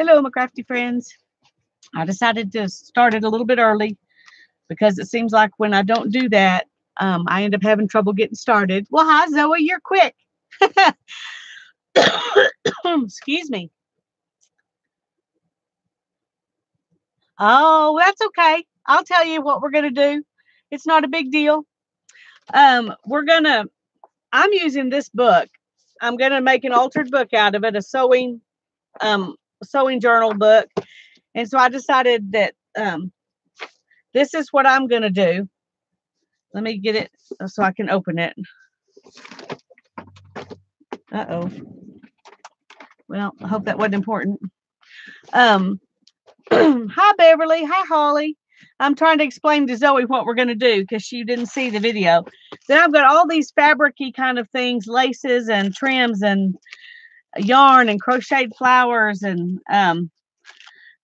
Hello, my crafty friends. I decided to start it a little bit early because it seems like when I don't do that, I end up having trouble getting started. Well, hi, Zoe, you're quick. Excuse me. Oh, that's okay. I'll tell you what we're going to do. It's not a big deal. We're going to, I'm using this book. I'm going to make an altered book out of it, a sewing journal book. And so I decided that this is what I'm going to do. Let me get it so I can open it. Uh-oh. Well, I hope that wasn't important. Hi, Beverly. Hi, Holly. I'm trying to explain to Zoe what we're going to do because she didn't see the video. Then I've got all these fabric-y kind of things, laces and trims and yarn and crocheted flowers. And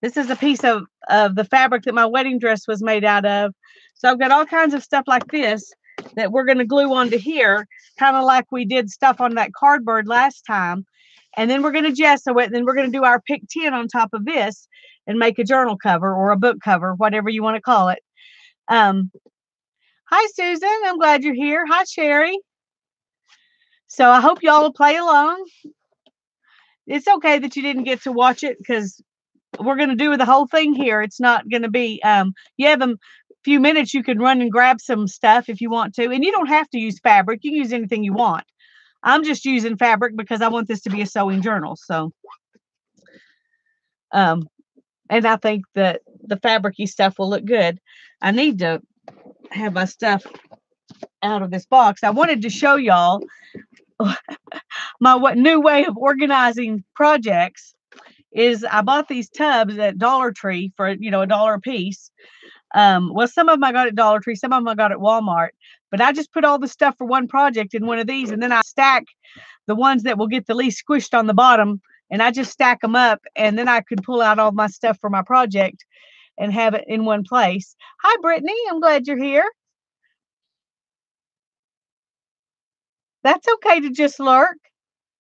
this is a piece of the fabric that my wedding dress was made out of. So I've got all kinds of stuff like this that we're going to glue onto here, kind of like we did stuff on that cardboard last time. And then we're going to gesso it. And then we're going to do our pick 10 on top of this and make a journal cover or a book cover, whatever you want to call it. Hi, Susan. I'm glad you're here. Hi, Sherry. So I hope y'all will play along. It's okay that you didn't get to watch it because we're going to do the whole thing here. It's not going to be, you have a few minutes, you can run and grab some stuff if you want to. And you don't have to use fabric. You can use anything you want. I'm just using fabric because I want this to be a sewing journal. So, and I think that the fabric-y stuff will look good. I need to have my stuff out of this box. I wanted to show y'all my new way of organizing projects is I bought these tubs at Dollar Tree for, $1 a piece. Well, some of them I got at Dollar Tree, some of them I got at Walmart, but I just put all the stuff for one project in one of these, and then I stack the ones that will get the least squished on the bottom, and I just stack them up, and then I could pull out all my stuff for my project and have it in one place. Hi, Brittany. I'm glad you're here. That's okay to just lurk.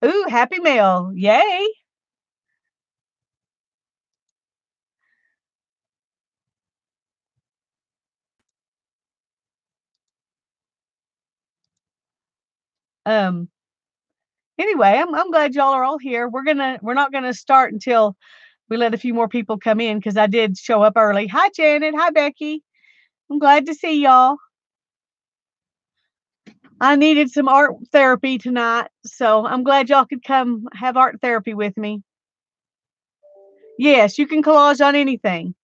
Ooh, happy mail. Yay. Anyway, I'm glad y'all are all here. We're not gonna start until we let a few more people come in because I did show up early. Hi, Janet. Hi, Becky. I'm glad to see y'all. I needed some art therapy tonight, so I'm glad y'all could come have art therapy with me. Yes, you can collage on anything.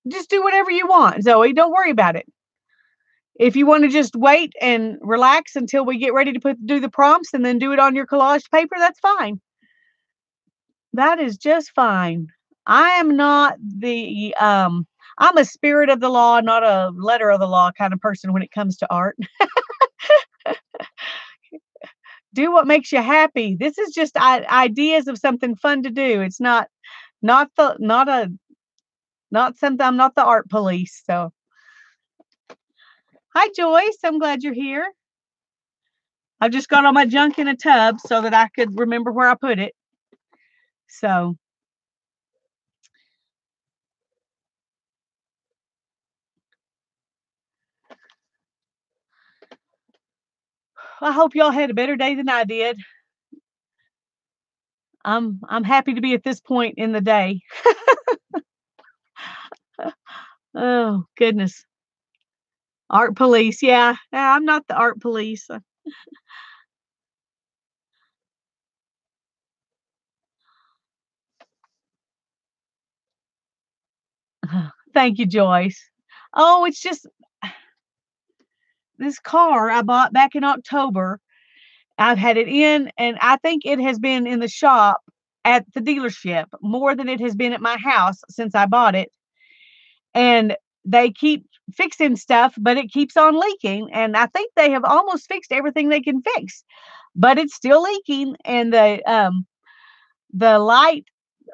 Just do whatever you want, Zoe. Don't worry about it. If you want to just wait and relax until we get ready to do the prompts and then do it on your collage paper, that's fine. That is just fine. I am not the I'm a spirit of the law, not a letter of the law kind of person when it comes to art. Do what makes you happy. This is just ideas of something fun to do. It's not something. I'm not the art police. So, hi, Joyce. I'm glad you're here. I just got all my junk in a tub so that I could remember where I put it. So, I hope y'all had a better day than I did. I'm happy to be at this point in the day. Oh, goodness. Art police. Yeah, I'm not the art police. Thank you, Joyce. Oh, it's just this car I bought back in October. I've had it in, and I think it has been in the shop at the dealership more than it has been at my house since I bought it. And they keep fixing stuff, but it keeps on leaking. And I think they have almost fixed everything they can fix, but it's still leaking. And the light,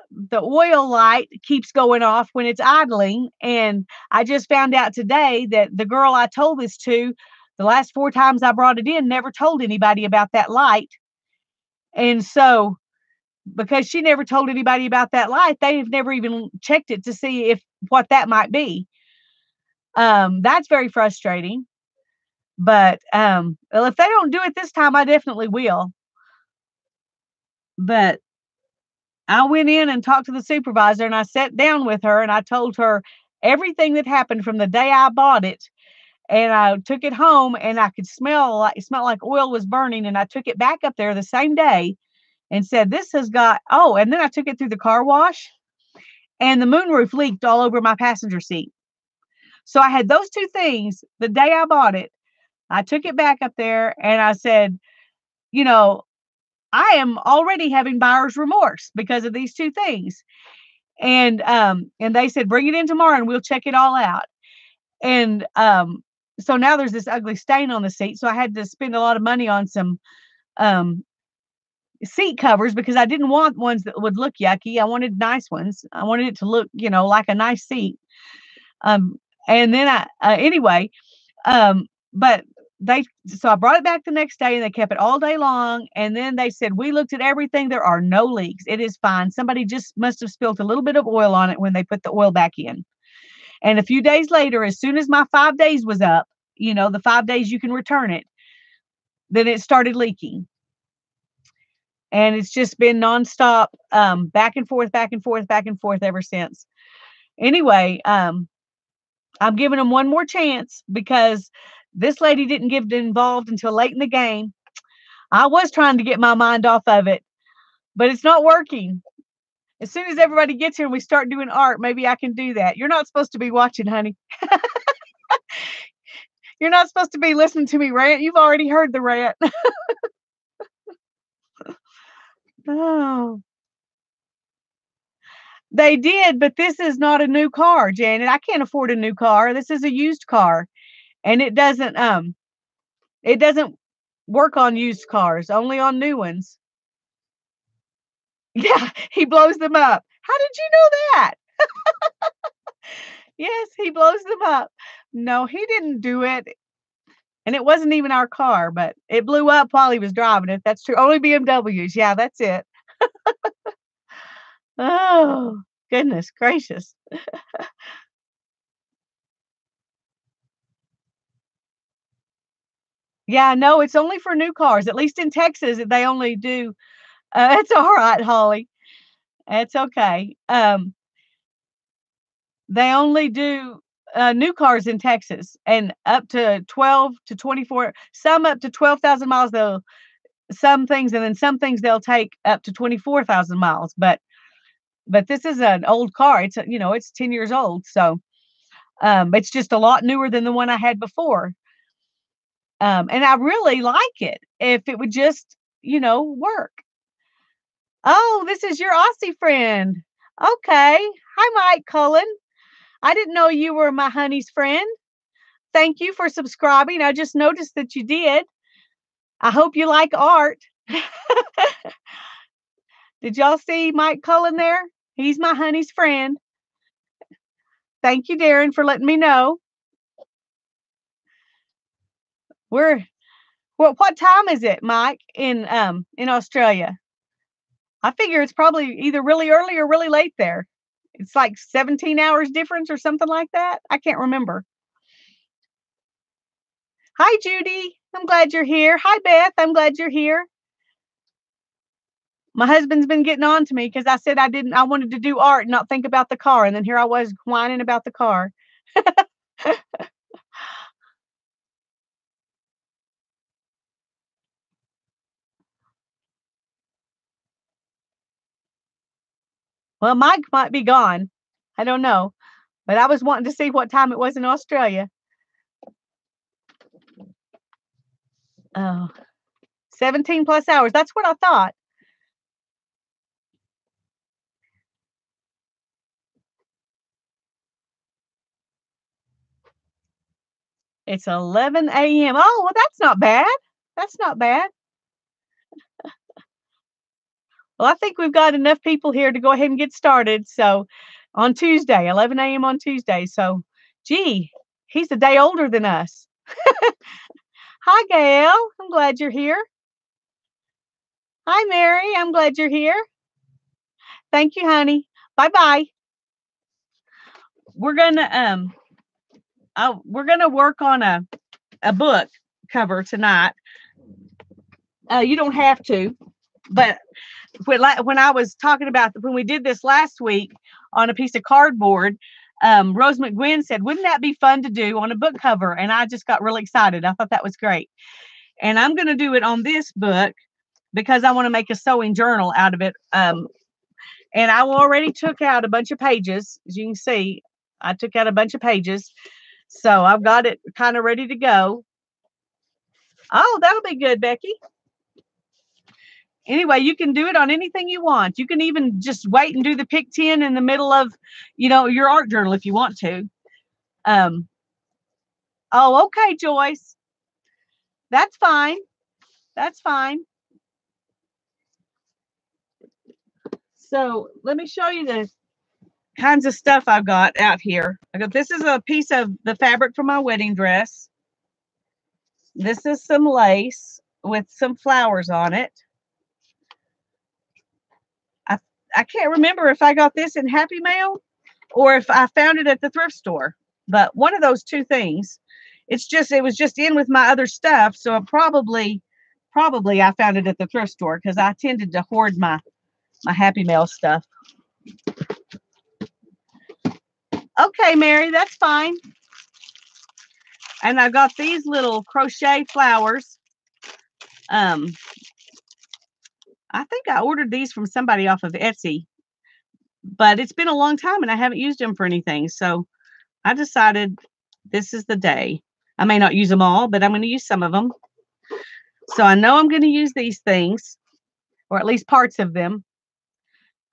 the oil light keeps going off when it's idling. And I just found out today that the girl I told this to, the last 4 times I brought it in, never told anybody about that light. And so, because she never told anybody about that light, they've never even checked it to see if what that might be. That's very frustrating. But well, if they don't do it this time, I definitely will. But I went in and talked to the supervisor, and I sat down with her and I told her everything that happened from the day I bought it. And I took it home and I could it smelled like oil was burning. And I took it back up there the same day and said, this has got, oh, and then I took it through the car wash and the moonroof leaked all over my passenger seat. So I had those two things the day I bought it. I took it back up there and I said, you know, I am already having buyer's remorse because of these two things. And they said, bring it in tomorrow and we'll check it all out. And so now there's this ugly stain on the seat. So I had to spend a lot of money on some seat covers because I didn't want ones that would look yucky. I wanted nice ones. I wanted it to look, like a nice seat. And then anyway, but so I brought it back the next day and they kept it all day long. And then they said, we looked at everything. There are no leaks. It is fine. Somebody just must have spilled a little bit of oil on it when they put the oil back in. And a few days later, as soon as my 5 days was up, the 5 days you can return it, then it started leaking. And it's just been nonstop, back and forth, back and forth, back and forth ever since. Anyway, I'm giving them one more chance because this lady didn't get involved until late in the game. I was trying to get my mind off of it, but it's not working. As soon as everybody gets here and we start doing art, maybe I can do that. You're not supposed to be watching, honey. You're not supposed to be listening to me rant. You've already heard the rant. Oh. They did, but this is not a new car, Janet. I can't afford a new car. This is a used car. And it doesn't work on used cars, only on new ones. Yeah, he blows them up. How did you know that? Yes, he blows them up. No, he didn't do it. And it wasn't even our car, but it blew up while he was driving it. That's true. Only BMWs. Yeah, that's it. Oh, goodness gracious. Yeah, no, it's only for new cars. At least in Texas, they only do. It's all right, Holly. It's okay. They only do new cars in Texas and up to 12 to 24, some up to 12,000 miles. Some things, and then some things they'll take up to 24,000 miles. But this is an old car. It's, it's 10 years old. So it's just a lot newer than the one I had before. And I really like it if it would just, work. Oh, this is your Aussie friend. Okay. Hi, Mike Cullen. I didn't know you were my honey's friend. Thank you for subscribing. I just noticed that you did. I hope you like art. Did y'all see Mike Cullen there? He's my honey's friend. Thank you, Darren, for letting me know. What time is it, Mike, in Australia? I figure it's probably either really early or really late there. It's like 17 hours difference or something like that. I can't remember. Hi, Judy. I'm glad you're here. Hi, Beth. I'm glad you're here. My husband's been getting on to me because I said I wanted to do art and not think about the car. And then here I was whining about the car. Well, Mike might be gone. I don't know. But I was wanting to see what time it was in Australia. Oh, 17 plus hours. That's what I thought. It's 11 a.m. Oh, well, that's not bad. That's not bad. Well, I think we've got enough people here to go ahead and get started. So on Tuesday, 11 a.m. on Tuesday. So, gee, he's a day older than us. Hi, Gail. I'm glad you're here. Hi, Mary. I'm glad you're here. Thank you, honey. Bye-bye. We're gonna we're gonna work on a book cover tonight. You don't have to, but when I was talking about when we did this last week on a piece of cardboard, Rose McGuinn said, "Wouldn't that be fun to do on a book cover?" And I just got really excited. I thought that was great, and I'm going to do it on this book because I want to make a sewing journal out of it. And I already took out a bunch of pages, as you can see. I took out a bunch of pages, so I've got it kind of ready to go. Oh, that'll be good, Becky. Anyway, you can do it on anything you want. You can even just wait and do the pick 10 in the middle of, your art journal if you want to. Oh, okay, Joyce. That's fine. That's fine. So let me show you the kinds of stuff I've got out here. This is a piece of the fabric for my wedding dress. This is some lace with some flowers on it. I can't remember if I got this in Happy Mail or if I found it at the thrift store, but one of those two things. It was just in with my other stuff, so probably I found it at the thrift store because I tended to hoard my Happy Mail stuff. Okay, Mary, that's fine. And I got these little crochet flowers. I think I ordered these from somebody off of Etsy, but it's been a long time and I haven't used them for anything. So I decided this is the day. I may not use them all, but I'm going to use some of them. So I know I'm going to use these things, or at least parts of them.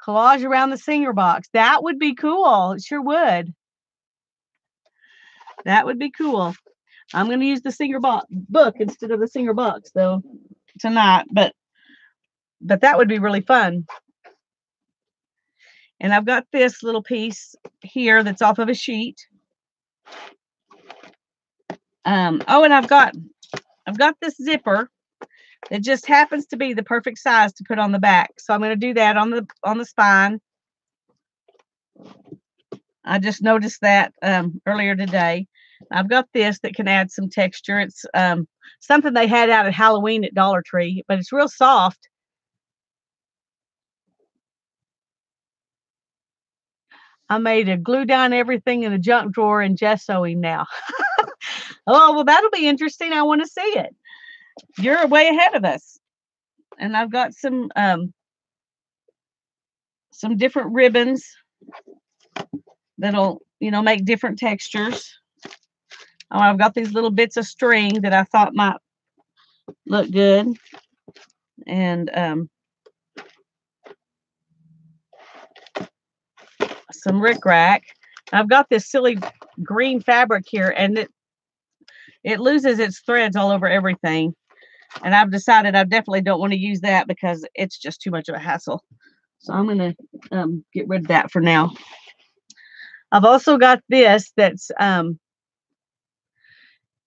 Collage around the singer box. That would be cool. It sure would. That would be cool. I'm going to use the singer book instead of the singer box, though, tonight. But that would be really fun. And I've got this little piece here that's off of a sheet. And I've got this zipper that just happens to be the perfect size to put on the back. So I'm going to do that on the spine. I just noticed that earlier today. I've got this that can add some texture. It's something they had out at Halloween at Dollar Tree, but it's real soft. I made a glue down everything in a junk drawer and gessoing now. Oh, well, that'll be interesting. I want to see it. You're way ahead of us. And I've got some different ribbons that'll, make different textures. Oh, I've got these little bits of string that I thought might look good. And some rickrack. I've got this silly green fabric here, and it loses its threads all over everything. And I've decided I definitely don't want to use that because it's just too much of a hassle. So I'm going to get rid of that for now. I've also got this that's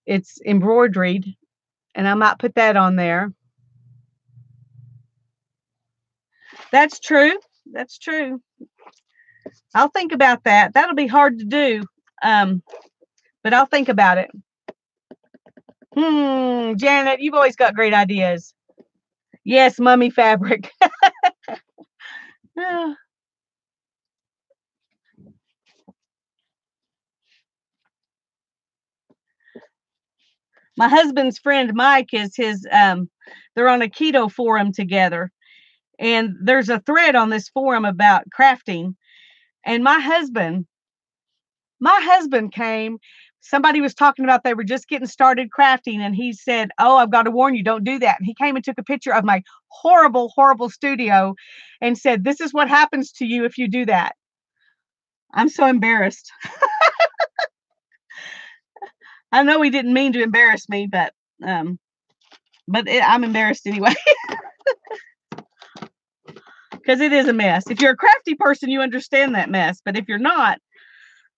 it's embroidered, and I might put that on there. That's true. That's true. I'll think about that. That'll be hard to do, but I'll think about it. Janet, you've always got great ideas. Yes, mummy fabric. My husband's friend Mike is his. They're on a keto forum together, and there's a thread on this forum about crafting. And my husband came. Somebody was talking about they were just getting started crafting, and he said, "Oh, I've got to warn you, don't do that." And he came and took a picture of my horrible, horrible studio and said, "This is what happens to you if you do that." I'm so embarrassed. I know he didn't mean to embarrass me, but I'm embarrassed anyway. Because it is a mess. If you're a crafty person, you understand that mess. But if you're not,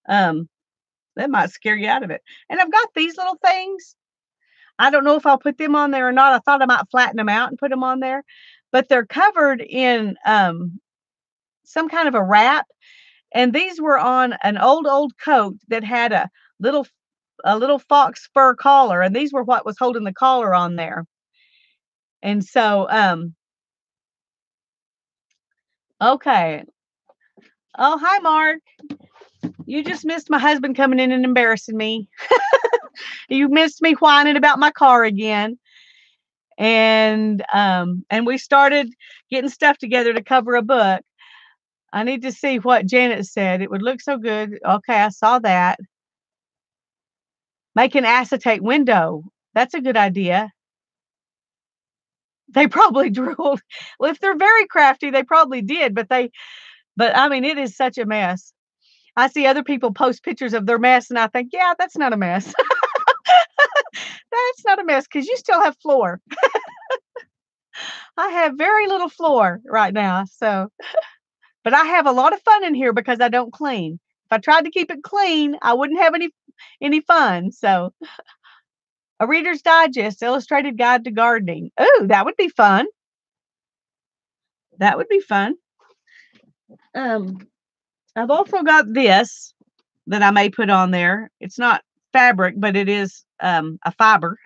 that might scare you out of it. And I've got these little things. I don't know if I'll put them on there or not. I thought I might flatten them out and put them on there. but they're covered in some kind of a wrap. And these were on an old coat that had little a little fox fur collar, and these were what was holding the collar on there. And so, okay. Oh, hi, Mark. You just missed my husband coming in and embarrassing me. You missed me whining about my car again. And we started getting stuff together to cover a book. I need to see what Janet said. It would look so good. Okay, I saw that. Make an acetate window. That's a good idea. They probably drooled. Well, if they're very crafty, they probably did, but I mean, it is such a mess. I see other people post pictures of their mess and I think, yeah, that's not a mess. That's not a mess because you still have floor. I have very little floor right now. So, but I have a lot of fun in here because I don't clean. If I tried to keep it clean, I wouldn't have any fun. So, a Reader's Digest illustrated guide to gardening. Oh, that would be fun. That would be fun. I've also got this that I may put on there. It's not fabric, but it is a fiber.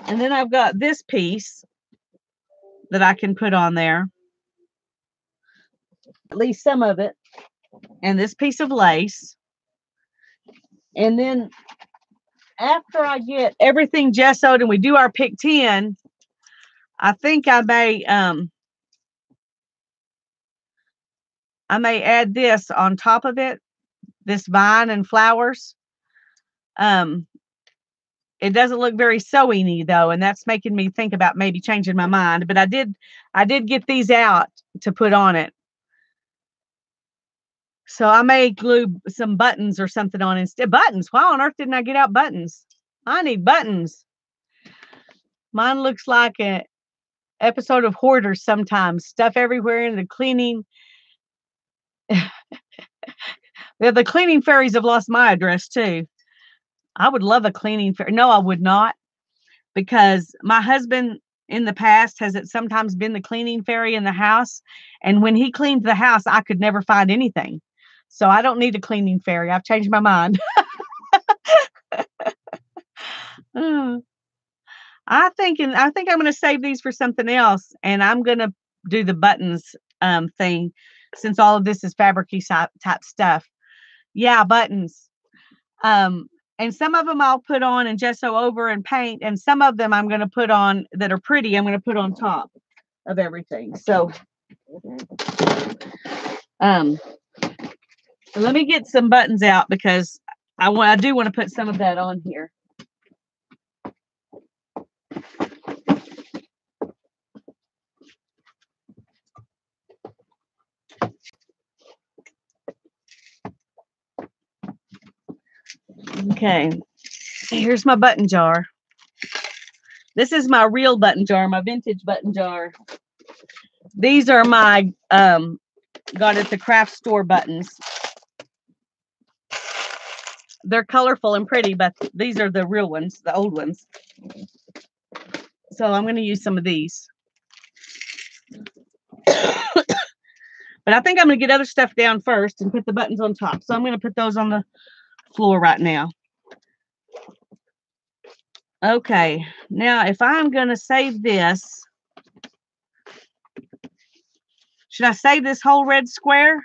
And then I've got this piece that I can put on there. At least some of it. And this piece of lace. And then after I get everything gessoed and we do our pick 10, I think I may add this on top of it, this vine and flowers. It doesn't look very sewing-y though, and that's making me think about maybe changing my mind. But I did get these out to put on it. So I may glue some buttons or something on instead. Buttons? Why on earth didn't I get out buttons? I need buttons. Mine looks like an episode of Hoarders sometimes. Stuff everywhere in the cleaning. The cleaning fairies have lost my address too. I would love a cleaning fairy. No, I would not, because my husband in the past has it sometimes been the cleaning fairy in the house. And when he cleaned the house, I could never find anything. So I don't need a cleaning fairy. I've changed my mind. I think I'm going to save these for something else, and I'm going to do the buttons thing, since all of this is fabric-y type stuff. Yeah, buttons. And some of them I'll put on and gesso over and paint, and some of them I'm going to put on that are pretty. I'm going to put on top of everything. So, let me get some buttons out because I do want to put some of that on here. Okay, here's my button jar. This is my real button jar, my vintage button jar. These are my got at the craft store buttons. They're colorful and pretty, but these are the real ones, the old ones. So I'm going to use some of these. But I think I'm going to get other stuff down first and put the buttons on top. So I'm going to put those on the floor right now. Okay, now if I'm going to save this, should I save this whole red square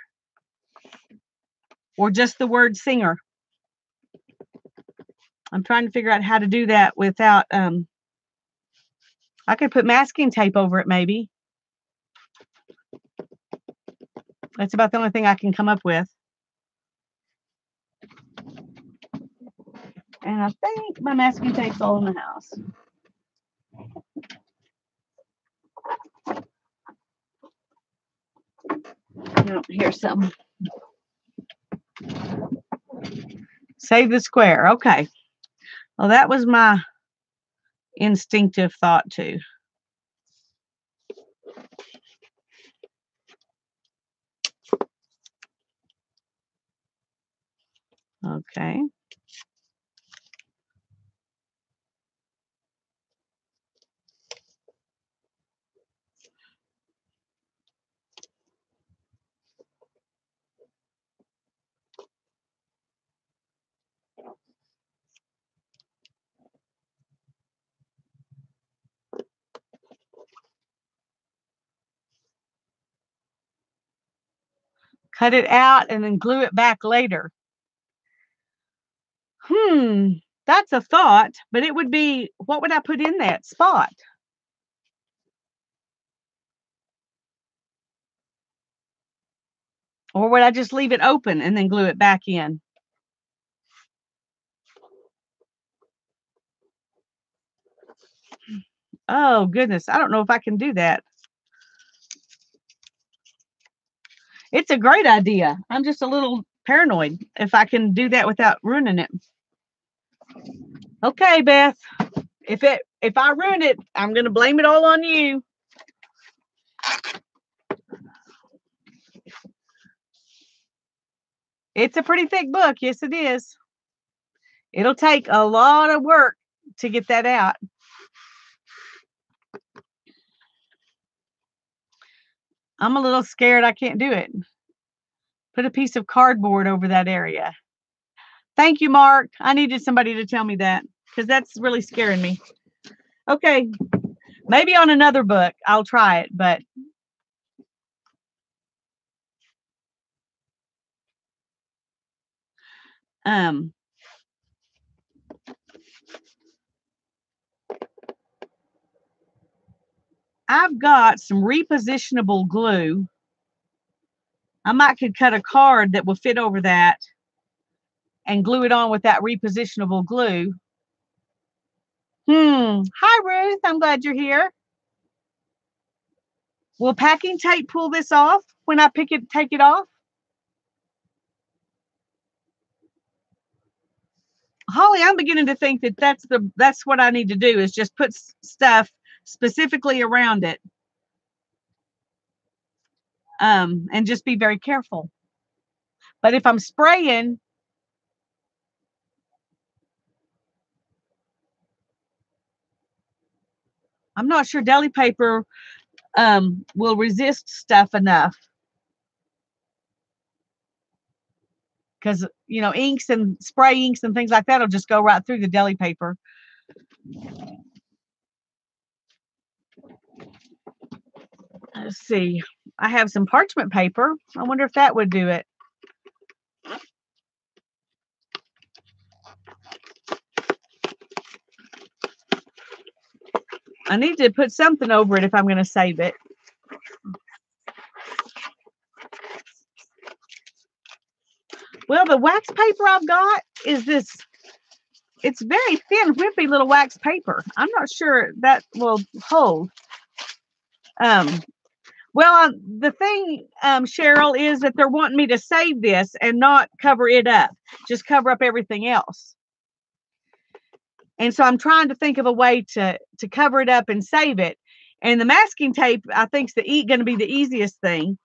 or just the word singer? I'm trying to figure out how to do that without, I could put masking tape over it maybe. That's about the only thing I can come up with. And I think my masking tape's all in the house. No, here's some. Save the square. Okay. Well, that was my instinctive thought too. Okay. cut it out and then glue it back later. That's a thought, but it would be, what would I put in that spot? Or would I just leave it open and then glue it back in? Oh, goodness. I don't know if I can do that. It's a great idea. I'm just a little paranoid if I can do that without ruining it. Okay, Beth. If I ruin it, I'm going to blame it all on you. It's a pretty thick book. Yes, it is. It'll take a lot of work to get that out. I'm a little scared I can't do it. Put a piece of cardboard over that area. Thank you, Mark. I needed somebody to tell me that because that's really scaring me. Okay, maybe on another book I'll try it, but I've got some repositionable glue. I might could cut a card that will fit over that and glue it on with that repositionable glue. Hi, Ruth. I'm glad you're here. Will packing tape pull this off when I take it off? Holly, I'm beginning to think that that's what I need to do is just put stuff specifically around it. And just be very careful. But if I'm spraying, I'm not sure deli paper will resist stuff enough. Because, inks and spray inks and things like that will just go right through the deli paper. Let's see. I have some parchment paper. I wonder if that would do it. I need to put something over it if I'm going to save it. Well, the wax paper I've got is this. It's very thin, whippy little wax paper. I'm not sure that will hold. Well, the thing, Cheryl, is that they're wanting me to save this and not cover it up, just cover up everything else. And so I'm trying to think of a way to cover it up and save it. And the masking tape, I think, is going to be the easiest thing,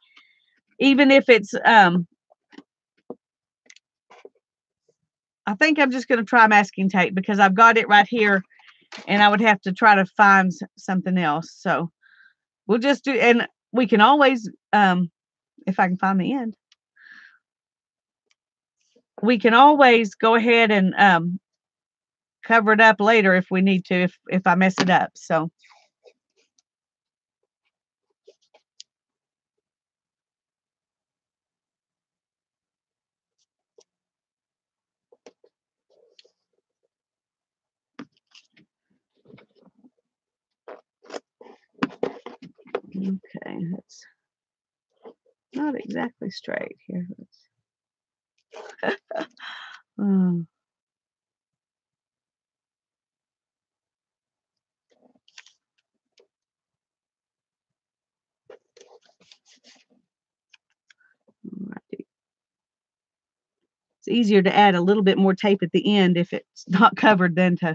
even if it's. I think I'm just going to try masking tape because I've got it right here, and I would have to try to find something else. So we'll just do, and we can always, if I can find the end, we can always go ahead and cover it up later if we need to, if I mess it up. So. Okay, that's not exactly straight here. It's easier to add a little bit more tape at the end if it's not covered than to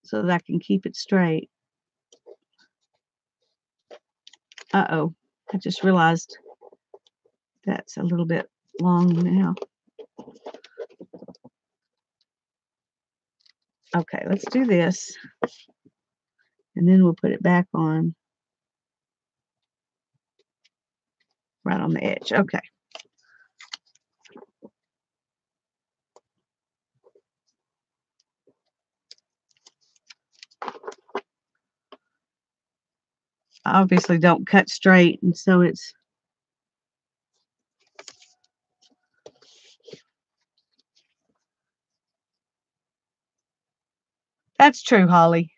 so that I can keep it straight. Uh-oh, I just realized that's a little bit long now. Okay, let's do this. And then we'll put it back on right on the edge. Okay. I obviously don't cut straight, and so it's that's true, Holly.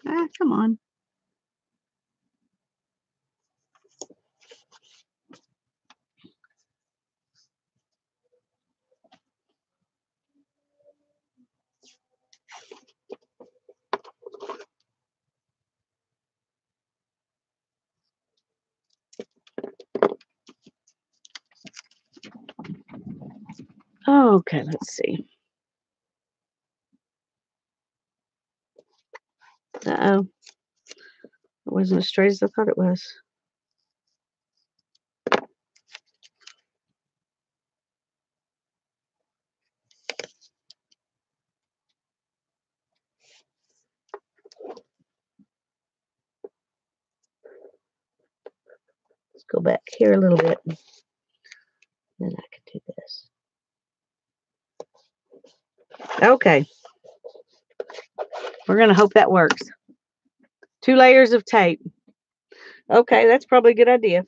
Ah, come on. Okay, let's see. Uh-oh. It wasn't as straight as I thought it was. Let's go back here a little bit. Then I can do this. Okay. We're going to hope that works. 2 layers of tape. Okay, that's probably a good idea.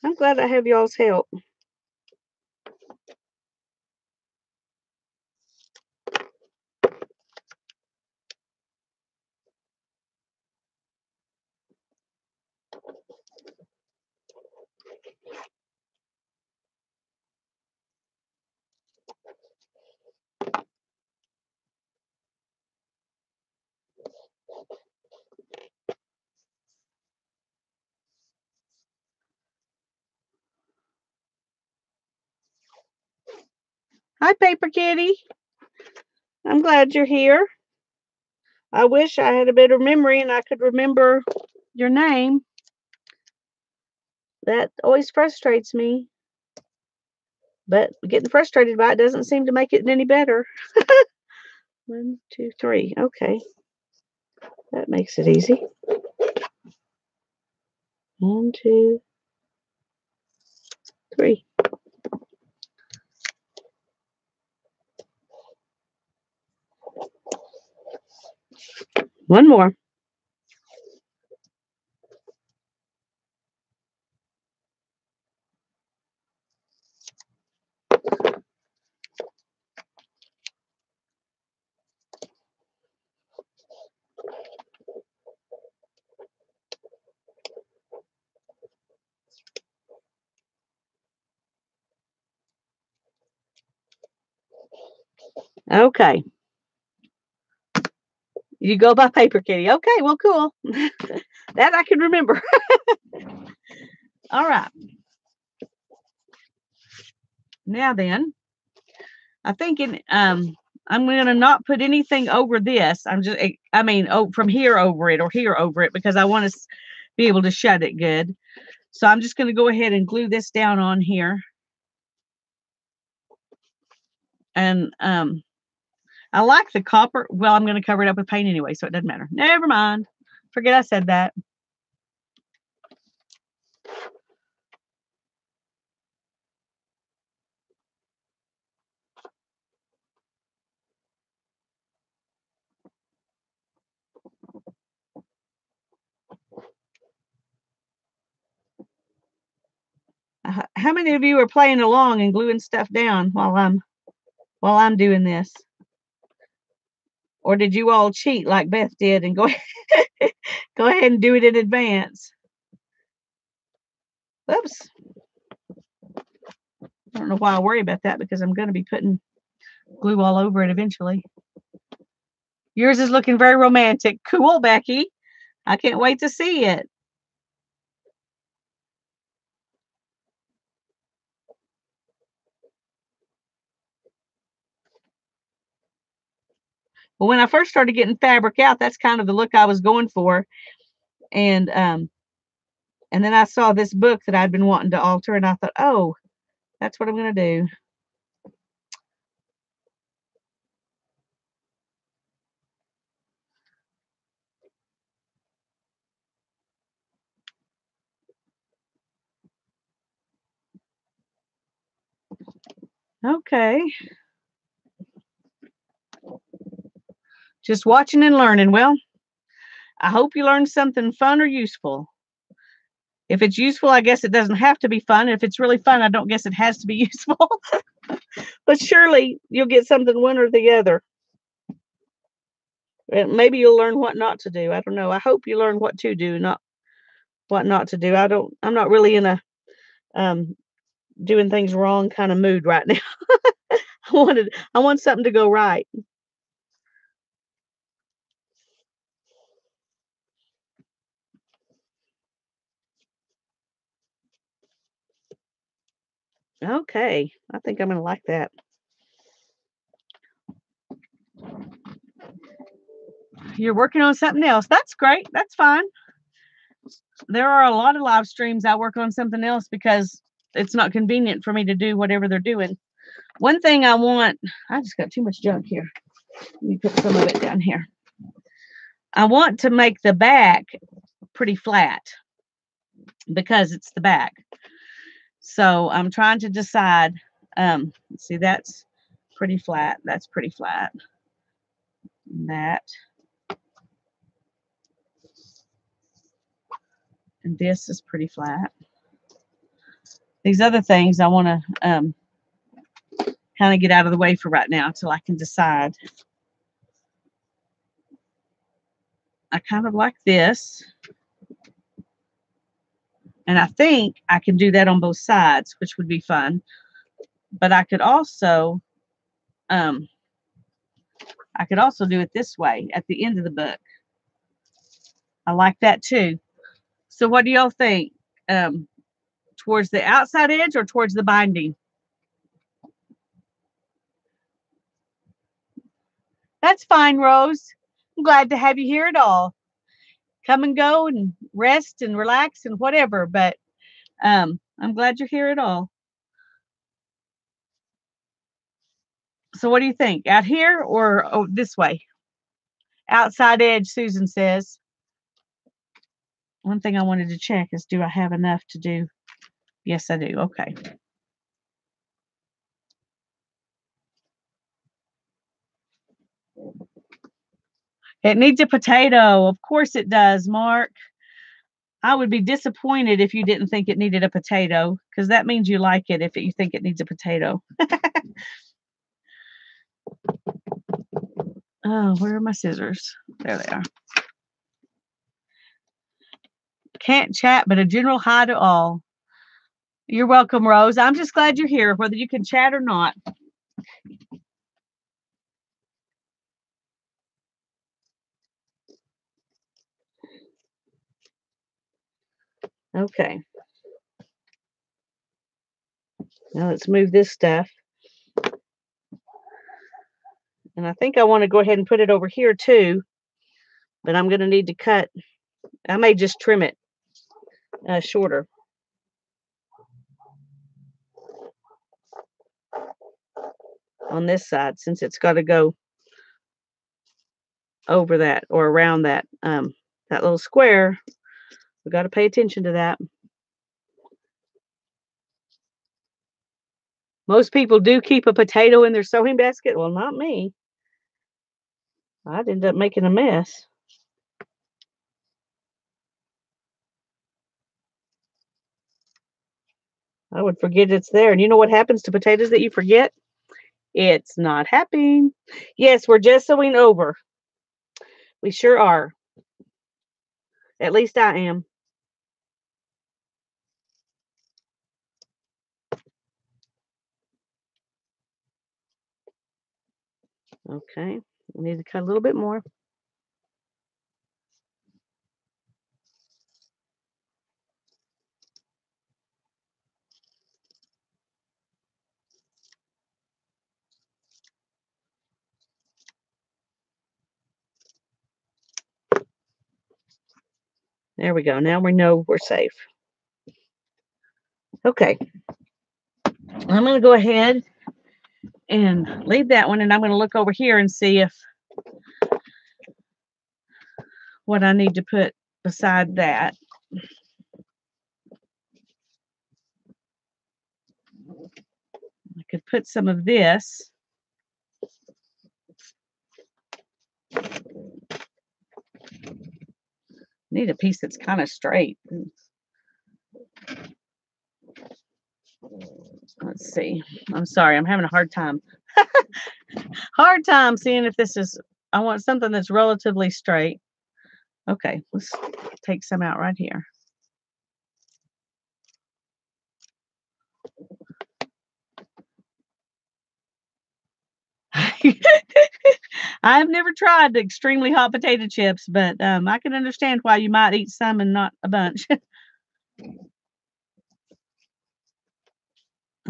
I'm glad I have y'all's help. Hi, Paper Kitty. I'm glad you're here. I wish I had a better memory and I could remember your name. That always frustrates me. But getting frustrated by it doesn't seem to make it any better. 1, 2, 3. Okay. That makes it easy. 1, 2, 3. One more. Okay. You go by Paper Kitty. Okay, well, cool. That I can remember. All right. Now then, I think I'm going to not put anything over this. From here over it or here over it because I want to be able to shut it good. So I'm just going to go ahead and glue this down on here. And I like the copper. Well, I'm going to cover it up with paint anyway, so it doesn't matter. Never mind. Forget I said that. How many of you are playing along and gluing stuff down while I'm doing this? Or did you all cheat like Beth did and go go ahead and do it in advance? Oops. I don't know why I worry about that because I'm going to be putting glue all over it eventually. Yours is looking very romantic. Cool, Becky. I can't wait to see it. Well, when I first started getting fabric out, that's kind of the look I was going for. And then I saw this book that I'd been wanting to alter, and I thought, oh, that's what I'm going to do. Okay. Just watching and learning. Well, I hope you learned something fun or useful. If it's useful, I guess it doesn't have to be fun. If it's really fun, I don't guess it has to be useful. But surely you'll get something one or the other. Maybe you'll learn what not to do. I don't know. I hope you learn what to do, not what not to do. I'm not really in a doing things wrong kind of mood right now. I want something to go right. Okay. I think I'm going to like that. You're working on something else. That's great. That's fine. There are a lot of live streams I work on something else because it's not convenient for me to do whatever they're doing. One thing I just got too much junk here. Let me put some of it down here. I want to make the back pretty flat because it's the back. So I'm trying to decide. See, that's pretty flat. That's pretty flat. And that. And this is pretty flat. These other things I want to kind of get out of the way for right now until I can decide. I kind of like this. And I think I can do that on both sides, which would be fun. But I could also do it this way at the end of the book. I like that too. So what do y'all think? Towards the outside edge or towards the binding? That's fine, Rose. I'm glad to have you here at all. Come and go and rest and relax and whatever, but I'm glad you're here at all. So what do you think? Out here or this way? Outside edge, Susan says. One thing I wanted to check is, do I have enough to do? Yes, I do. Okay. It needs a potato. Of course it does, Mark. I would be disappointed if you didn't think it needed a potato, because that means you like it if you think it needs a potato. Oh, where are my scissors? There they are. Can't chat, but a general hi to all. You're welcome, Rose. I'm just glad you're here, whether you can chat or not. Okay. Now let's move this stuff. And I think I want to go ahead and put it over here too, but I'm going to need to cut. I may just trim it shorter. On this side, since it's got to go over that or around that that little square. We got to pay attention to that. Most people do keep a potato in their sewing basket. Well, not me. I'd end up making a mess. I would forget it's there. And you know what happens to potatoes that you forget? It's not happening. Yes, we're gessoing over. We sure are. At least I am. Okay. We need to cut a little bit more. There we go. Now we know we're safe. Okay. I'm going to go ahead and leave that one, and I'm going to look over here and see if what I need to put beside that. I could put some of this. Need a piece that's kind of straight. Let's see. I'm sorry. I'm having a hard time. Hard time seeing if this is, I want something that's relatively straight. Okay, let's take some out right here. I've never tried the extremely hot potato chips, but I can understand why you might eat some and not a bunch.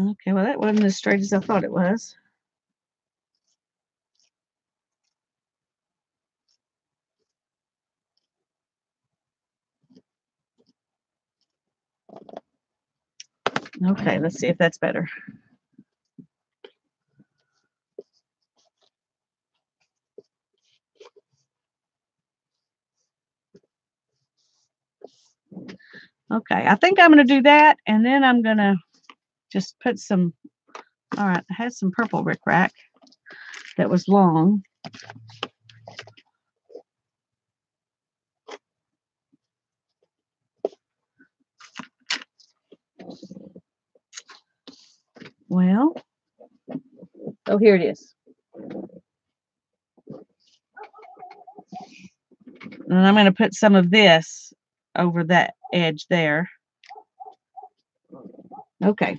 Okay, well, that wasn't as straight as I thought it was. Okay, let's see if that's better. Okay, I think I'm going to do that, and then I'm going to just put some, all right, I had some purple rickrack that was long. Well, oh, here it is. And I'm going to put some of this over that edge there. Okay.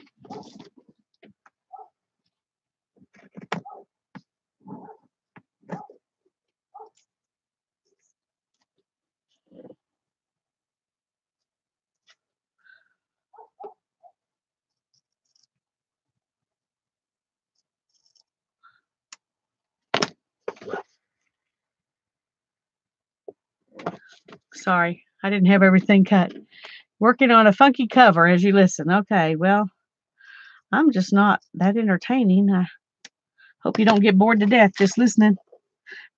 Sorry, I didn't have everything cut. Working on a funky cover as you listen. Okay, well, I'm just not that entertaining. I hope you don't get bored to death just listening.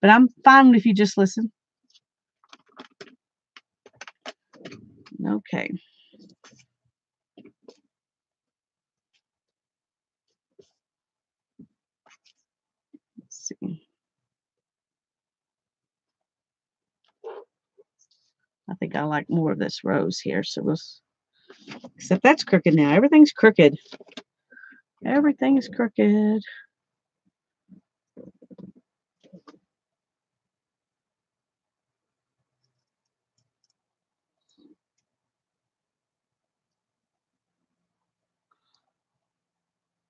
But I'm fine if you just listen. Okay. Let's see. I think I like more of this rose here. So we'll, except that's crooked now. Everything's crooked. Everything's crooked.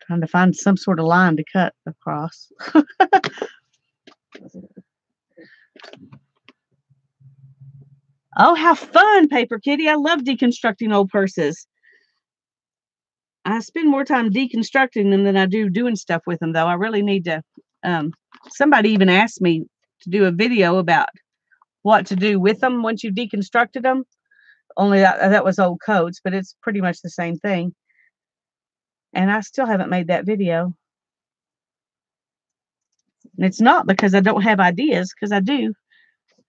Trying to find some sort of line to cut across. Oh, how fun, Paper Kitty. I love deconstructing old purses. I spend more time deconstructing them than I do doing stuff with them, though. I really need to. Somebody even asked me to do a video about what to do with them once you've deconstructed them. Only that was old coats, but it's pretty much the same thing. And I still haven't made that video. And it's not because I don't have ideas, because I do.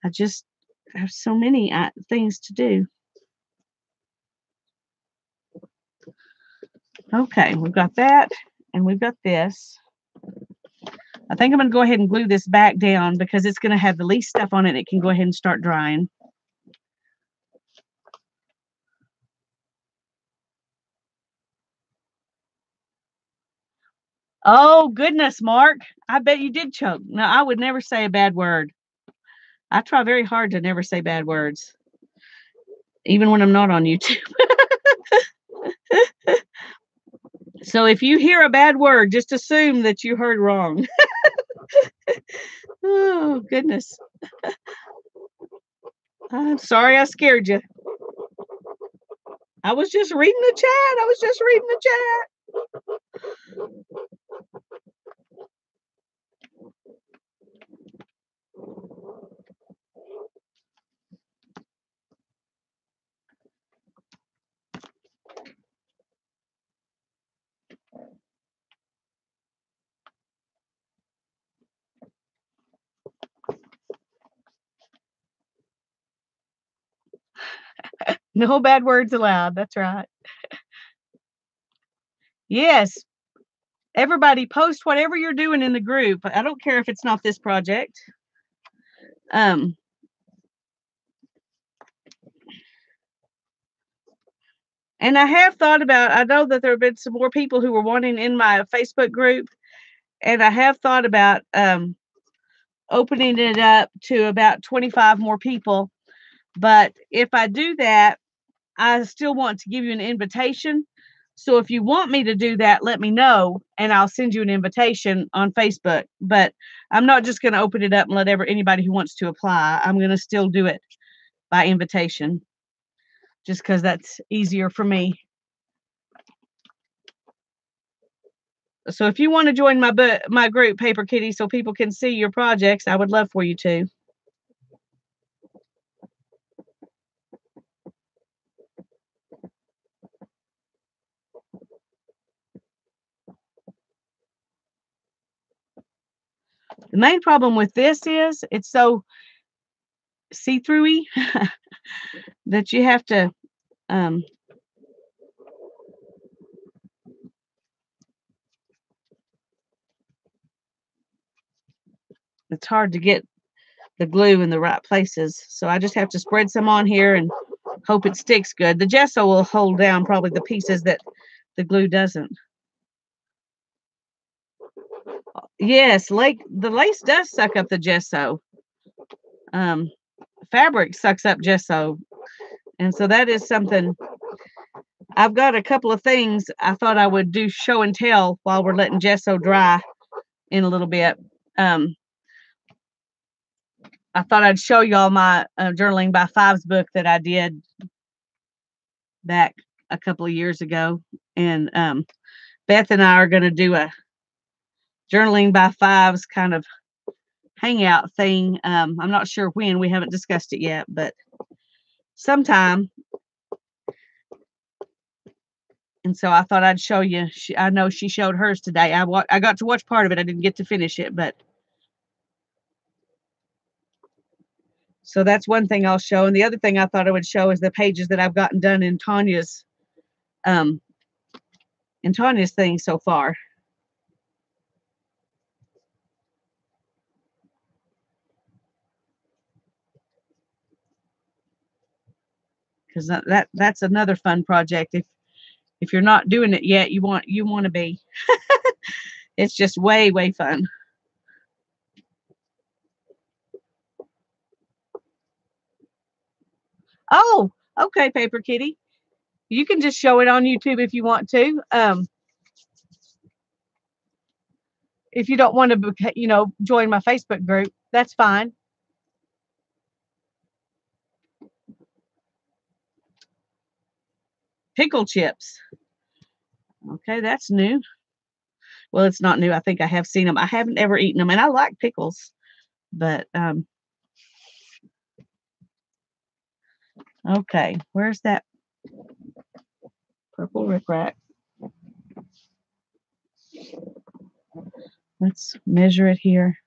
I just have so many things to do. Okay, we've got that, and we've got this. I think I'm going to go ahead and glue this back down because it's going to have the least stuff on it. It can go ahead and start drying. Oh, goodness, Mark. I bet you did choke. No, I would never say a bad word. I try very hard to never say bad words, even when I'm not on YouTube. So if you hear a bad word, just assume that you heard wrong. Oh, goodness. I'm sorry I scared you. I was just reading the chat. I was just reading the chat. No bad words allowed. That's right. Yes. Everybody post whatever you're doing in the group. I don't care if it's not this project. And I have thought about, I know that there have been some more people who were wanting in my Facebook group, and I have thought about opening it up to about 25 more people. But if I do that, I still want to give you an invitation. So if you want me to do that, let me know and I'll send you an invitation on Facebook. But I'm not just going to open it up and let anybody who wants to apply. I'm going to still do it by invitation just because that's easier for me. So if you want to join my group, Paper Kitty, so people can see your projects, I would love for you to. The main problem with this is it's so see-through-y that you have to it's hard to get the glue in the right places. So I just have to spread some on here and hope it sticks good. The gesso will hold down probably the pieces that the glue doesn't. Yes, the lace does suck up the gesso. Fabric sucks up gesso. And so that is something. I've got a couple of things I thought I would do show and tell while we're letting gesso dry in a little bit. I thought I'd show y'all my journaling by fives book that I did back a couple of years ago. And Beth and I are going to do a journaling by fives kind of hangout thing. I'm not sure when. We haven't discussed it yet, but sometime. And so I thought I'd show you. I know she showed hers today. I got to watch part of it. I didn't get to finish it, but so that's one thing I'll show. And the other thing I thought I would show is the pages that I've gotten done in Tanya's thing so far. Because that's another fun project. If you're not doing it yet, you want to be. It's just way fun. Oh, okay, Paper Kitty. You can just show it on YouTube if you want to. If you don't want to, join my Facebook group, that's fine. Pickle chips. Okay, that's new. Well, it's not new. I think I have seen them. I haven't ever eaten them, and I like pickles. But okay, where's that purple rickrack? Let's measure it here.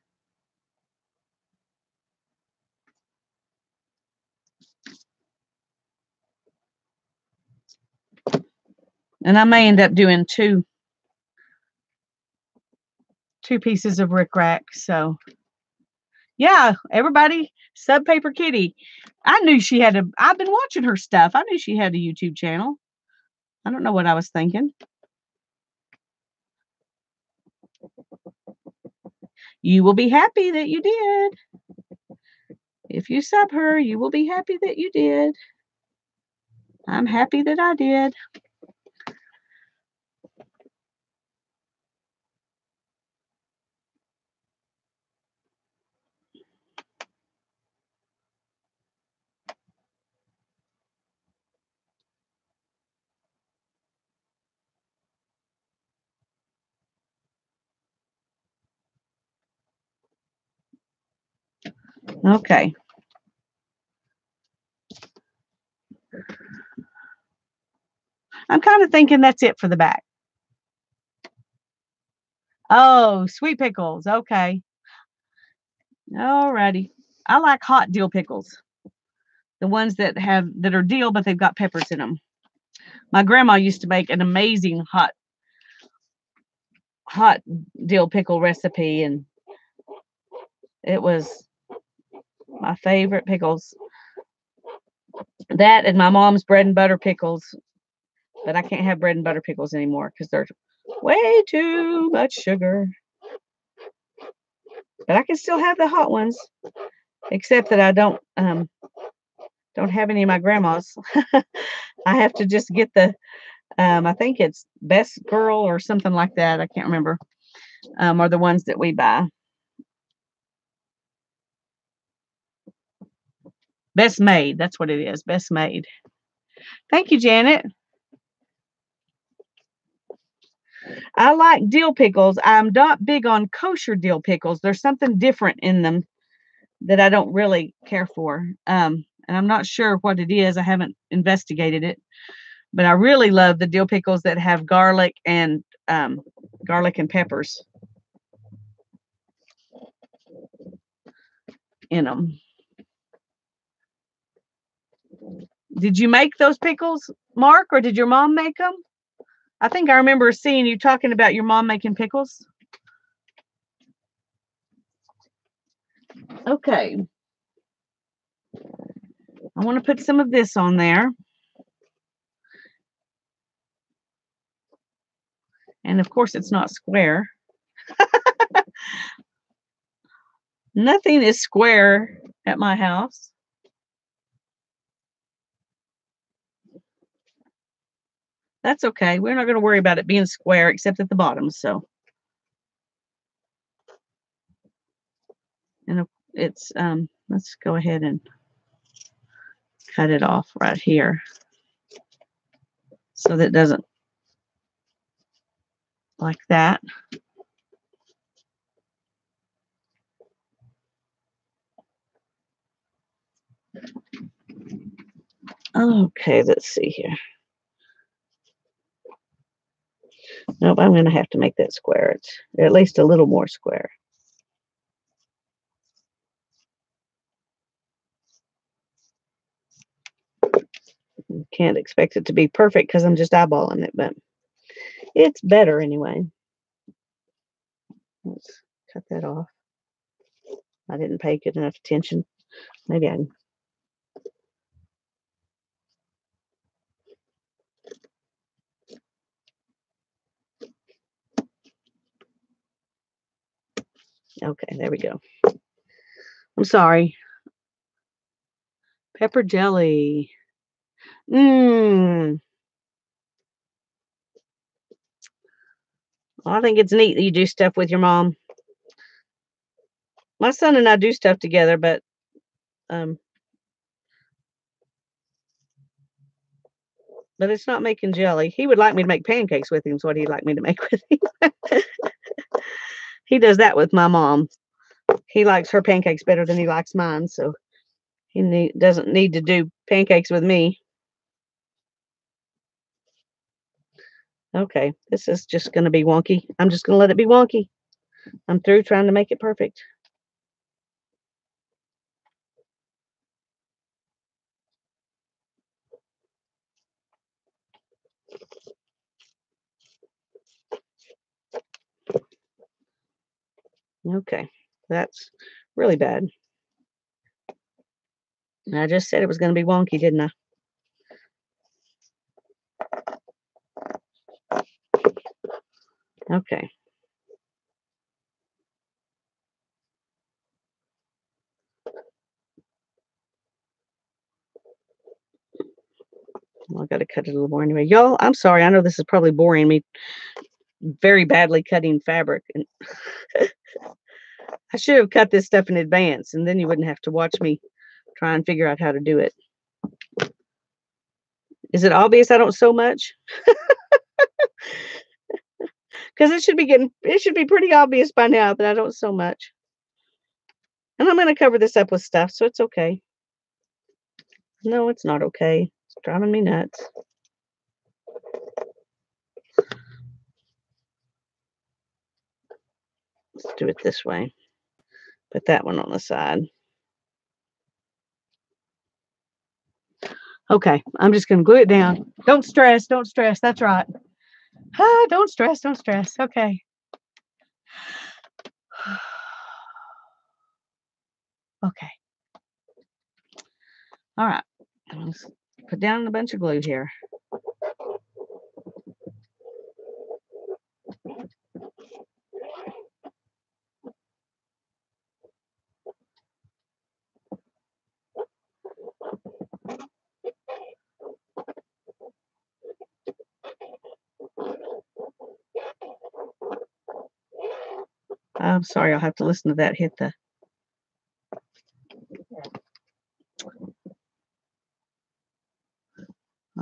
And I may end up doing two pieces of rickrack. So yeah, everybody sub Paper Kitty. I knew she had I've been watching her stuff. I knew she had a YouTube channel. I don't know what I was thinking. You will be happy that you did. If you sub her, you will be happy that you did. I'm happy that I did. Okay. I'm kind of thinking that's it for the back. Oh, sweet pickles. Okay. Alrighty. I like hot dill pickles. The ones that are dill, but they've got peppers in them. My grandma used to make an amazing hot dill pickle recipe, and it was my favorite pickles. That and my mom's bread and butter pickles, but I can't have bread and butter pickles anymore because they're way too much sugar. But I can still have the hot ones, except that I don't have any of my grandma's. I have to just get the I think it's Best Girl or something like that. I can't remember. Are the ones that we buy. Best Made. That's what it is. Best Made. Thank you, Janet. I like dill pickles. I'm not big on kosher dill pickles. There's something different in them that I don't really care for. And I'm not sure what it is. I haven't investigated it. But I really love the dill pickles that have garlic and peppers in them. Did you make those pickles, Mark, or did your mom make them? I think I remember seeing you talking about your mom making pickles. Okay. I want to put some of this on there. And of course, it's not square. Nothing is square at my house. That's okay. We're not going to worry about it being square except at the bottom. So, and it's, let's go ahead and cut it off right here so that it doesn't like that. Okay, let's see here. Nope, I'm going to have to make that square. It's at least a little more square. Can't expect it to be perfect because I'm just eyeballing it, but it's better anyway. Let's cut that off. I didn't pay good enough attention. Maybe I can. Okay, there we go. I'm sorry. Pepper jelly. Well, I think it's neat that you do stuff with your mom. My son and I do stuff together, but it's not making jelly. He would like me to make pancakes with him. Is what he'd like me to make with him. He does that with my mom. He likes her pancakes better than he likes mine, so he doesn't need to do pancakes with me. Okay, this is just going to be wonky. I'm just going to let it be wonky. I'm through trying to make it perfect. Okay, that's really bad. I just said it was going to be wonky, didn't I? Okay. Well, I got to cut it a little more anyway. Y'all, I'm sorry. I know this is probably boring me very badly cutting fabric. And I should have cut this stuff in advance, and then you wouldn't have to watch me try and figure out how to do it. Is it obvious I don't sew much? Because it should be pretty obvious by now that I don't sew much. And I'm going to cover this up with stuff, so it's okay. No, it's not okay. It's driving me nuts. Let's do it this way. Put that one on the side. Okay, I'm just going to glue it down. Don't stress, don't stress. That's right. Ah, don't stress, don't stress. Okay. Okay. All right. I'm going to put down a bunch of glue here. I'm sorry, I'll have to listen to that hit the.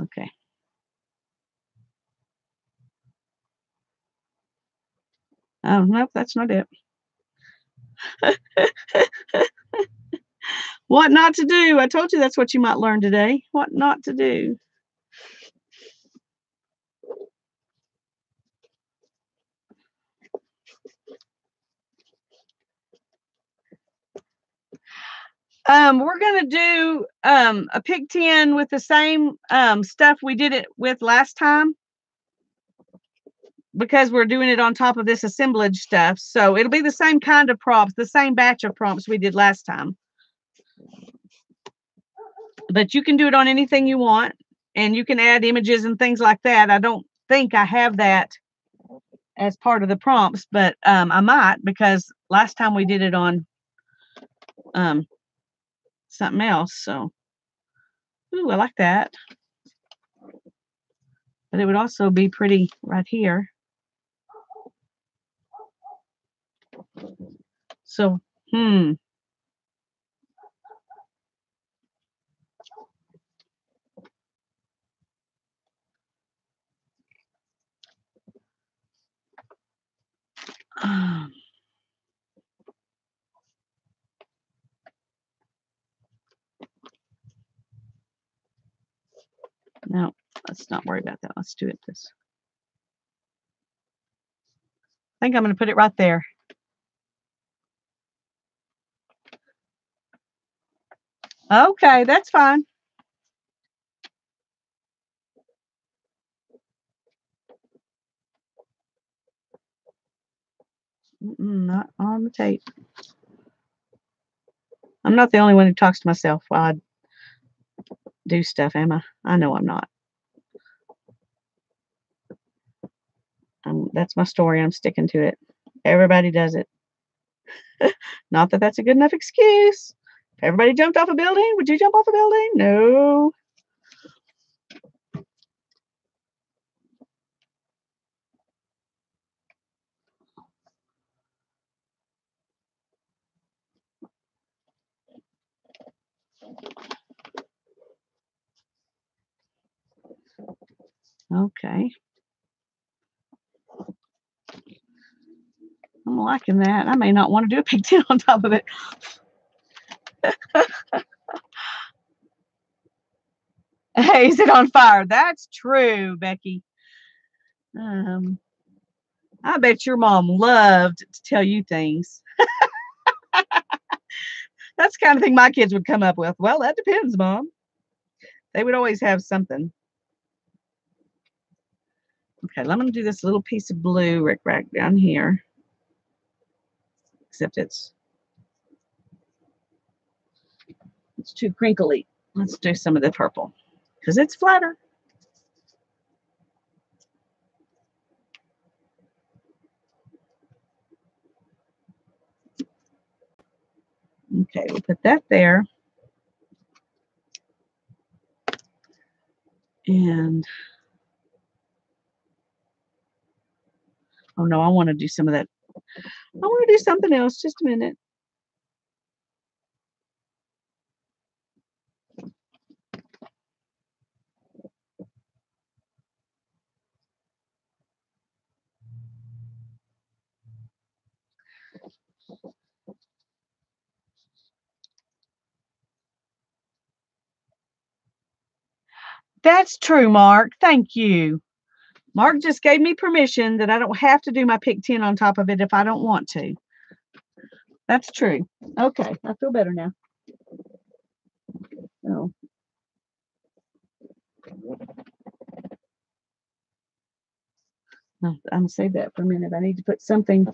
Okay. Oh, nope, that's not it. What not to do. I told you that's what you might learn today. What not to do. We're gonna do a pig tin with the same stuff we did it with last time, because we're doing it on top of this assemblage stuff. So it'll be the same kind of prompts, the same batch of prompts we did last time. But you can do it on anything you want, and you can add images and things like that. I don't think I have that as part of the prompts, but I might, because last time we did it on something else. So, ooh, I like that. But it would also be pretty right here. So, no, let's not worry about that. Let's do it this. I think I'm going to put it right there. Okay, that's fine. Not on the tape. I'm not the only one who talks to myself while I do stuff, am I? I know I'm not. That's my story. I'm sticking to it. Everybody does it. Not that that's a good enough excuse. If everybody jumped off a building, would you jump off a building? No. Okay. I'm liking that. I may not want to do a pig tin on top of it. Hey, is it on fire? That's true, Becky. I bet your mom loved to tell you things. That's the kind of thing my kids would come up with. Well, that depends, Mom. They would always have something. Okay, I'm going to do this little piece of blue rick-rack down here. Except it's too crinkly. Let's do some of the purple because it's flatter. Okay, we'll put that there. And oh no, I want to do some of that. I want to do something else. Just a minute. That's true, Mark. Thank you. Mark just gave me permission that I don't have to do my pick 10 on top of it if I don't want to. That's true. Okay, I feel better now. Oh. I'm gonna save that for a minute. I need to put something.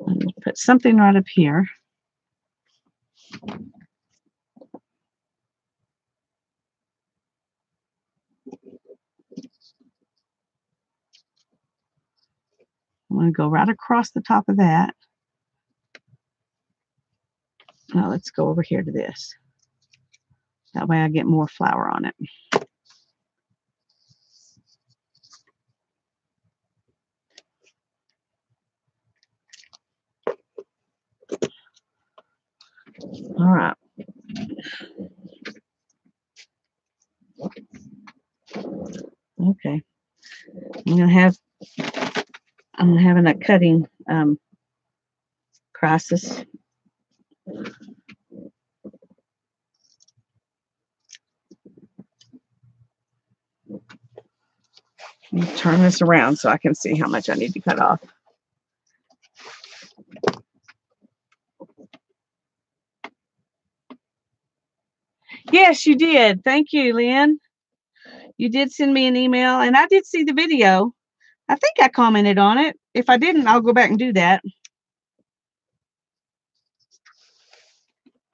I need to put something right up here. I'm going to go right across the top of that. Now let's go over here to this. That way I get more flour on it. All right. Okay. I'm having a cutting crisis. Turn this around so I can see how much I need to cut off. Yes, you did. Thank you, Lynn. You did send me an email, and I did see the video. I think I commented on it. If I didn't, I'll go back and do that.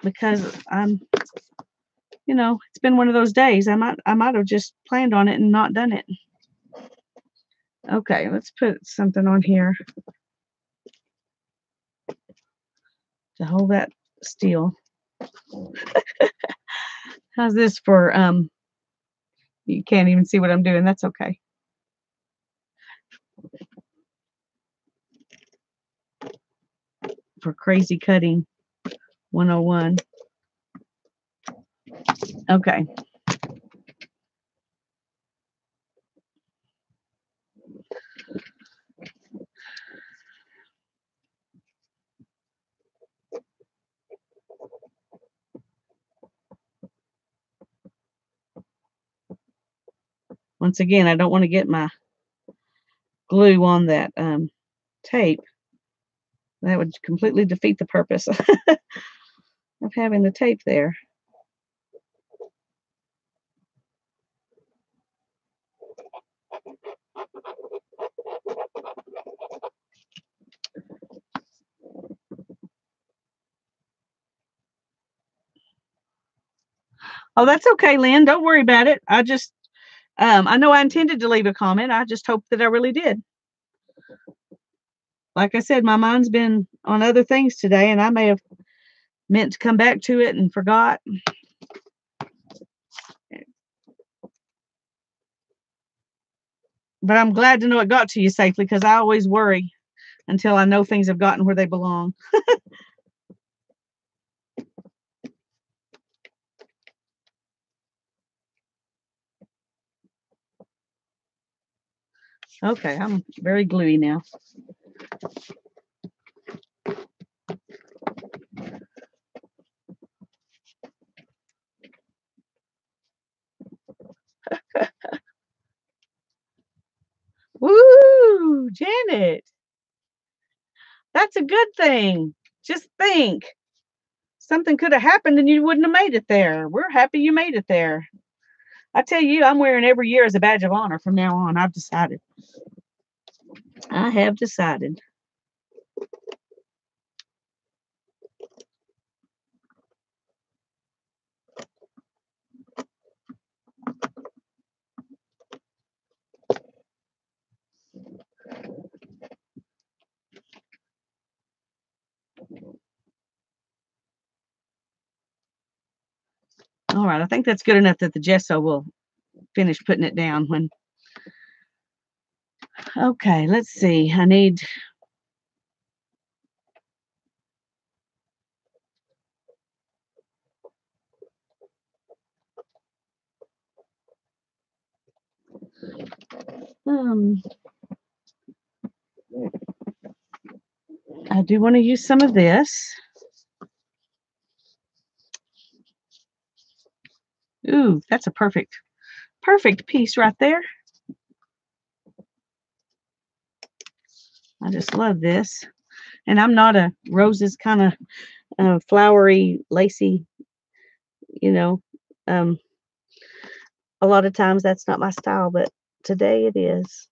Because it's been one of those days. I might have just planned on it and not done it. Okay, let's put something on here to hold that steel. How's this for you can't even see what I'm doing. That's okay. For crazy cutting 101. Okay. Once again, I don't want to get my glue on that tape. That would completely defeat the purpose of having the tape there. Oh, that's okay, Lynn. Don't worry about it. I just, I know I intended to leave a comment. I just hope that I really did. Like I said, my mind's been on other things today, and I may have meant to come back to it and forgot. But I'm glad to know it got to you safely, because I always worry until I know things have gotten where they belong. Okay, I'm very gluey now. Woo, Janet. That's a good thing. Just think. Something could have happened and you wouldn't have made it there. We're happy you made it there. I tell you, I'm wearing every year as a badge of honor from now on. I've decided. I have decided. right, I think that's good enough that the gesso will finish putting it down when. Okay, let's see. I need. I do want to use some of this. Ooh, that's a perfect piece right there. I just love this. And I'm not a roses kind of flowery, lacy, you know. A lot of times that's not my style, but today it is.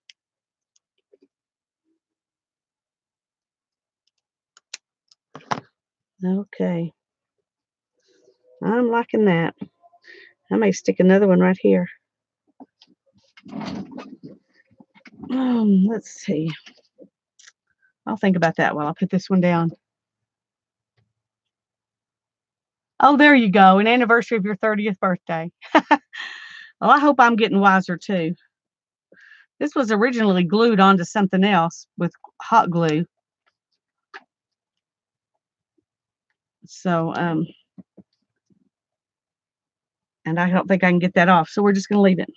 Okay. I'm liking that. I may stick another one right here. Let's see. I'll think about that while I put this one down. Oh, there you go. An anniversary of your 30th birthday. Well, I hope I'm getting wiser too. This was originally glued onto something else with hot glue. So, and I don't think I can get that off. So we're just going to leave it.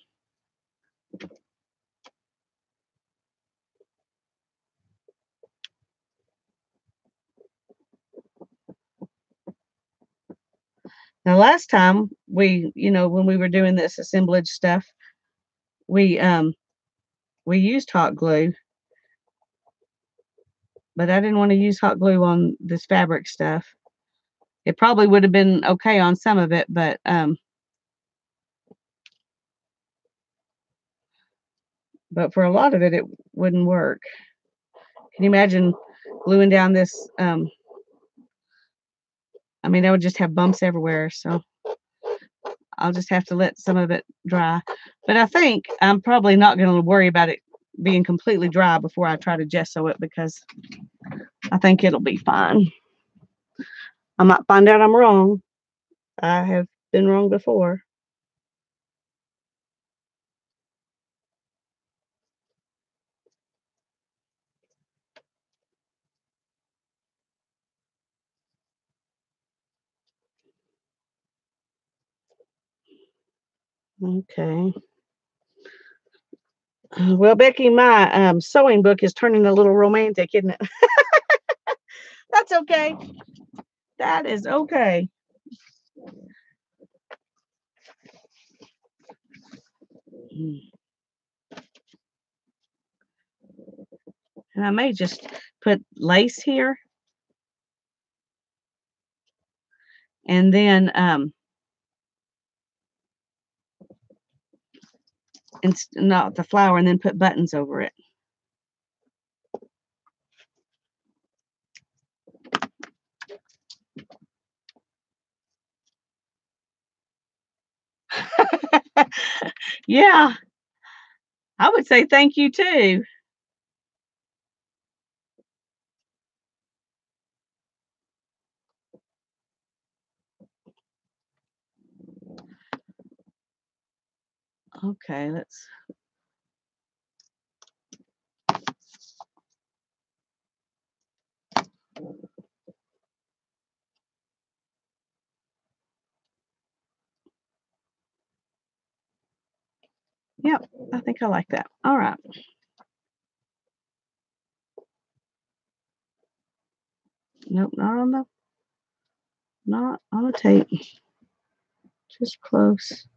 Now, last time when we were doing this assemblage stuff, we used hot glue, but I didn't want to use hot glue on this fabric stuff. It probably would have been okay on some of it, but for a lot of it, it wouldn't work. Can you imagine gluing down this? I mean, I would just have bumps everywhere. So I'll just have to let some of it dry. But I think I'm probably not going to worry about it being completely dry before I try to gesso it, because I think it'll be fine. I might find out I'm wrong. I have been wrong before. Okay. Well, Becky, my sewing book is turning a little romantic, isn't it? That's okay. That is okay. And I may just put lace here. And then not the flower, and then put buttons over it. Yeah, I would say thank you too. Okay, let's. Yep, I think I like that. All right. Nope, not on the tape. Just close.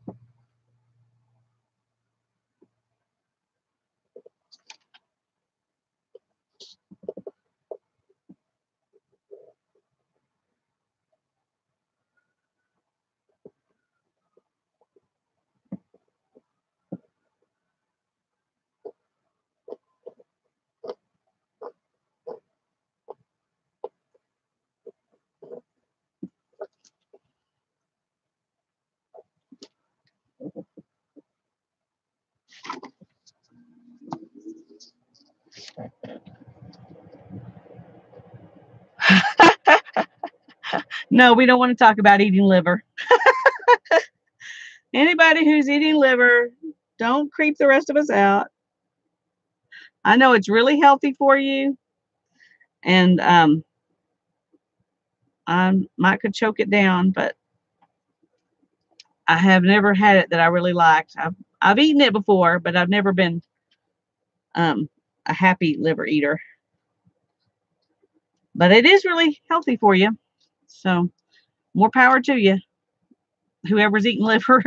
No, we don't want to talk about eating liver. Anybody who's eating liver, don't creep the rest of us out. I know it's really healthy for you, and I might could choke it down, but I have never had it that I really liked. I've eaten it before, but I've never been a happy liver eater. But it is really healthy for you. So more power to you, whoever's eating liver.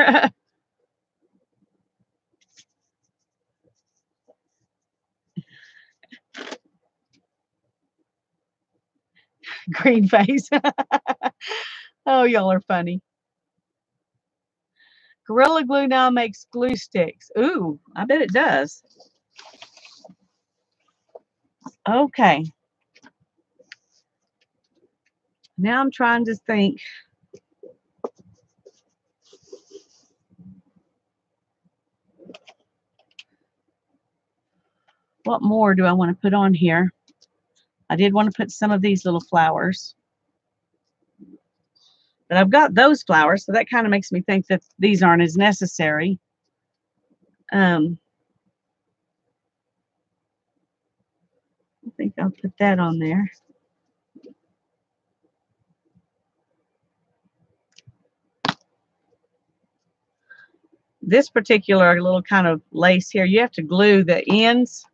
Green face. Oh, y'all are funny. Gorilla Glue now makes glue sticks. Ooh, I bet it does. Okay. Now I'm trying to think. What more do I want to put on here? I did want to put some of these little flowers. But I've got those flowers, so that kind of makes me think that these aren't as necessary. I think I'll put that on there. This particular little kind of lace here, you have to glue the ends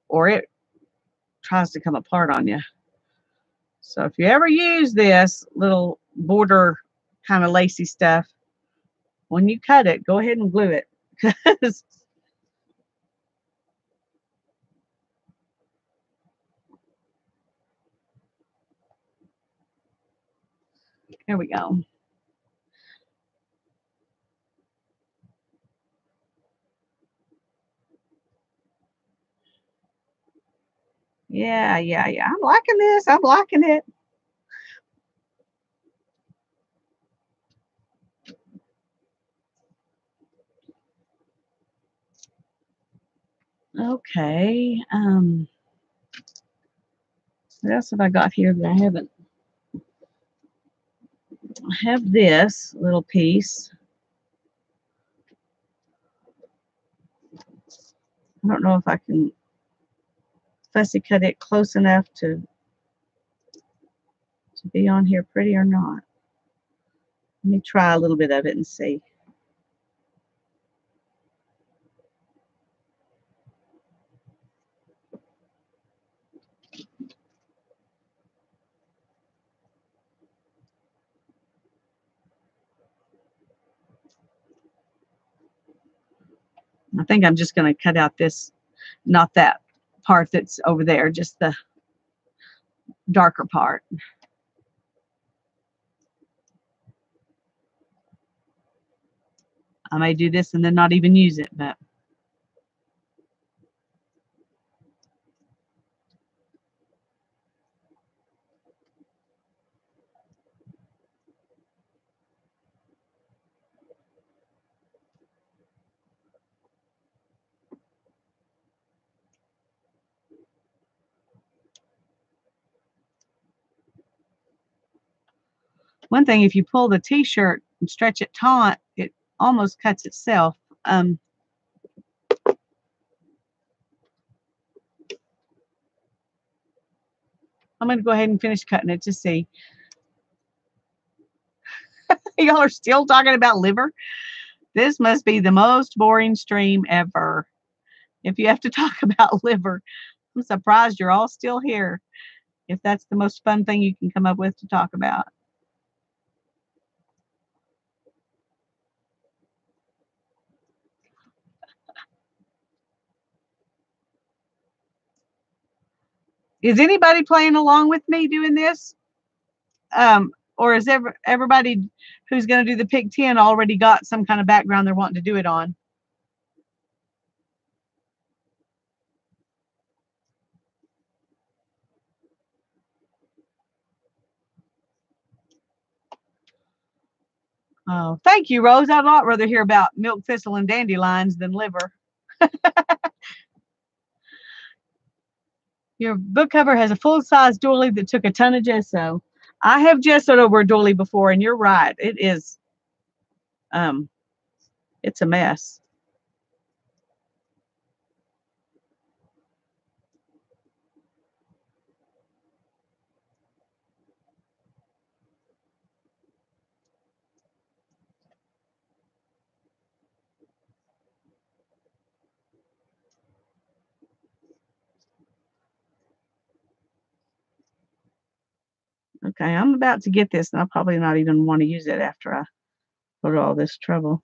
or it tries to come apart on you. So if you ever use this little border kind of lacy stuff, when you cut it, go ahead and glue it. Because here we go. Yeah. I'm liking this. I'm liking it. Okay. What else have I got here that I haven't? I have this little piece. I don't know if I can fussy cut it close enough to be on here pretty or not. Let me try a little bit of it and see. I think I'm just going to cut out this, not that part that's over there, just the darker part. I may do this and then not even use it, but one thing, if you pull the t-shirt and stretch it taut, it almost cuts itself. I'm going to go ahead and finish cutting it to see. Y'all are still talking about liver? This must be the most boring stream ever. If you have to talk about liver, I'm surprised you're all still here. If that's the most fun thing you can come up with to talk about. Is anybody playing along with me doing this? Or is everybody who's going to do the pick 10 already got some kind of background they're wanting to do it on? Oh, thank you, Rose. I'd a lot rather hear about milk thistle and dandelions than liver. Your book cover has a full-size doily that took a ton of gesso. I have gessoed over a doily before, and you're right. It is. It's a mess. Okay, I'm about to get this, and I'll probably not even want to use it after I go to all this trouble.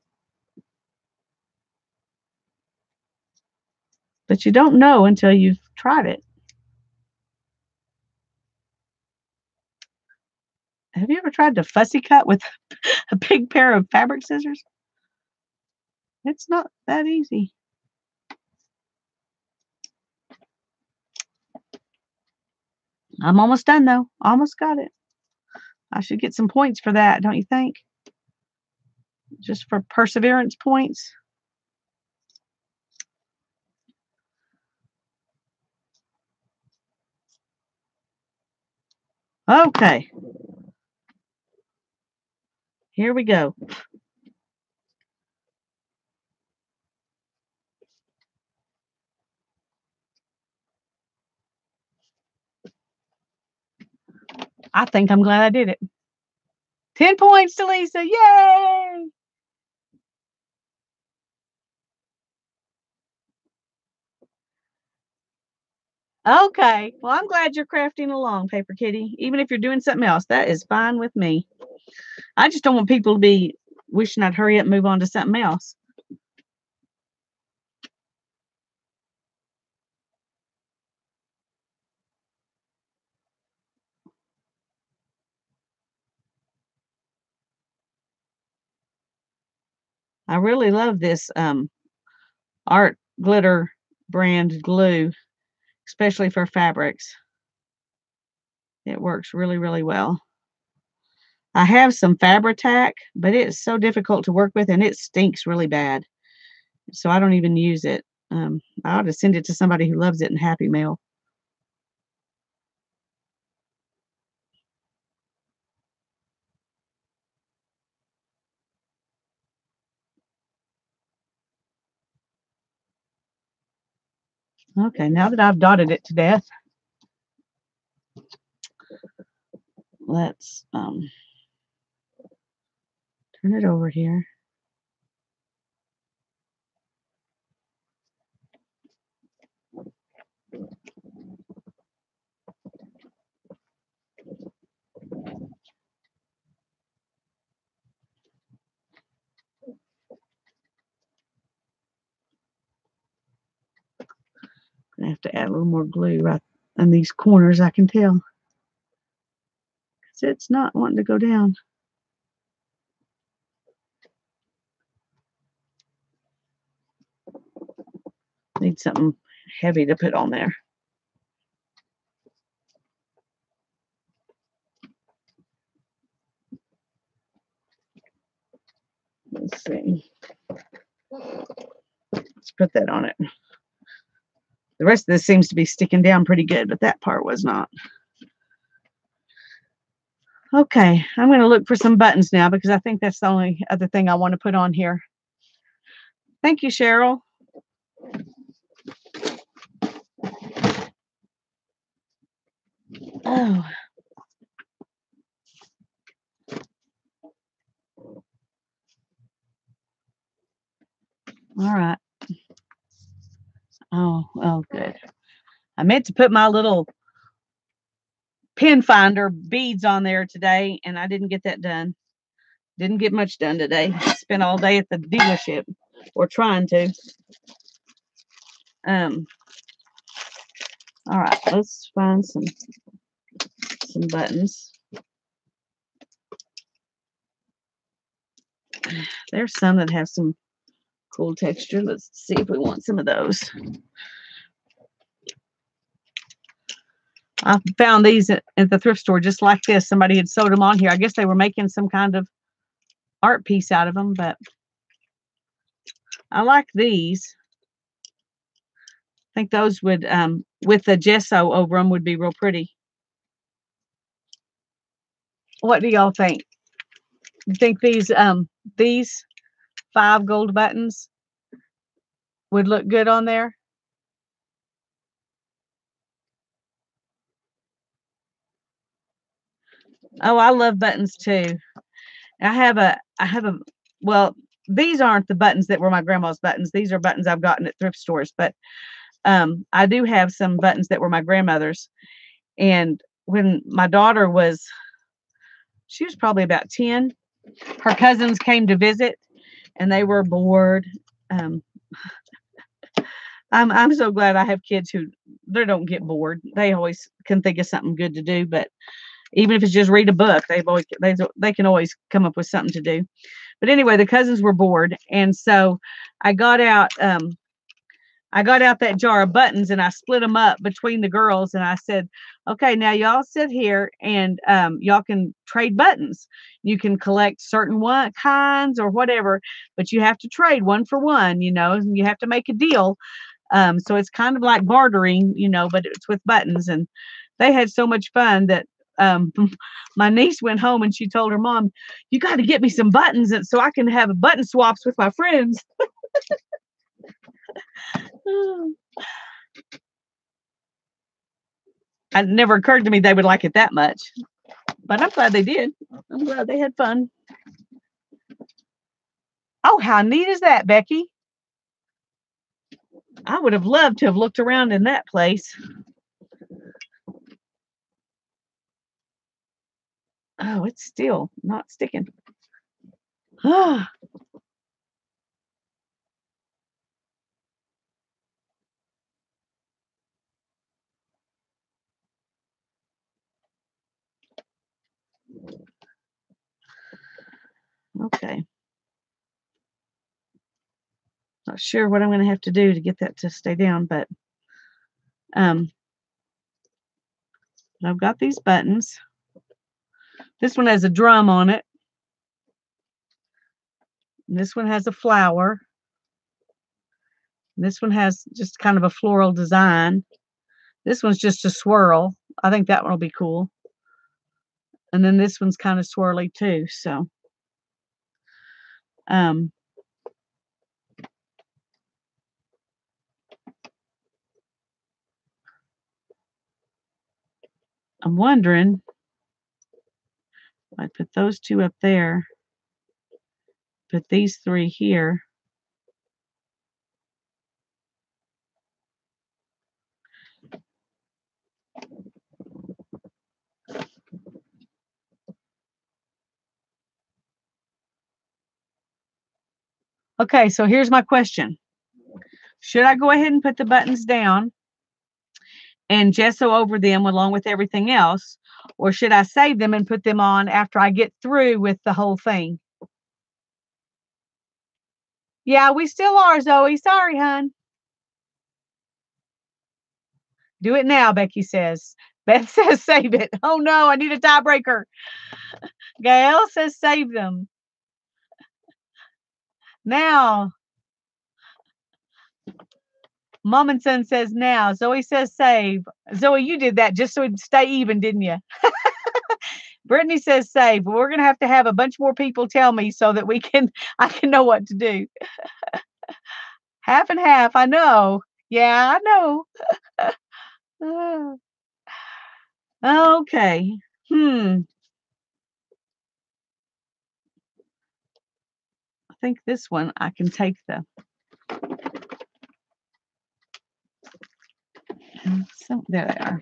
But you don't know until you've tried it. Have you ever tried to fussy cut with a big pair of fabric scissors? It's not that easy. I'm almost done though. Almost got it. I should get some points for that, don't you think? Just for perseverance points. Okay. Here we go. I think I'm glad I did it. 10 points to Lisa. Yay! Okay. Well, I'm glad you're crafting along, Paper Kitty. Even if you're doing something else, that is fine with me. I just don't want people to be wishing I'd hurry up and move on to something else. I really love this art glitter brand glue, especially for fabrics. It works really, really well. I have some Fabri-Tac, but it's so difficult to work with and it stinks really bad. So I don't even use it. I ought to send it to somebody who loves it in Happy Mail. Okay, now that I've dotted it to death, let's turn it over here. I have to add a little more glue right in these corners, I can tell. Because it's not wanting to go down. Need something heavy to put on there. Let's see. Let's put that on it. The rest of this seems to be sticking down pretty good, but that part was not. Okay, I'm going to look for some buttons now because I think that's the only other thing I want to put on here. Thank you, Cheryl. Oh. All right. Oh, good. I meant to put my little pin finder beads on there today, and I didn't get that done. Didn't get much done today. Spent all day at the dealership, or trying to. All right, let's find some buttons. There's some that have some cool texture. Let's see if we want some of those. I found these at the thrift store just like this. Somebody had sewed them on here. I guess they were making some kind of art piece out of them, but I like these. I think those would, with the gesso over them, would be real pretty. What do y'all think? You think these 5 gold buttons would look good on there. Oh, I love buttons too. I have a well, these aren't the buttons that were my grandma's buttons. These are buttons I've gotten at thrift stores, but I do have some buttons that were my grandmother's. And when my daughter she was probably about 10, her cousins came to visit and they were bored. Um, I'm so glad I have kids who they don't get bored. They always can think of something good to do, but even if it's just read a book, they can always come up with something to do. But anyway, the cousins were bored, and so I got out that jar of buttons and I split them up between the girls, and I said, "Okay, now y'all sit here and y'all can trade buttons. You can collect certain kinds or whatever, but you have to trade one for one. And you have to make a deal. So it's kind of like bartering, but it's with buttons." And they had so much fun that my niece went home and she told her mom, "You got to get me some buttons so I can have button swaps with my friends." It never occurred to me they would like it that much, but I'm glad they did. I'm glad they had fun. Oh, how neat is that, Becky? I would have loved to have looked around in that place. Oh, it's still not sticking. Okay. Not sure what I'm going to have to do to get that to stay down, but I've got these buttons. This one has a drum on it. And this one has a flower. And this one has just kind of a floral design. This one's just a swirl. I think that one will be cool. And then this one's kind of swirly too. So, I'm wondering if I put those two up there, put these 3 here. Okay, so here's my question. Should I go ahead and put the buttons down and gesso over them along with everything else, or should I save them and put them on after I get through with the whole thing? Yeah, we still are, Zoe. Sorry, hon. Do it now, Becky says. Beth says save it. Oh no, I need a tiebreaker. Gail says save them. Now. Mom and Son says now. Zoe says save. Zoe, you did that just so it'd stay even, didn't you? Brittany says save. But we're gonna have a bunch more people tell me so that I can know what to do. Half and half. I know. Yeah, I know. Okay. I think this one I can take there they are.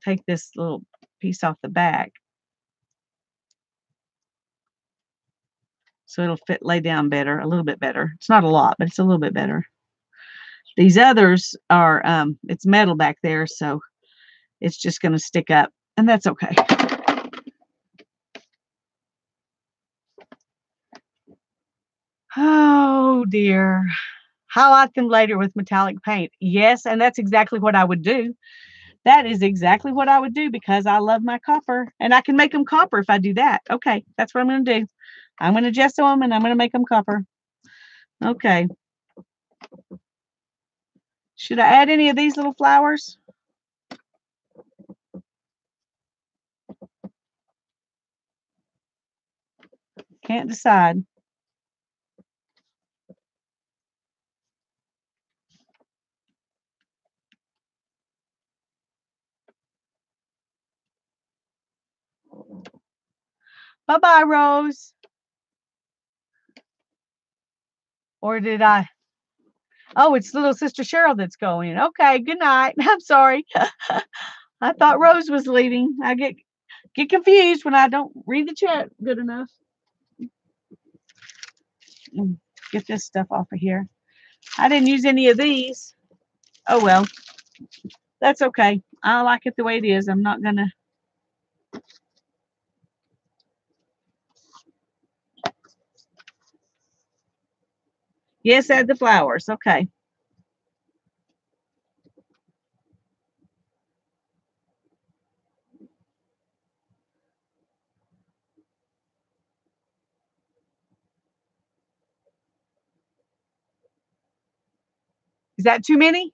Take this little piece off the back. So it'll lay down better, a little bit better. It's not a lot, but it's a little bit better. These others are, it's metal back there, so it's just going to stick up, and that's okay. Oh dear. Highlight them later with metallic paint. Yes, and that's exactly what I would do. That is exactly what I would do because I love my copper, and I can make them copper if I do that. Okay, that's what I'm going to do. I'm going to gesso them, and I'm going to make them copper. Okay. Should I add any of these little flowers? Can't decide. Bye-bye, Rose. Or did I? Oh, it's little sister Cheryl that's going. Okay, good night. I'm sorry. I thought Rose was leaving. I get confused when I don't read the chat good enough. Get this stuff off of here. I didn't use any of these. Oh well. That's okay. I like it the way it is. I'm not gonna. Yes, add the flowers. Okay. Is that too many?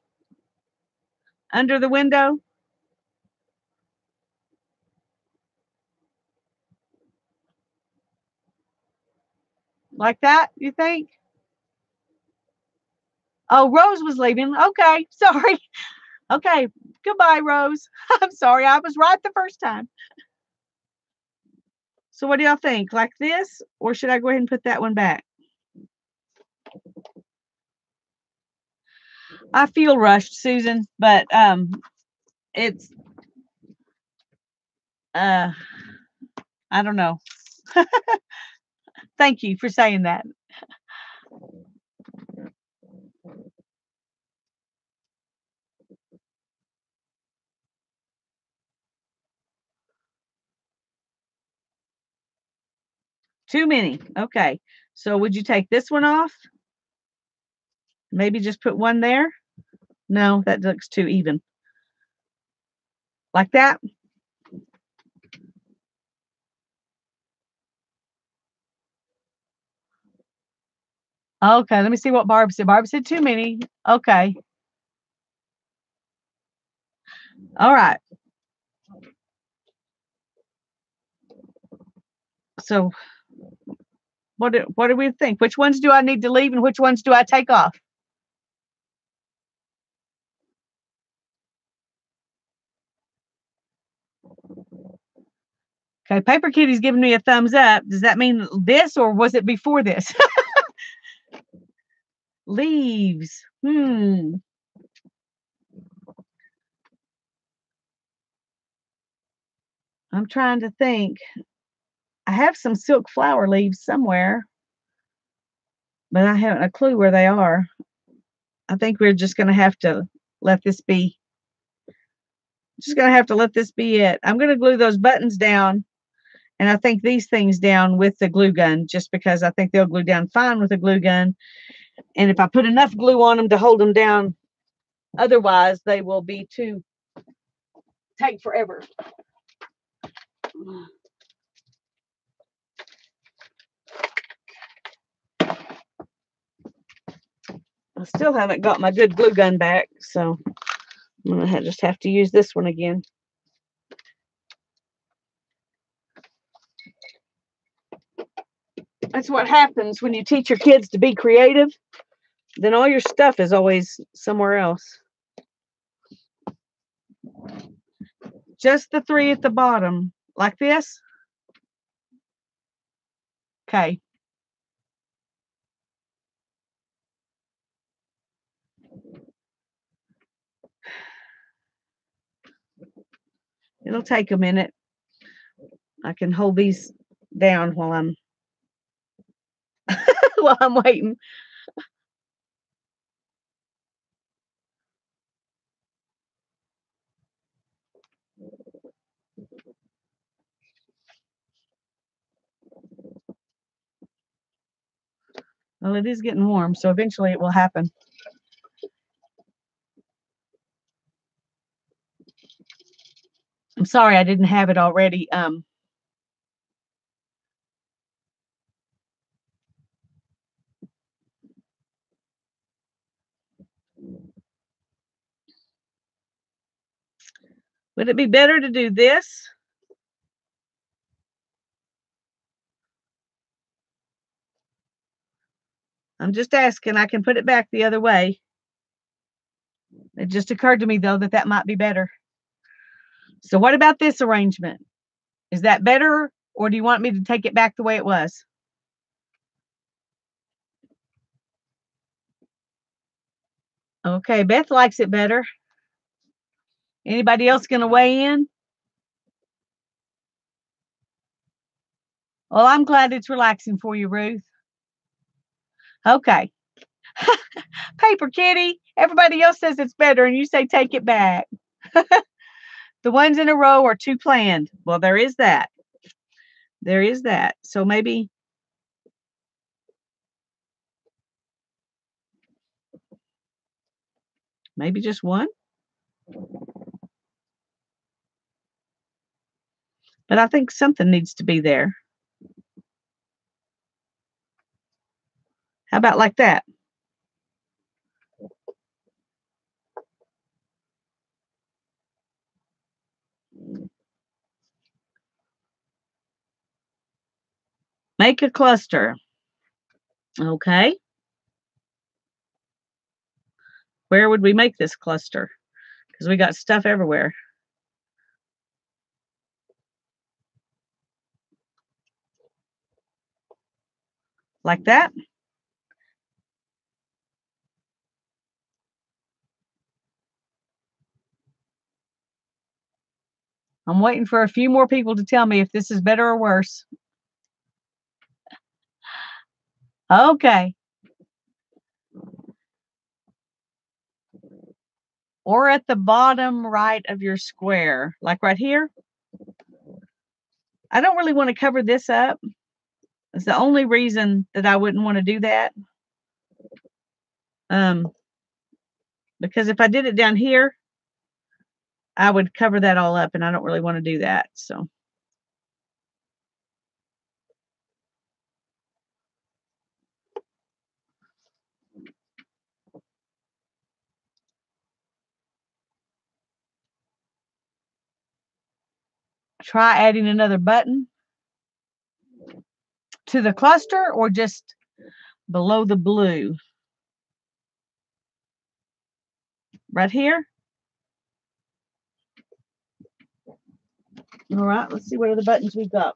Under the window? Like that, you think? Oh, Rose was leaving. Okay, sorry. Okay, goodbye, Rose. I'm sorry. I was right the first time. So what do y'all think? Like this? Or should I go ahead and put that one back? I feel rushed, Susan, but it's I don't know. Thank you for saying that. Too many. Okay. So would you take this one off? Maybe just put one there? No, that looks too even. Like that? Okay, let me see what Barb said. Barb said too many. Okay. All right. So what do we think? Which ones do I need to leave and which ones do I take off? Okay, Paper Kitty's giving me a thumbs up. Does that mean this or was it before this? Leaves. I'm trying to think. I have some silk flower leaves somewhere, but I haven't a clue where they are. I think we're just going to have to let this be. Just going to have to let this be it. I'm going to glue those buttons down, and I think these things down with the glue gun, just because I think they'll glue down fine with a glue gun. And if I put enough glue on them to hold them down, otherwise they will be take forever. I still haven't got my good glue gun back, so I'm going to just have to use this one again. That's what happens when you teach your kids to be creative. Then all your stuff is always somewhere else. Just the three at the bottom, like this. Okay. It'll take a minute. I can hold these down while I'm while I'm waiting. Well, it is getting warm, so eventually it will happen. I'm sorry I didn't have it already. Would it be better to do this? I'm just asking. I can put it back the other way. It just occurred to me, though, that might be better. So what about this arrangement? Is that better Or do you want me to take it back the way it was? Okay, Beth likes it better. Anybody else going to weigh in? Well, I'm glad it's relaxing for you, Ruth. Okay. Paper kitty. Everybody else says it's better, and you say take it back. The ones in a row are too planned. Well, there is that. There is that. So maybe just one. But I think something needs to be there. How about like that? Make a cluster. Okay. Where would we make this cluster? Because we got stuff everywhere. Like that? I'm waiting for a few more people to tell me if this is better or worse. Okay. Or at the bottom right of your square, like right here. I don't really want to cover this up. It's the only reason that I wouldn't want to do that. Because if I did it down here, I would cover that all up, and I don't really want to do that. So try adding another button to the cluster or just below the blue. Right here. All right, let's see what other buttons we've got.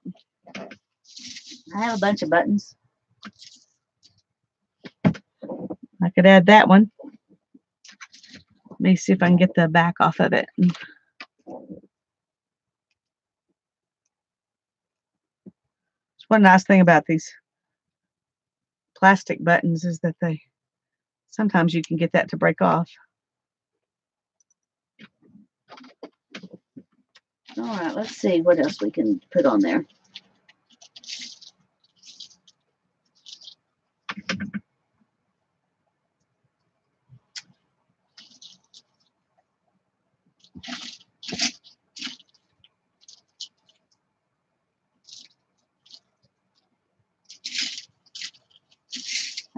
I have a bunch of buttons. I could add that one. Let me see if I can get the back off of it. One nice thing about these plastic buttons is that sometimes you can get that to break off. All right, let's see what else we can put on there.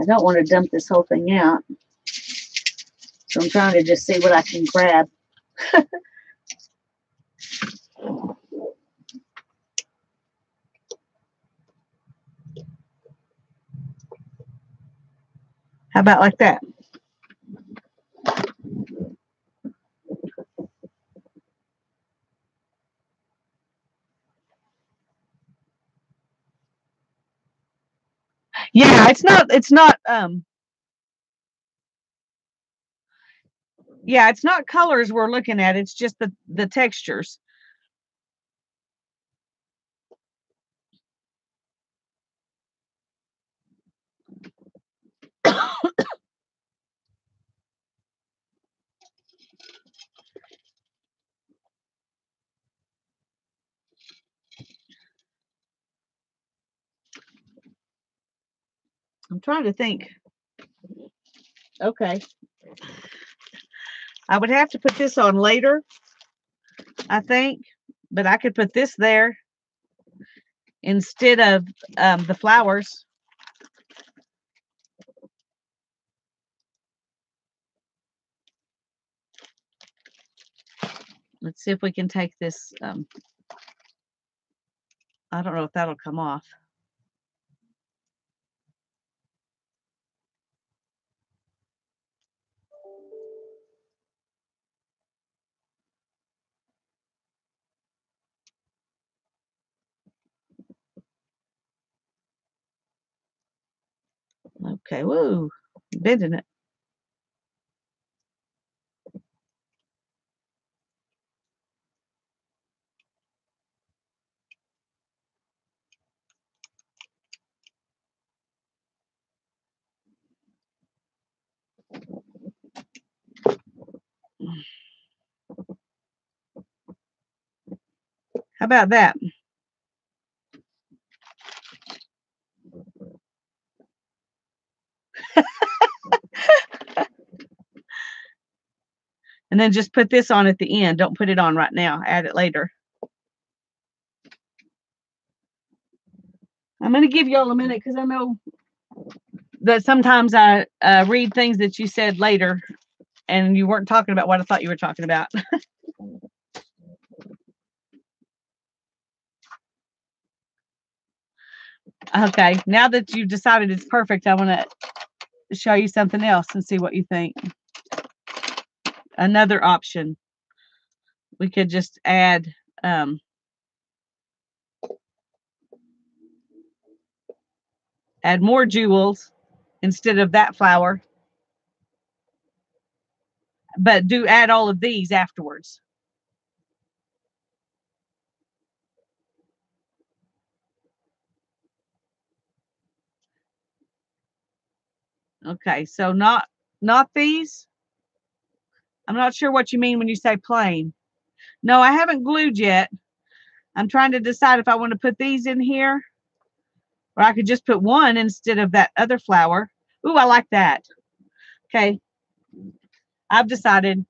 I don't want to dump this whole thing out, so I'm trying to just see what I can grab. How about like that? Yeah, it's not yeah, it's not colors we're looking at, it's just the textures. I'm trying to think. Okay. I would have to put this on later, I think, but I could put this there instead of the flowers. Let's see if we can take this. I don't know if that'll come off. Okay, woo, bending it. How about that? And then just put this on at the end. Don't put it on right now. Add it later. I'm going to give y'all a minute because I know that sometimes I read things that you said later and you weren't talking about what I thought you were talking about. Okay, now that you've decided it's perfect, I want to show you something else and see what you think. Another option. We could just add more jewels instead of that flower, but do add all of these afterwards. Okay, so not these. I'm not sure what you mean when you say plain. No, I haven't glued yet. I'm trying to decide if I want to put these in here or I could just put one instead of that other flower. Ooh, I like that. Okay, I've decided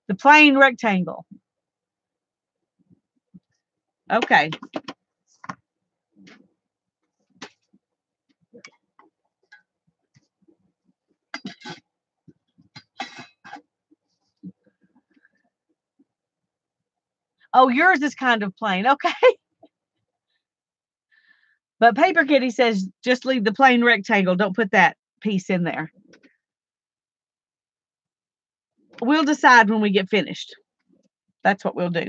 the plain rectangle. Okay. Oh, yours is kind of plain. Okay. But Paper Kitty says just leave the plain rectangle. Don't put that piece in there. We'll decide when we get finished. That's what we'll do.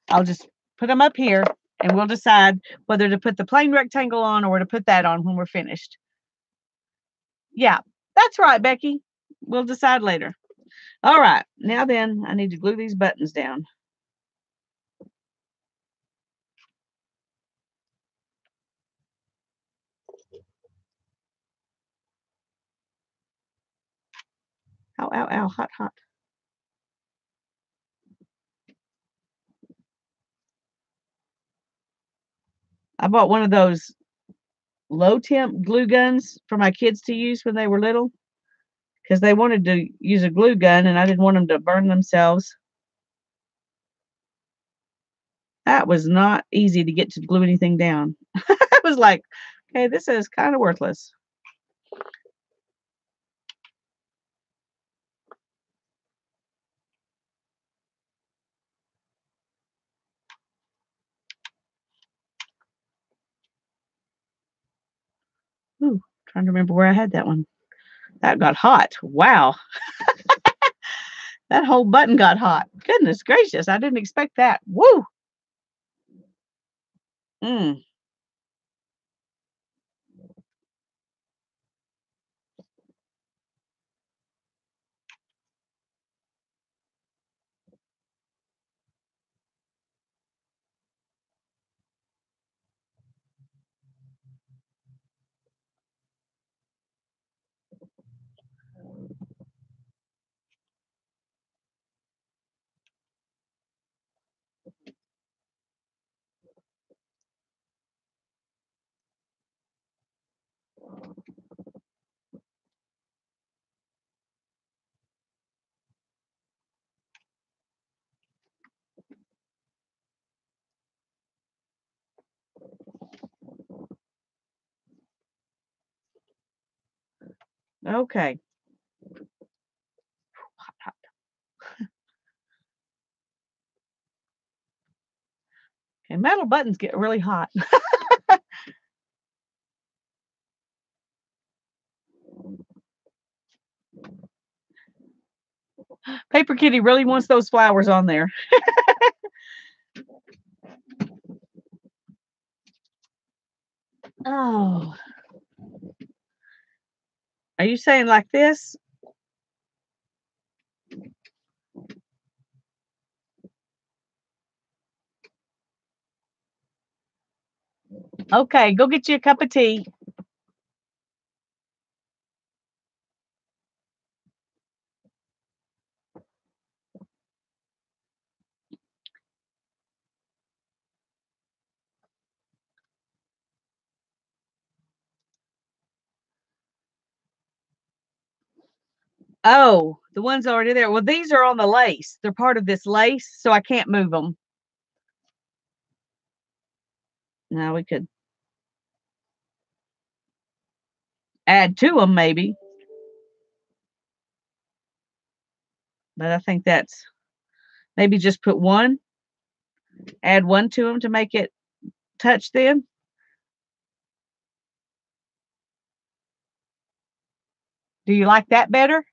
I'll just put them up here and we'll decide whether to put the plain rectangle on or to put that on when we're finished. Yeah, that's right, Becky. We'll decide later. All right. Now then, I need to glue these buttons down. Ow, ow, ow, hot, hot. I bought one of those low temp glue guns for my kids to use when they were little because they wanted to use a glue gun and I didn't want them to burn themselves. That was not easy to get to glue anything down. I was like, okay, this is kind of worthless. Ooh, trying to remember where I had that one. That got hot. Wow. That whole button got hot. Goodness gracious. I didn't expect that. Woo. Mm. Okay. Hot, hot. Okay, metal buttons get really hot. Paper Kitty really wants those flowers on there. Oh. you saying like this? Okay, go get you a cup of tea. Oh, the ones already there. Well, these are on the lace. They're part of this lace, so I can't move them. Now we could add to them maybe, but I think that's maybe just put one, add one to them to make it touch them. Do you like that better?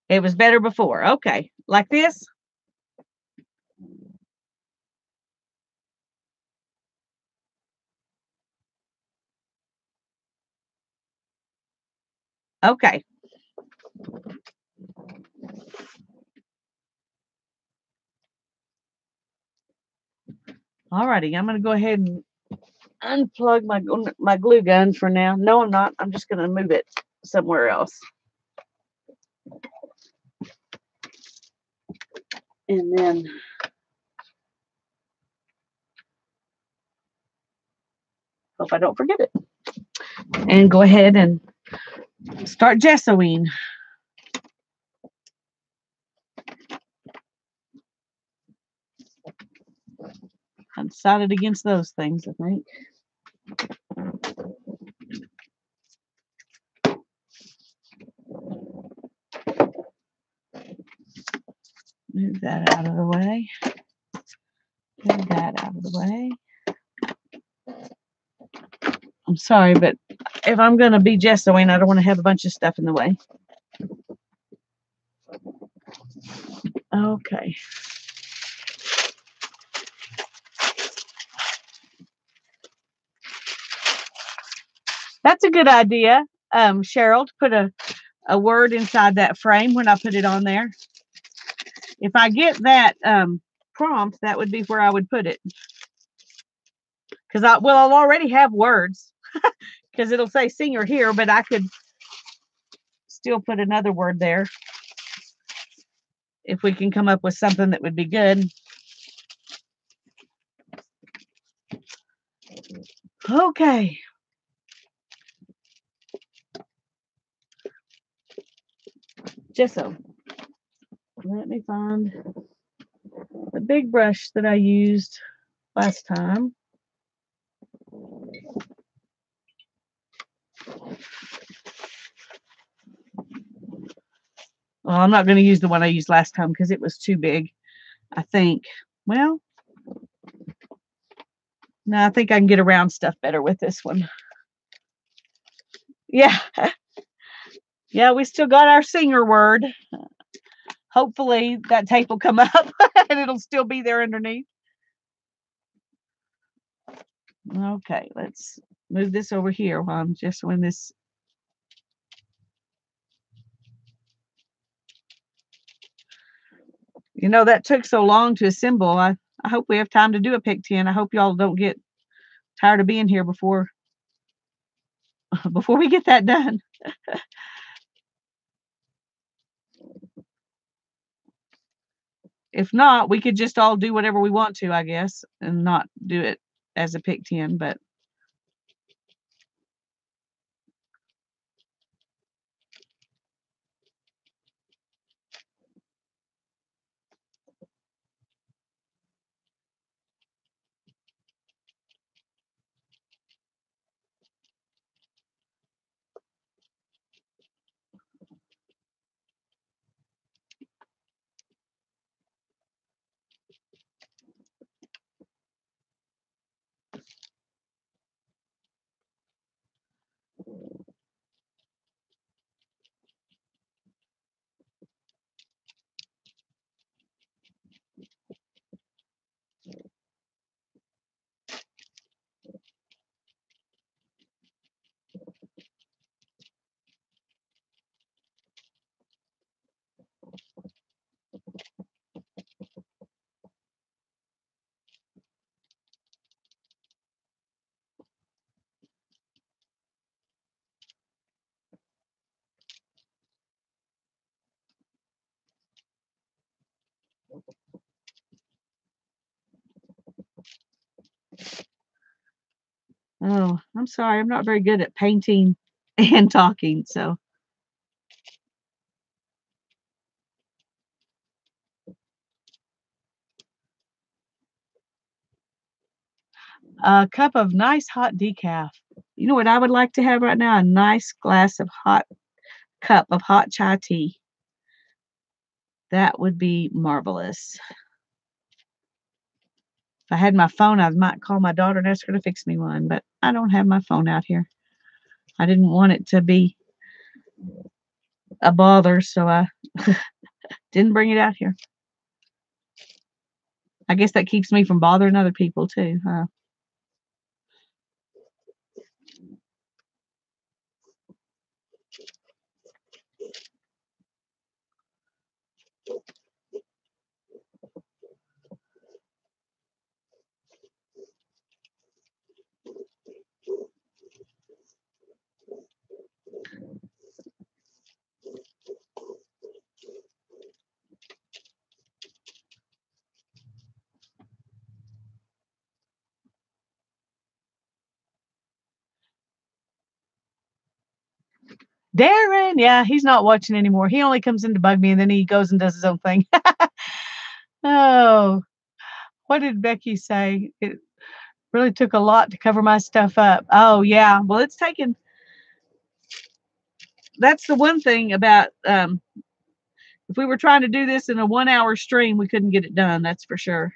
It was better before. Okay. Like this? Okay. Alrighty. I'm going to go ahead and unplug my glue gun for now. No, I'm not. I'm just going to move it somewhere else. And then hope I don't forget it. And go ahead and start gessoing. I decided against those things, I think. Move that out of the way. Move that out of the way. I'm sorry, but if I'm going to be gessoing, I don't want to have a bunch of stuff in the way. Okay. That's a good idea, Cheryl, to put a word inside that frame when I put it on there. If I get that prompt, that would be where I would put it. Because I'll already have words because it'll say singer here, but I could still put another word there if we can come up with something that would be good. Okay. Gesso. Let me find the big brush that I used last time. Well, I'm not going to use the one I used last time because it was too big, I think. Well, no, I think I can get around stuff better with this one. Yeah. Yeah, we still got our singer word. Hopefully that tape will come up and it'll still be there underneath. Okay, let's move this over here while I'm just when this. You know, that took so long to assemble. I hope we have time to do a pick 10. I hope y'all don't get tired of being here before we get that done. If not, we could just all do whatever we want to, I guess, and not do it as a pick 10, but Oh, I'm sorry. I'm not very good at painting and talking. So a cup of nice hot decaf. You know what I would like to have right now? A nice glass of hot cup of hot chai tea. That would be marvelous. If I had my phone, I might call my daughter and ask her to fix me one, but I don't have my phone out here. I didn't want it to be a bother, so I didn't bring it out here. I guess that keeps me from bothering other people too, huh? Darren, yeah, he's not watching anymore. He only comes in to bug me and then he goes and does his own thing. Oh, what did Becky say? It really took a lot to cover my stuff up. Oh, yeah. Well, it's taken, that's the one thing about, if we were trying to do this in a 1 hour stream, we couldn't get it done. That's for sure.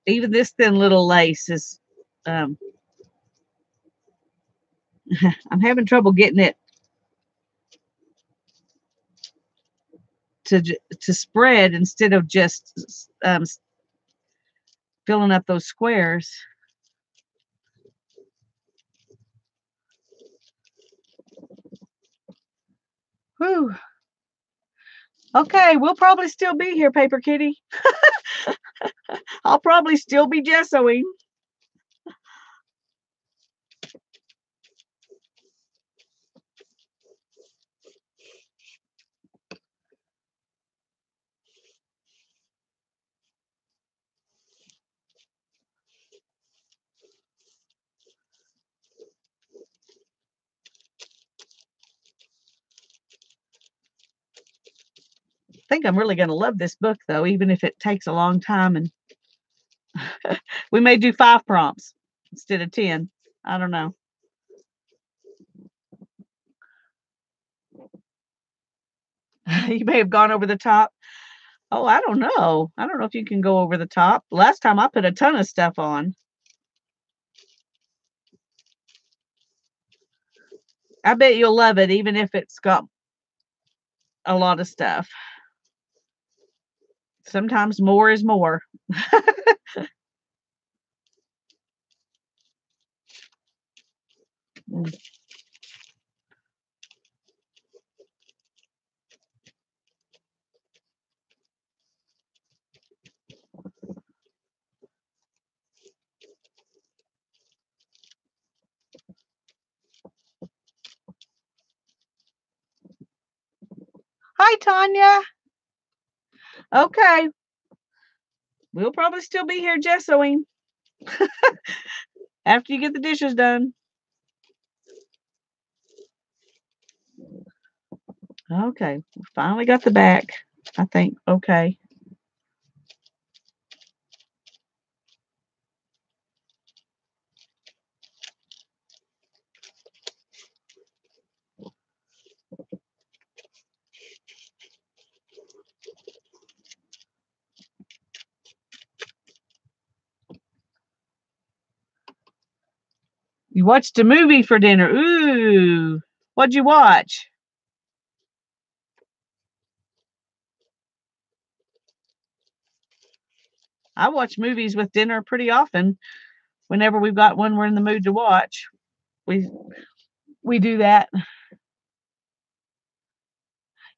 Even this thin little lace is, um, I'm having trouble getting it to spread instead of just filling up those squares. Whew. Okay, we'll probably still be here, Paper Kitty. I'll probably still be gessoing. I think I'm really going to love this book, though, even if it takes a long time. And we may do 5 prompts instead of 10. I don't know. You may have gone over the top. Oh, I don't know. I don't know if you can go over the top. Last time I put a ton of stuff on. I bet you'll love it, even if it's got a lot of stuff. Sometimes more is more. Hi, Tanya. Okay. We'll probably still be here gessoing after you get the dishes done. Okay. We finally got the back, I think. Okay. You watched a movie for dinner. Ooh. What'd you watch? I watch movies with dinner pretty often. whenever we've got one we're in the mood to watch, we we do that.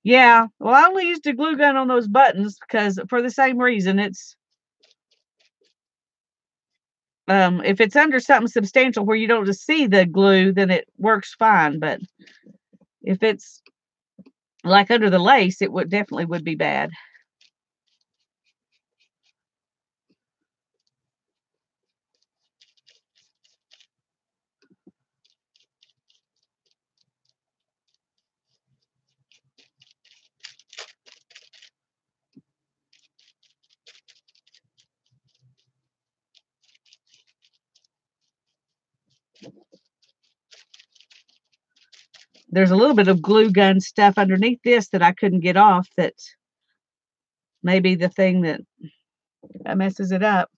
Yeah, well, I only used a glue gun on those buttons because for the same reason, it's if it's under something substantial where you don't just see the glue, then it works fine. But if it's like under the lace, it would definitely would be bad. There's a little bit of glue gun stuff underneath this that I couldn't get off. That may be the thing that messes it up.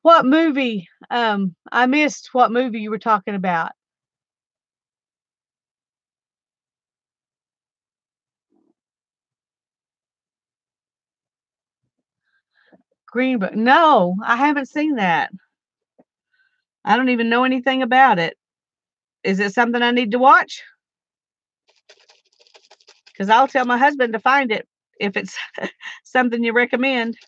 What movie? I missed what movie you were talking about. Green Book. No, I haven't seen that. I don't even know anything about it. Is it something I need to watch? Because I'll tell my husband to find it if it's something you recommend.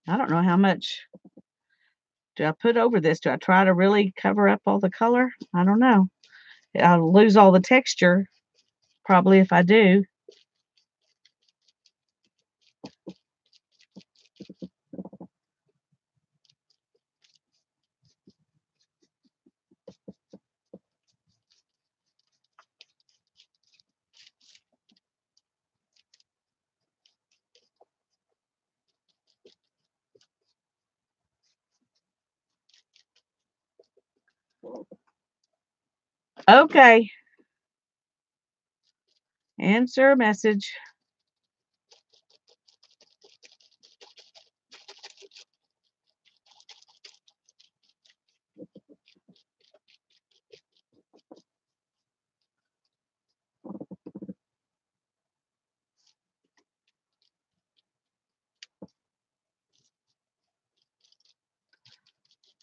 I don't know how much do I put over this. Do I try to really cover up all the color? I don't know. I'll lose all the texture probably if I do. Okay. Answer a message.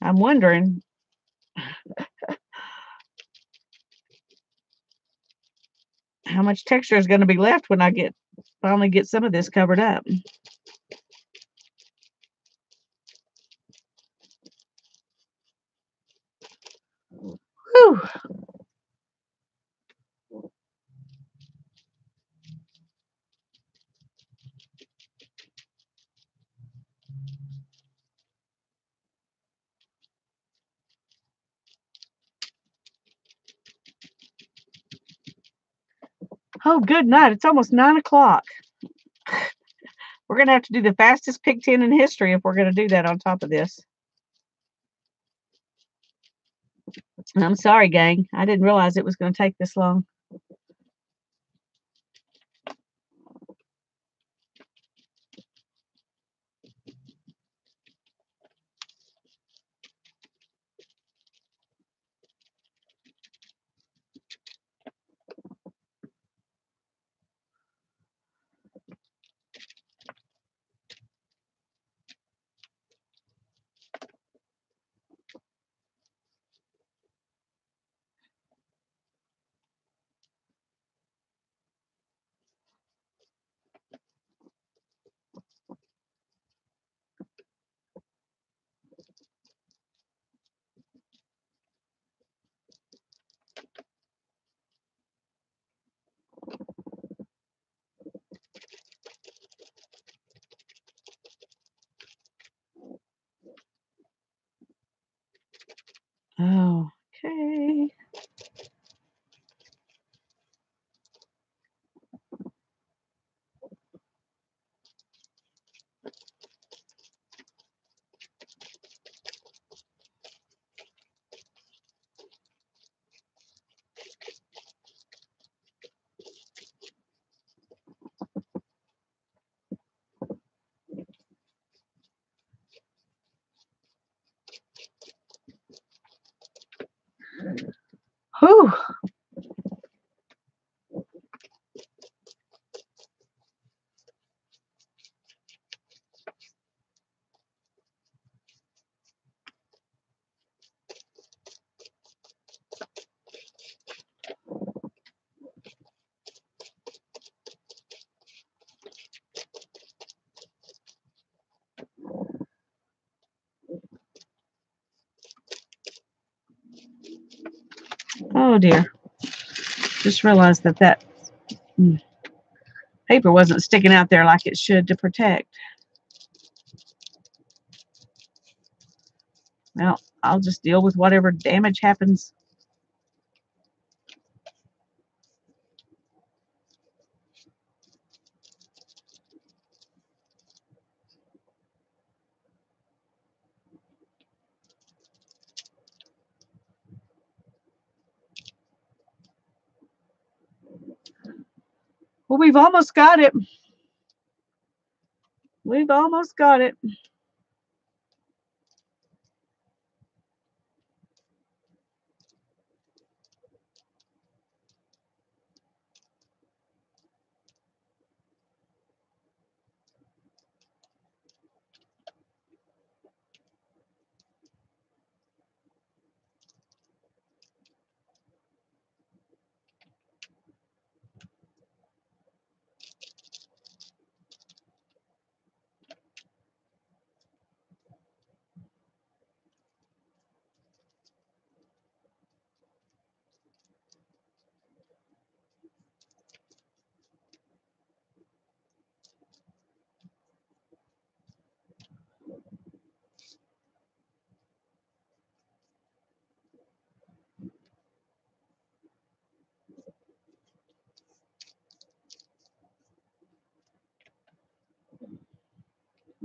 I'm wondering how much texture is going to be left when I finally get some of this covered up. Whew. Oh, good night. It's almost 9 o'clock. We're going to have to do the fastest pick 10 in history if we're going to do that on top of this. I'm sorry, gang. I didn't realize it was going to take this long. Okay. Whew. Oh dear. Just realized that paper wasn't sticking out there like it should to protect. Well, I'll just deal with whatever damage happens. Well, we've almost got it. We've almost got it.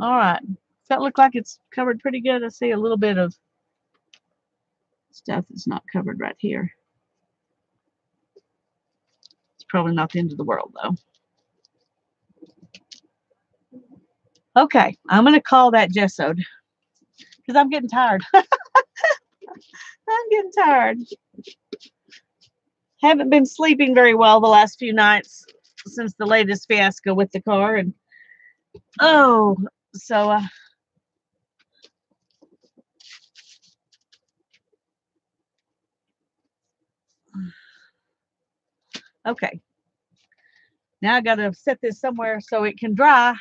All right. Does that look like it's covered pretty good? I see a little bit of stuff that's not covered right here. It's probably not the end of the world, though. Okay, I'm going to call that gessoed because I'm getting tired. I'm getting tired. Haven't been sleeping very well the last few nights since the latest fiasco with the car. And oh, so okay. Now I got to set this somewhere so it can dry.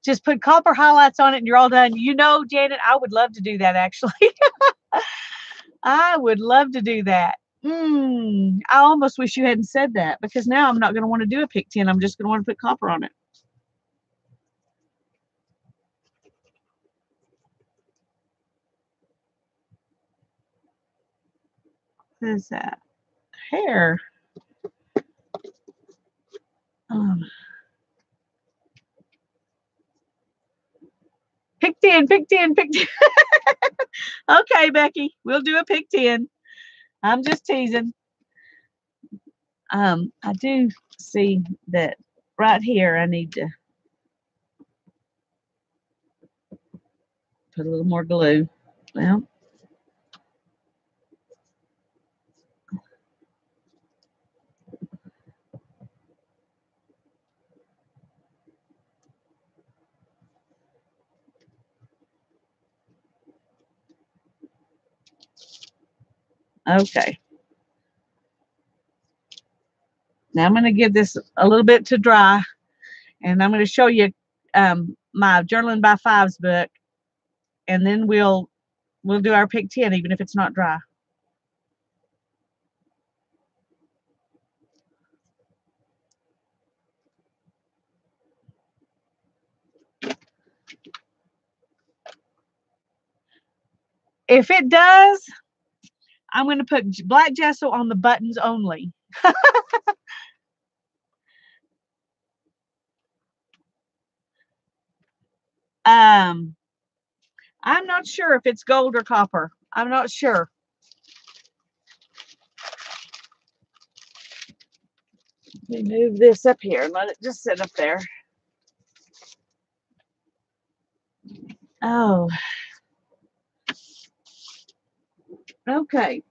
Just put copper highlights on it and you're all done. You know, Janet, I would love to do that actually. I would love to do that. I almost wish you hadn't said that because now I'm not going to want to do a pick tin. I'm just going to want to put copper on it. What is that? Hair. Pick tin, pick tin, pick tin. Okay, Becky, we'll do a pick tin. I'm just teasing. I do see that right here I need to put a little more glue. Well, okay. Now I'm going to give this a little bit to dry, and I'm going to show you my Journaling by Fives book, and then we'll do our pick tin even if it's not dry. If it does, I'm going to put black gesso on the buttons only. I'm not sure if it's gold or copper. I'm not sure. Let me move this up here and let it just sit up there. Oh. Okay.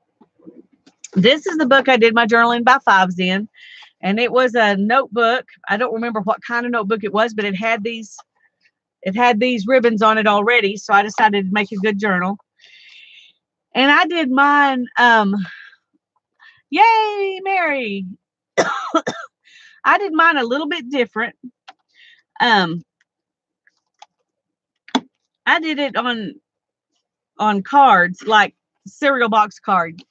This is the book I did my journaling by fives in. And it was a notebook. I don't remember what kind of notebook it was, but it had these ribbons on it already. So I decided to make a good journal. And I did mine, yay, Mary. I did mine a little bit different. I did it on cards, like cereal box card.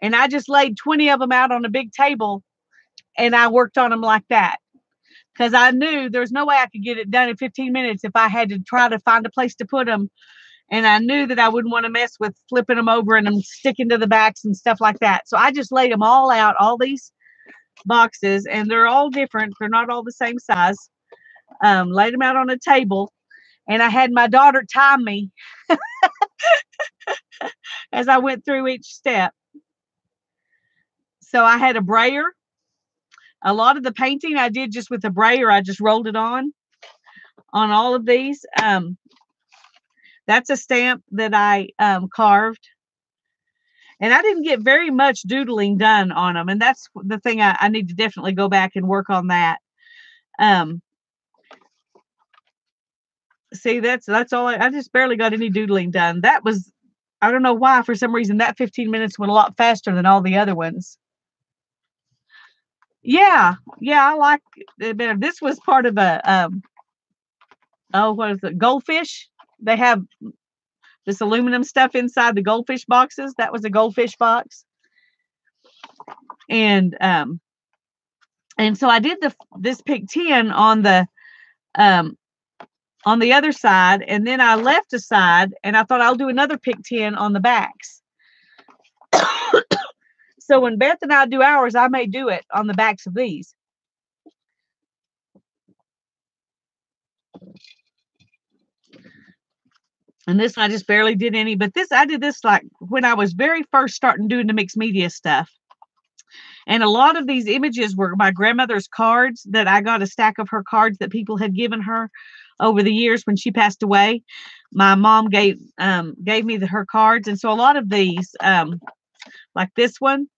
And I just laid 20 of them out on a big table and I worked on them like that. Because I knew there's no way I could get it done in 15 minutes if I had to try to find a place to put them. And I knew that I wouldn't want to mess with flipping them over and them sticking to the backs and stuff like that. So I just laid them all out, all these boxes, and they're all different. They're not all the same size. Laid them out on a table, and I had my daughter time me as I went through each step. So I had a brayer. A lot of the painting I did just with a brayer. I just rolled it on all of these. That's a stamp that I carved. And I didn't get very much doodling done on them. And that's the thing I need to definitely go back and work on that. See, that's all. I just barely got any doodling done. That was, I don't know why, for some reason, that 15 minutes went a lot faster than all the other ones. Yeah, I like it better. This was part of a, what is it, goldfish? They have this aluminum stuff inside the goldfish boxes. That was a goldfish box. And so I did this pick 10 on the other side, and then I left a side, and I thought I'll do another pick 10 on the backs. So when Beth and I do ours, I may do it on the backs of these. And this I just barely did any, but I did this like when I was very first starting doing the mixed media stuff. And a lot of these images were my grandmother's cards that I got a stack of her cards that people had given her over the years when she passed away. My mom gave me her cards. And so a lot of these, like this one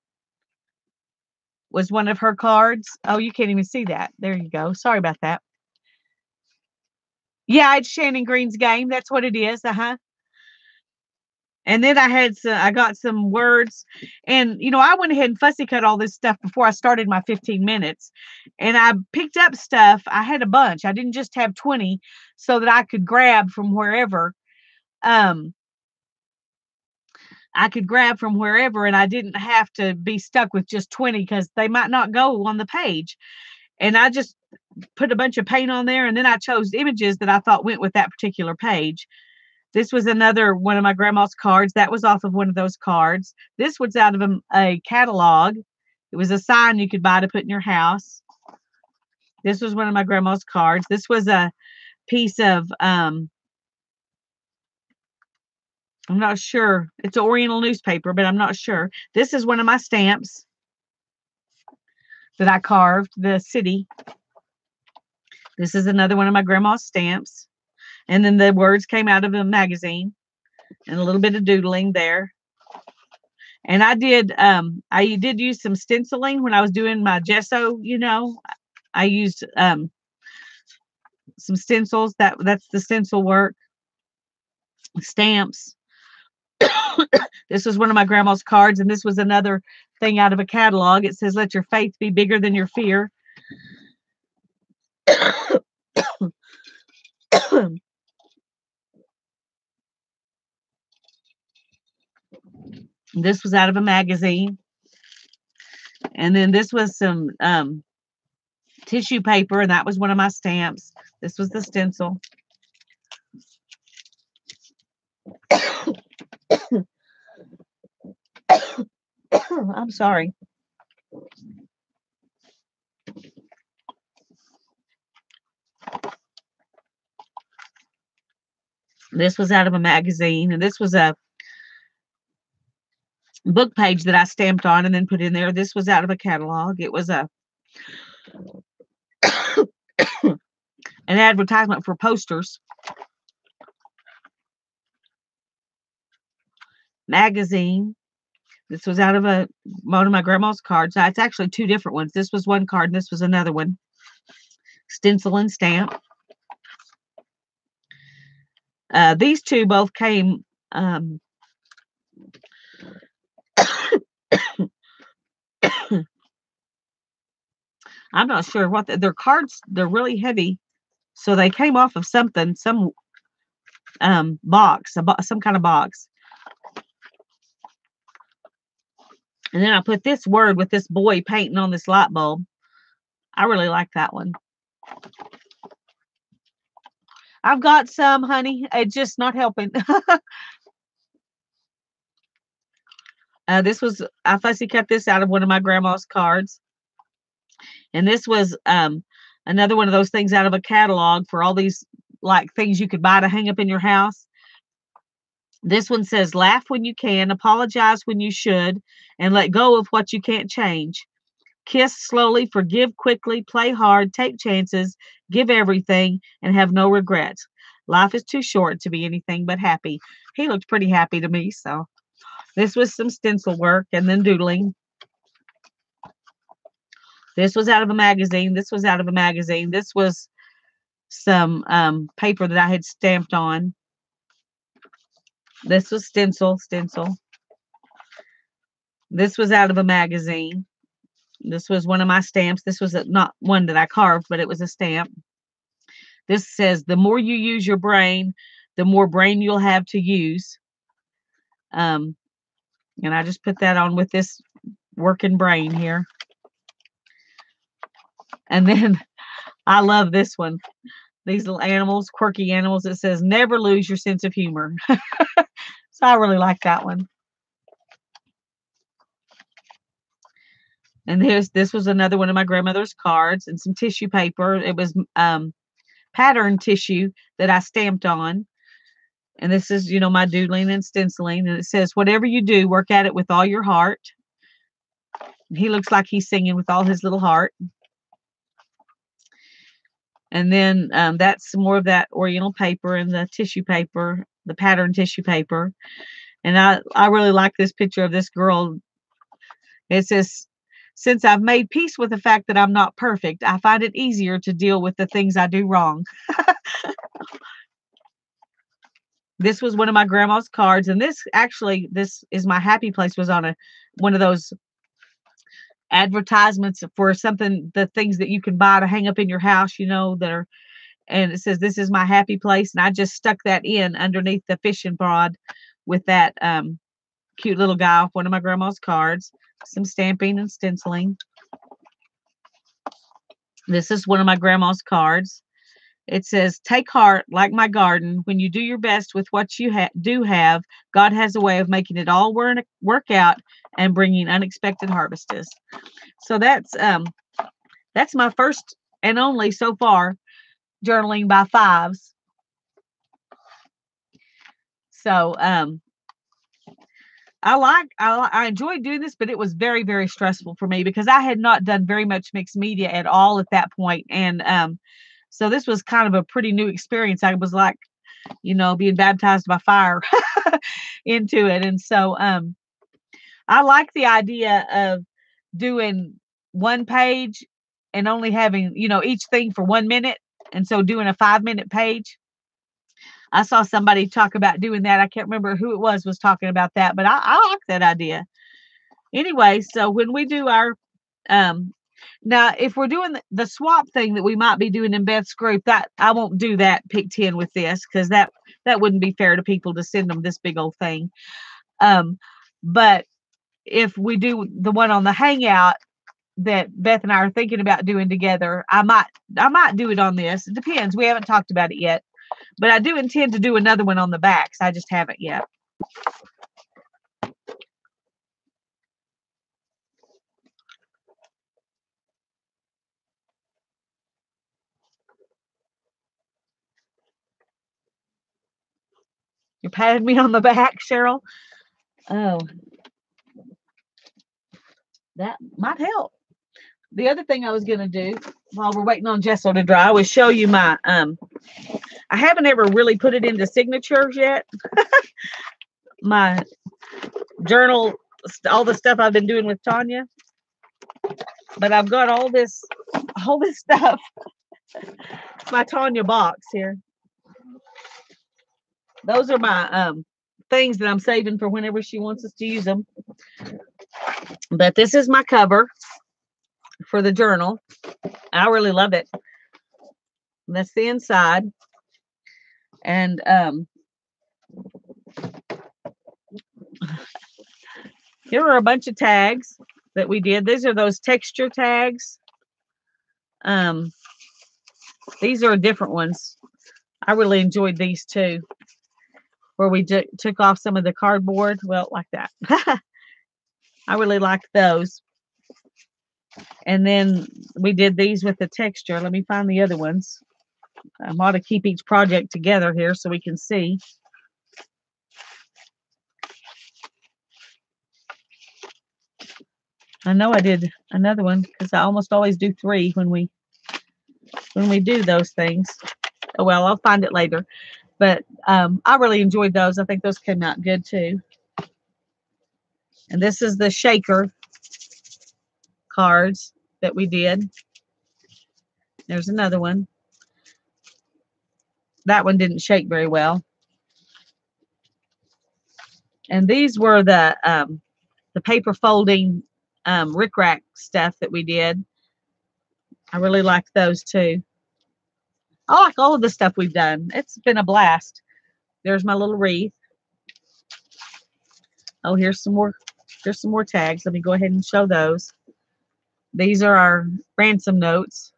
was one of her cards. Oh, you can't even see that. There you go. Sorry about that. Yeah, it's Shannon Green's game. That's what it is. And then I got some words, and I went ahead and fussy cut all this stuff before I started my 15 minutes. And I picked up stuff. I had a bunch. I didn't just have 20 so that I could grab from wherever. And I didn't have to be stuck with just 20 because they might not go on the page. And I just put a bunch of paint on there, and then I chose images that I thought went with that particular page. This was another one of my grandma's cards. That was off of one of those cards. This was out of a catalog. It was a sign you could buy to put in your house. This was one of my grandma's cards. This was a piece of, I'm not sure. It's an Oriental newspaper, but I'm not sure. This is one of my stamps that I carved, the city. This is another one of my grandma's stamps. And then the words came out of a magazine and a little bit of doodling there. And I did use some stenciling when I was doing my gesso, I used some stencils. That's the stencil work. Stamps. This was one of my grandma's cards, and this was another thing out of a catalog. It says, "Let your faith be bigger than your fear." This was out of a magazine. And then this was some tissue paper, and that was one of my stamps. This was the stencil. I'm sorry. This was out of a magazine, and this was a book page that I stamped on and then put in there. This was out of a catalog. It was a an advertisement for posters. Magazine. This was out of one of my grandma's cards. It's actually two different ones. This was one card and this was another one. Stencil and stamp. These two both came I'm not sure what their cards. They're really heavy, so they came off of something, some box, some kind of box. And then I put this word with this boy painting on this light bulb. I really like that one. I've got some, honey. It's just not helping. This was, I fussy cut this out of one of my grandma's cards. And this was another one of those things out of a catalog for all these like things you could buy to hang up in your house. This one says, laugh when you can, apologize when you should, and let go of what you can't change. Kiss slowly, forgive quickly, play hard, take chances, give everything, and have no regrets. Life is too short to be anything but happy. He looked pretty happy to me, so this was some stencil work and then doodling. This was out of a magazine. This was out of a magazine. This was some paper that I had stamped on. This was stencil. This was out of a magazine. This was one of my stamps. This was not one that I carved, but it was a stamp. This says, the more you use your brain, the more brain you'll have to use. And I just put that on with this working brain here. And then I love this one. These little animals, quirky animals. It says, never lose your sense of humor. So I really like that one. And this was another one of my grandmother's cards and some tissue paper. It was pattern tissue that I stamped on. And this is, my doodling and stenciling. And it says, whatever you do, work at it with all your heart. He looks like he's singing with all his little heart. And then that's some more of that Oriental paper and the tissue paper, the pattern tissue paper. And I really like this picture of this girl. It says, since I've made peace with the fact that I'm not perfect, I find it easier to deal with the things I do wrong. This was one of my grandma's cards. And this is my happy place, was on one of those advertisements for something, the things that you can buy to hang up in your house, that are, and it says, this is my happy place. And I just stuck that in underneath the fishing rod with that cute little guy off one of my grandma's cards. Some stamping and stenciling. This is one of my grandma's cards. It says, take heart like my garden. When you do your best with what you do have, God has a way of making it all work out and bringing unexpected harvests. So that's my first and only so far journaling by fives. So I enjoyed doing this, but it was very, very stressful for me because I had not done very much mixed media at all at that point. And so this was kind of a pretty new experience. I was like, being baptized by fire into it. And so I like the idea of doing one page and only having, each thing for 1 minute. And so doing a 5-minute page. I saw somebody talk about doing that. I can't remember who it was talking about that, but I like that idea. Anyway, so when we do our, now if we're doing the swap thing that we might be doing in Beth's group, that I won't do that pick 10 with this, because that wouldn't be fair to people to send them this big old thing. But if we do the one on the Hangout that Beth and I are thinking about doing together, I might do it on this. It depends. We haven't talked about it yet. But I do intend to do another one on the backs. I just haven't yet. You're patting me on the back, Cheryl. Oh, that might help. The other thing I was going to do while we're waiting on gesso to dry was show you my, I haven't ever really put it into signatures yet. My journal, all the stuff I've been doing with Tanya. But I've got all this stuff. My Tanya box here. Those are my things that I'm saving for whenever she wants us to use them. But this is my cover for the journal. I really love it. That's the inside. And here are a bunch of tags that we did. These are those texture tags. These are different ones. I really enjoyed these too, where we took off some of the cardboard. Well, like that. I really liked those. And then we did these with the texture. Let me find the other ones. I ought to keep each project together here so we can see. I know I did another one because I almost always do 3 when we do those things. Oh, well, I'll find it later. But I really enjoyed those. I think those came out good too. And this is the shaker cards that we did. There's another one. That one didn't shake very well. And these were the paper folding rickrack stuff that we did. I really liked those too. I like all of the stuff we've done. It's been a blast. There's my little wreath. Oh, here's some more tags. Let me go ahead and show those. These are our ransom notes.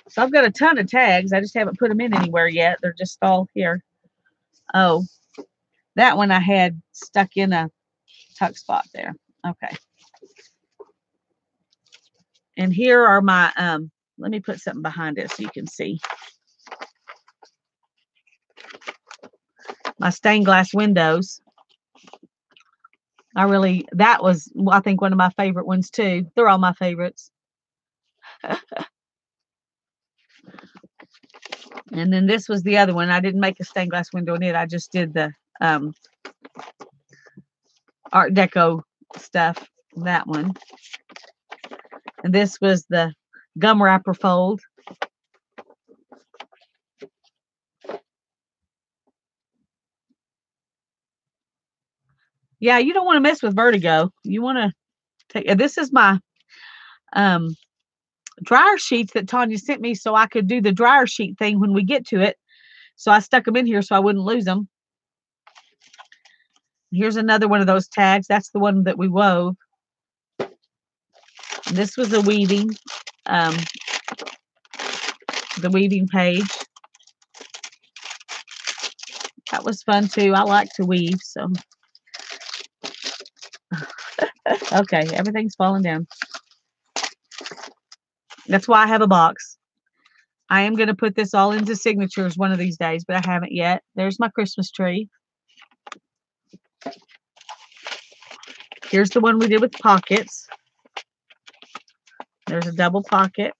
So I've got a ton of tags. I just haven't put them in anywhere yet. They're just all here. Oh, that one I had stuck in a tuck spot there. Okay. And here are my, let me put something behind it so you can see. My stained glass windows. That was, I think, one of my favorite ones too. They're all my favorites. And then this was the other one. I didn't make a stained glass window in it. I just did the Art Deco stuff. That one. And this was the gum wrapper fold. Yeah, you don't want to mess with vertigo. You want to take, this is my dryer sheets that Tanya sent me so I could do the dryer sheet thing when we get to it. So I stuck them in here so I wouldn't lose them. Here's another one of those tags. That's the one that we wove. And this was the weaving page. That was fun too. I like to weave, so. Okay, everything's falling down. That's why I have a box. I am going to put this all into signatures one of these days, but I haven't yet. There's my Christmas tree. Here's the one we did with pockets. There's a double pocket.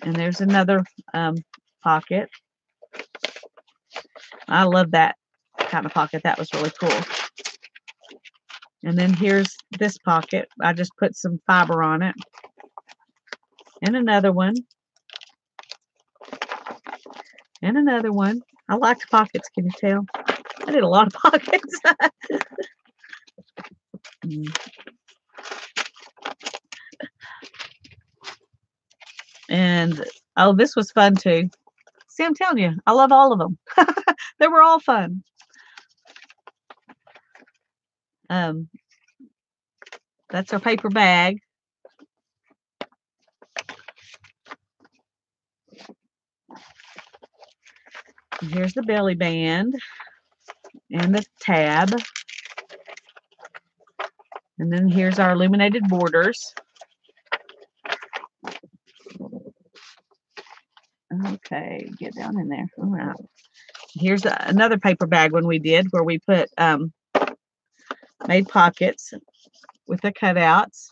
And there's another pocket. I love that kind of pocket. That was really cool. And then here's this pocket. I just put some fiber on it. And another one. And another one. I liked pockets, can you tell? I did a lot of pockets. And, oh, this was fun too. See, I'm telling you, I love all of them. They were all fun. That's our paper bag. And here's the belly band and the tab. And then here's our illuminated borders. Okay, get down in there. All right. Here's another paper bag one we did where we put made pockets with the cutouts.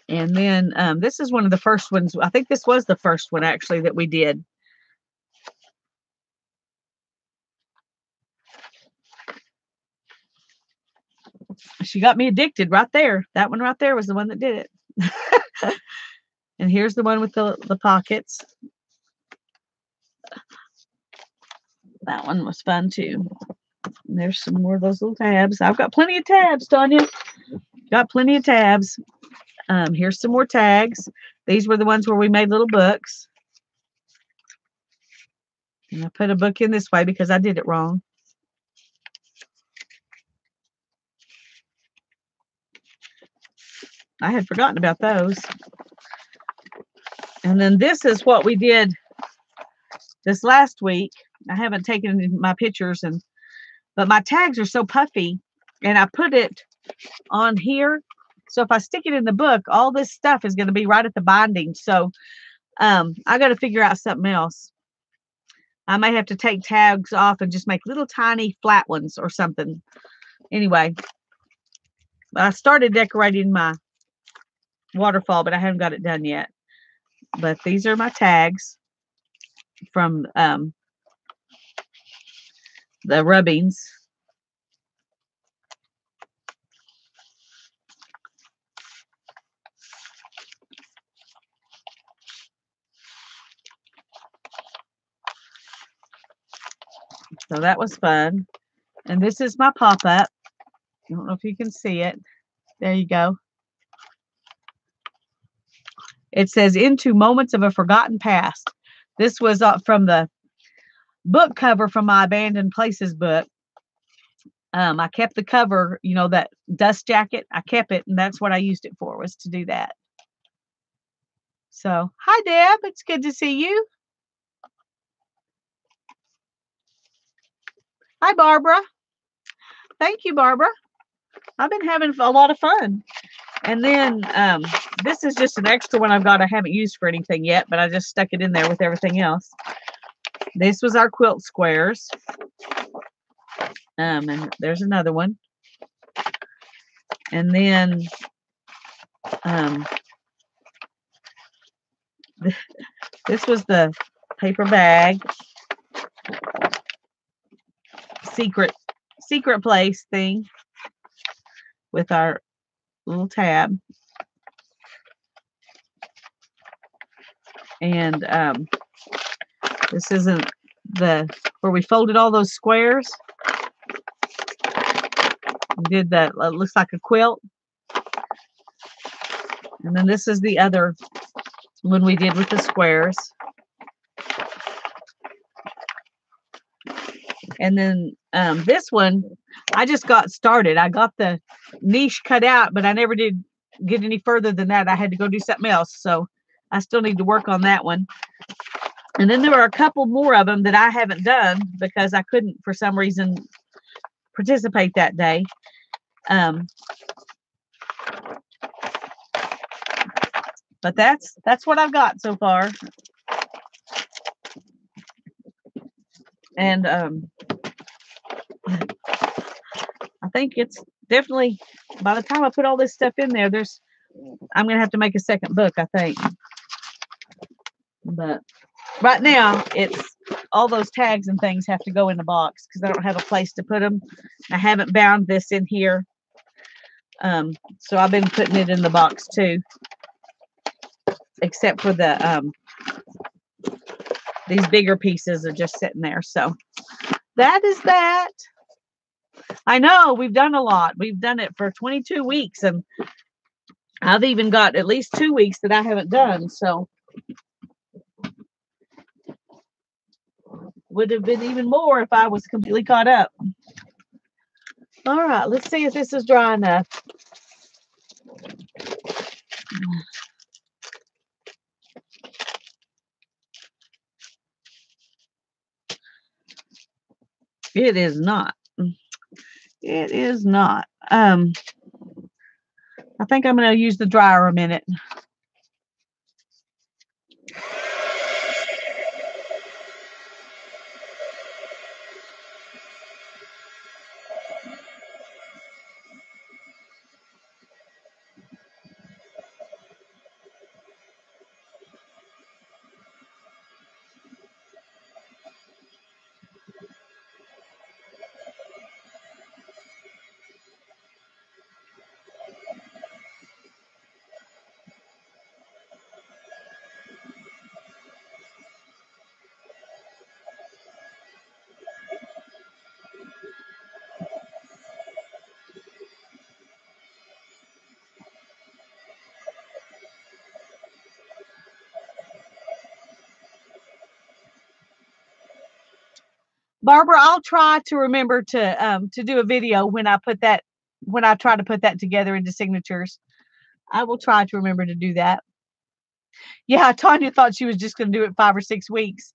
And then this is one of the first ones. I think this was the first one actually that we did. She got me addicted right there. That one right there was the one that did it. And here's the one with the pockets. That one was fun too. And there's some more of those little tabs. I've got plenty of tabs, Tanya. Got plenty of tabs. Here's some more tags. These were the ones where we made little books. And I put a book in this way because I did it wrong. I had forgotten about those. And then this is what we did this last week. I haven't taken my pictures, but my tags are so puffy, and I put it on here. So if I stick it in the book, all this stuff is going to be right at the binding. So I got to figure out something else. I may have to take tags off and just make little tiny flat ones or something. Anyway, I started decorating my waterfall, but I haven't got it done yet. But these are my tags from the rubbings. So that was fun. And this is my pop-up. I don't know if you can see it. There you go. It says, "Into Moments of a Forgotten Past." This was from the book cover from my Abandoned Places book. I kept the cover, you know, that dust jacket. I kept it, and that's what I used it for, was to do that. So, hi, Deb. It's good to see you. Hi, Barbara. Thank you, Barbara. I've been having a lot of fun. And then this is just an extra one I've got I haven't used for anything yet, but I just stuck it in there with everything else. This was our quilt squares. And there's another one. And then this was the paper bag. Secret place thing with our little tab. And this isn't where we folded all those squares. We did that, looks like a quilt. And then this is the other one we did with the squares. And then this one, I just got started. I got the niche cut out, but I never did get any further than that. I had to go do something else. So I still need to work on that one. And then there are a couple more of them that I haven't done because I couldn't, for some reason, participate that day. But that's what I've got so far. And I think it's definitely, by the time I put all this stuff in there, I'm going to have to make a second book, I think. But right now, it's all those tags and things have to go in the box because I don't have a place to put them. I haven't bound this in here. So I've been putting it in the box too. Except for these bigger pieces are just sitting there. So that is that. I know we've done a lot. We've done it for 22 weeks, and I've even got at least 2 weeks that I haven't done. So would have been even more if I was completely caught up. All right, let's see if this is dry enough. It is not. It is not. I think I'm going to use the dryer a minute. Barbara, I'll try to remember to do a video when I try to put that together into signatures. I will try to remember to do that. Yeah, Tanya thought she was just going to do it 5 or 6 weeks.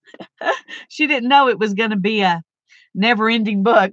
She didn't know it was going to be a never-ending book.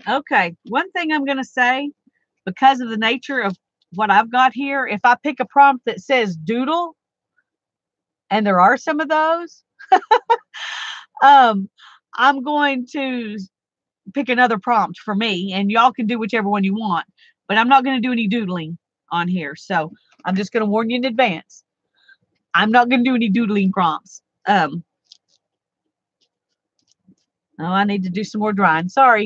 Okay, one thing I'm going to say, because of the nature of what I've got here, if I pick a prompt that says doodle, and there are some of those, um, I'm going to pick another prompt for me, and y'all can do whichever one you want. But I'm not going to do any doodling on here, so I'm just going to warn you in advance. I'm not going to do any doodling prompts. Oh, I need to do some more drying. Sorry.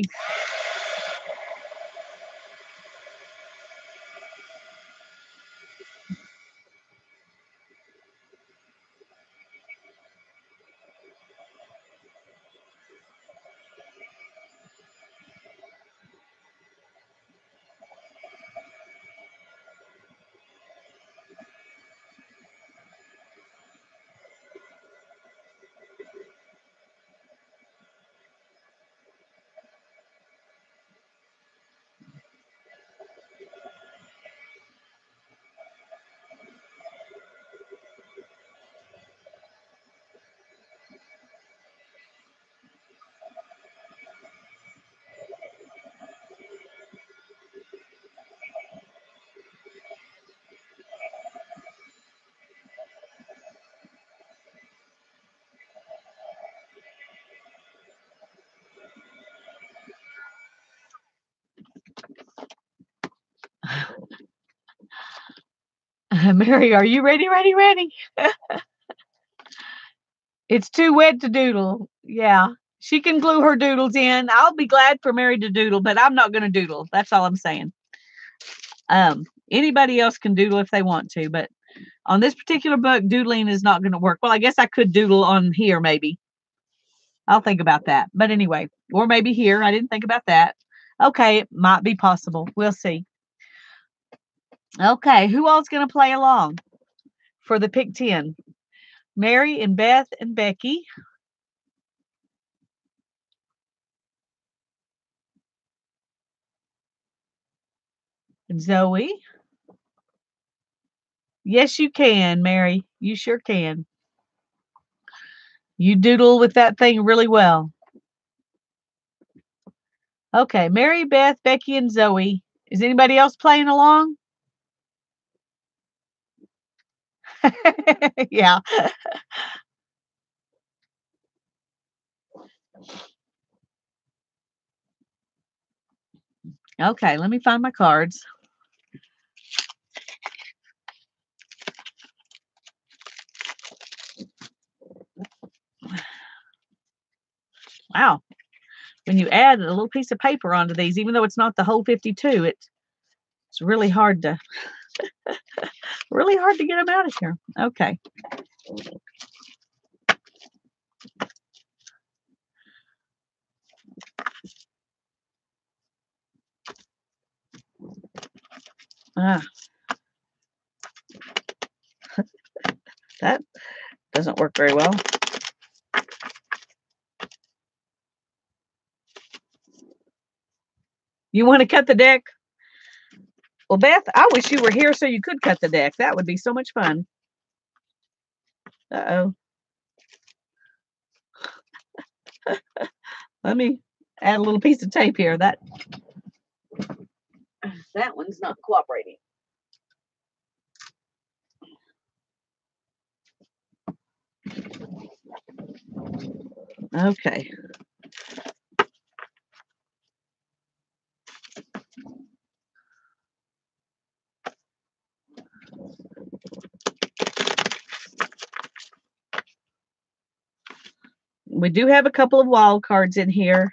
Mary, are you ready? Ready, ready? It's too wet to doodle. Yeah. She can glue her doodles in. I'll be glad for Mary to doodle, but I'm not going to doodle. That's all I'm saying. Anybody else can doodle if they want to, but on this particular book, doodling is not going to work. Well, I guess I could doodle on here, maybe. I'll think about that. But anyway, or maybe here. I didn't think about that. Okay, it might be possible. We'll see. Okay, who all's going to play along for the Pick 10? Mary and Beth and Becky. And Zoe. Yes, you can, Mary. You sure can. You doodle with that thing really well. Okay, Mary, Beth, Becky, and Zoe. Is anybody else playing along? Yeah. Okay, let me find my cards. Wow. When you add a little piece of paper onto these, even though it's not the whole 52, it's really hard to get them out of here. Okay. Ah, that doesn't work very well. You want to cut the deck? Well, Beth, I wish you were here so you could cut the deck. That would be so much fun. Uh-oh. Let me add a little piece of tape here. That one's not cooperating. Okay. We do have a couple of wild cards in here.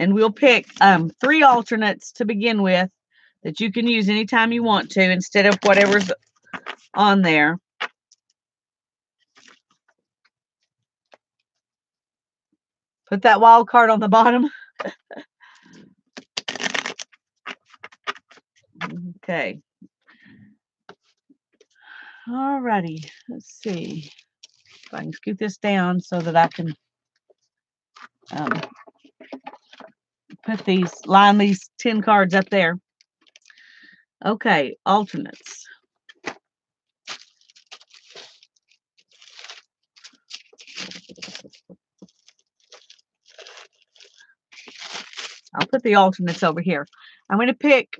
And we'll pick 3 alternates to begin with that you can use anytime you want to instead of whatever's on there. Put that wild card on the bottom. Okay. Alrighty. Let's see if I can scoot this down so that I can line these 10 cards up there. Okay, alternates. I'll put the alternates over here. I'm going to pick,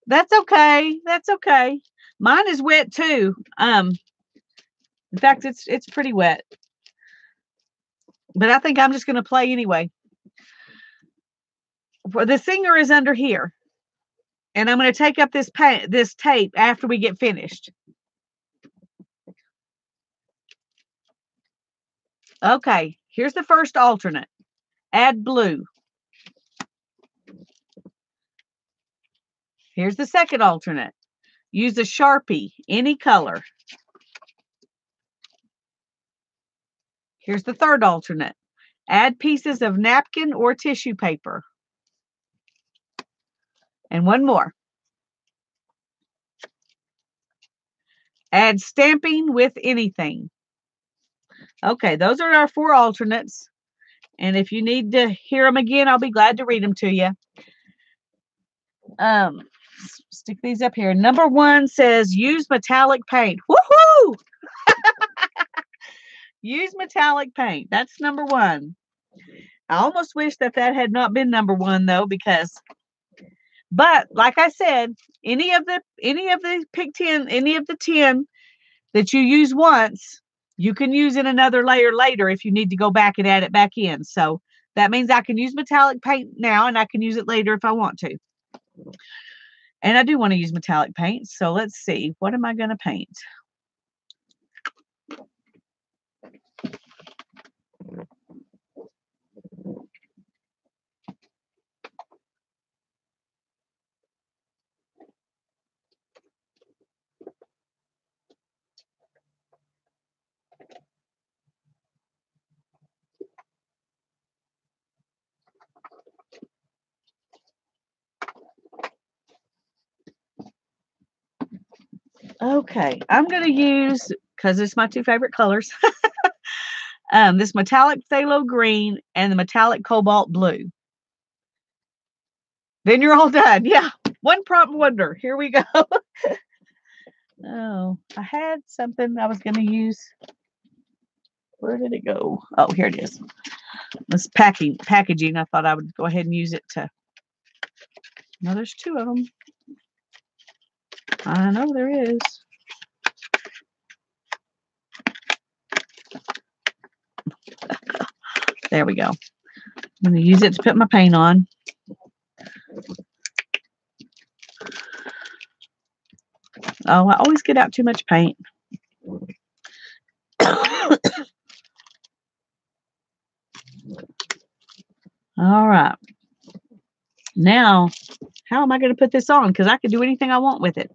that's okay. That's okay. Mine is wet too. In fact, it's pretty wet. But I think I'm just going to play anyway. The singer is under here. And I'm going to take up this tape after we get finished. Okay, here's the first alternate. Add blue. Here's the second alternate. Use a Sharpie, any color. Here's the third alternate. Add pieces of napkin or tissue paper. And one more. Add stamping with anything. Okay, those are our 4 alternates. And if you need to hear them again, I'll be glad to read them to you. Stick these up here. Number 1 says use metallic paint. Woohoo! Use metallic paint. That's number 1. I almost wish that had not been number 1 though, but like I said, any of the pick 10, any of the 10 that you use once, you can use in another layer later if you need to go back and add it back in. So that means I can use metallic paint now and I can use it later if I want to. And I do want to use metallic paint. So let's see, what am I going to paint? Okay, I'm going to use, because it's my 2 favorite colors, this metallic phthalo green and the metallic cobalt blue. Then you're all done. Yeah, one prompt wonder. Here we go. Oh, I had something I was going to use. Where did it go? Oh, here it is. This packaging. I thought I would go ahead and use it to. No, there's 2 of them. I know there is. There we go. I'm going to use it to put my paint on. Oh, I always get out too much paint. All right. Now, how am I going to put this on? Because I can do anything I want with it.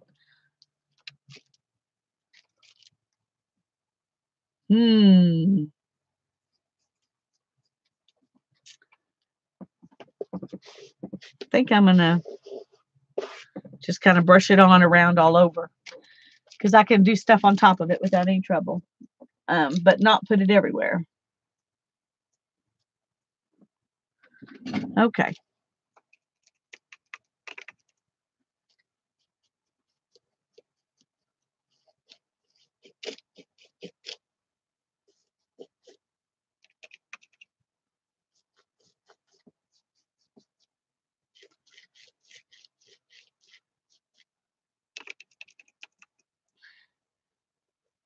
I think I'm going to just kind of brush it on around all over, because I can do stuff on top of it without any trouble, but not put it everywhere. Okay.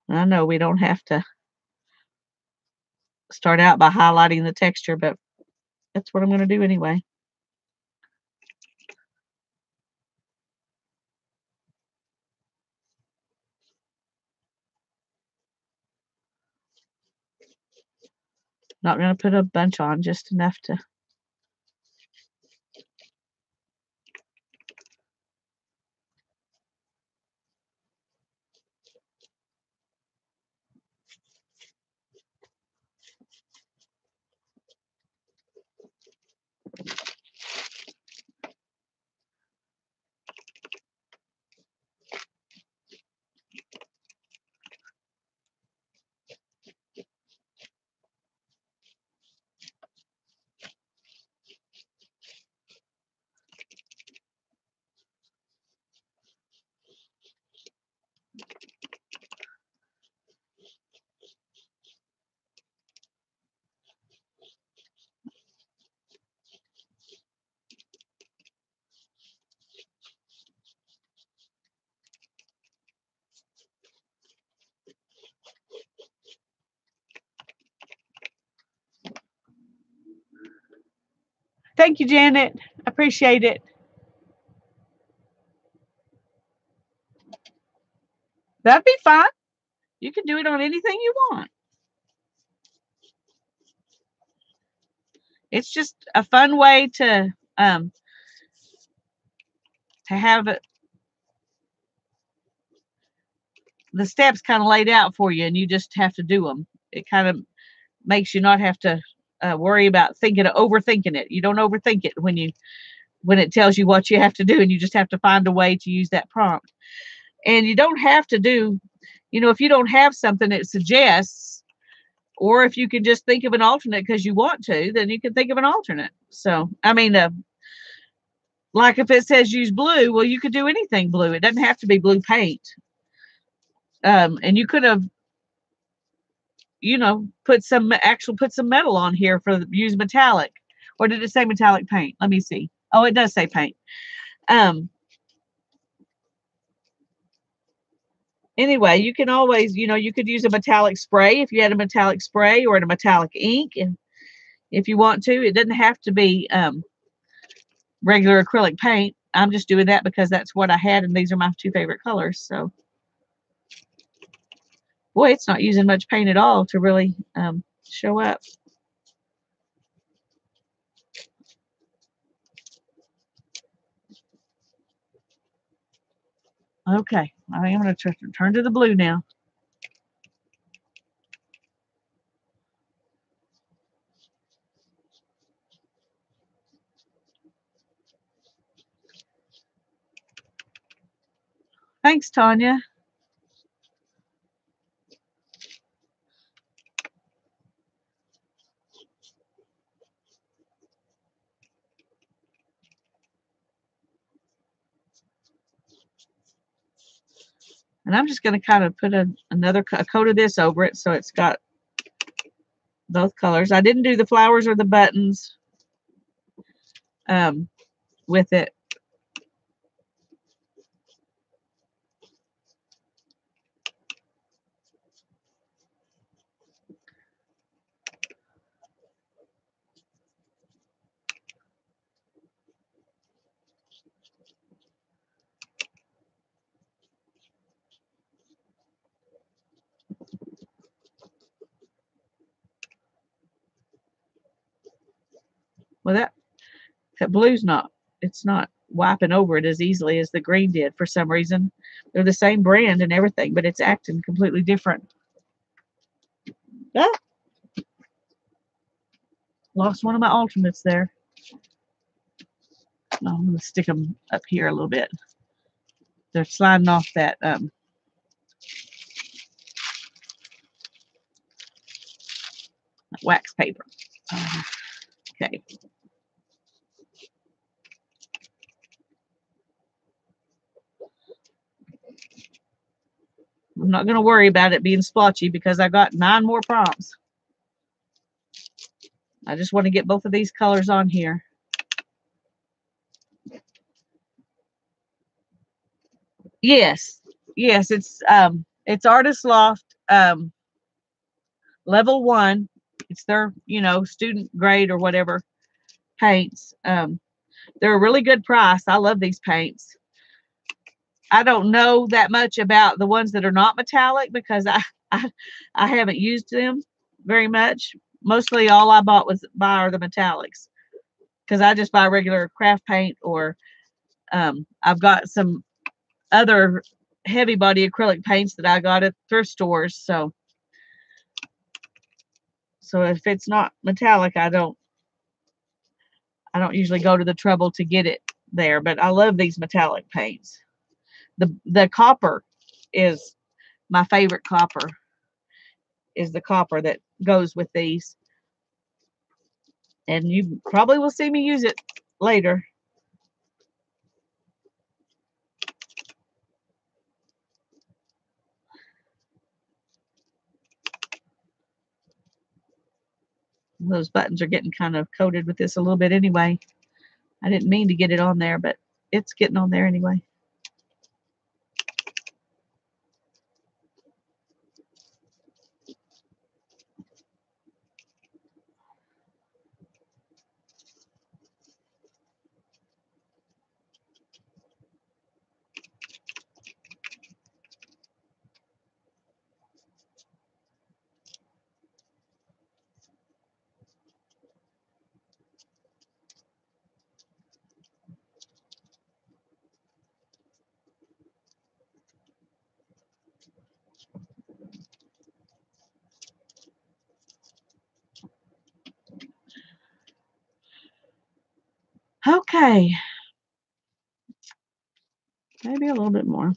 I know we don't have to start out by highlighting the texture, but that's what I'm going to do anyway. Not going to put a bunch on, just enough to. Thank you, Janet. Appreciate it. That'd be fine. You can do it on anything you want. It's just a fun way to have it, the steps kind of laid out for you, and you just have to do them. It kind of makes you not have to worry about overthinking it. You don't overthink it when it tells you what you have to do, and you just have to find a way to use that prompt. And you don't have to do, if you don't have something it suggests, or if you can just think of an alternate because you want to, then you can think of an alternate. So, I mean, like if it says use blue, well, you could do anything blue. It doesn't have to be blue paint. And you could have, put some metal on here for use metallic. Or did it say metallic paint? Let me see. Oh, it does say paint. Anyway, you can always, you could use a metallic spray if you had a metallic spray, or a metallic ink, and if you want to. It doesn't have to be regular acrylic paint. I'm just doing that because that's what I had, and these are my two favorite colors. So, boy, it's not using much paint at all to really show up. Okay, I am going to turn to the blue now. Thanks, Tanya. And I'm just going to kind of put another coat of this over it so it's got both colors. I didn't do the flowers or the buttons with it. Well, that blue's it's not wiping over it as easily as the green did for some reason. They're the same brand and everything, but it's acting completely different. Ah, lost one of my alternates there. I'm going to stick them up here a little bit. They're sliding off that wax paper. Okay. I'm not going to worry about it being splotchy because I got 9 more prompts. I just want to get both of these colors on here. Yes. Yes, it's Artist Loft level 1. It's their, student grade or whatever paints. They're a really good price. I love these paints. I don't know that much about the ones that are not metallic because I haven't used them very much. Mostly all I buy are the metallics because I just buy regular craft paint, or I've got some other heavy body acrylic paints that I got at thrift stores. So if it's not metallic, I don't usually go to the trouble to get it there. But I love these metallic paints. The copper is my favorite copper. Is the copper that goes with these, and you probably will see me use it later. Those buttons are getting kind of coated with this a little bit anyway. I didn't mean to get it on there, but it's getting on there anyway. Okay. Maybe a little bit more.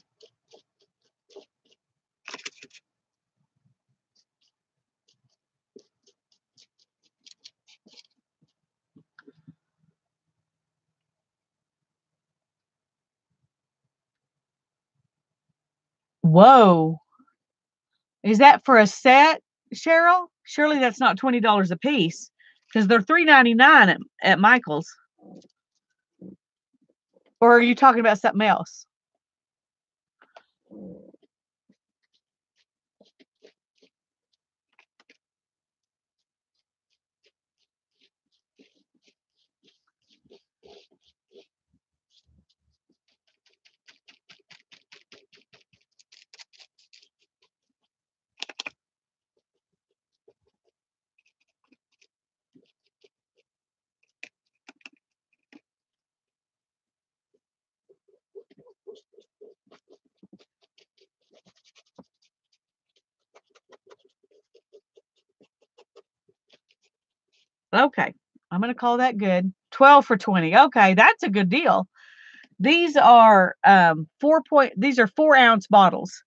Whoa. Is that for a set, Cheryl? Surely that's not $20 a piece because they're $3.99 at Michael's. Or are you talking about something else? Okay. I'm going to call that good. 12 for 20. Okay, that's a good deal. These are these are 4-ounce bottles.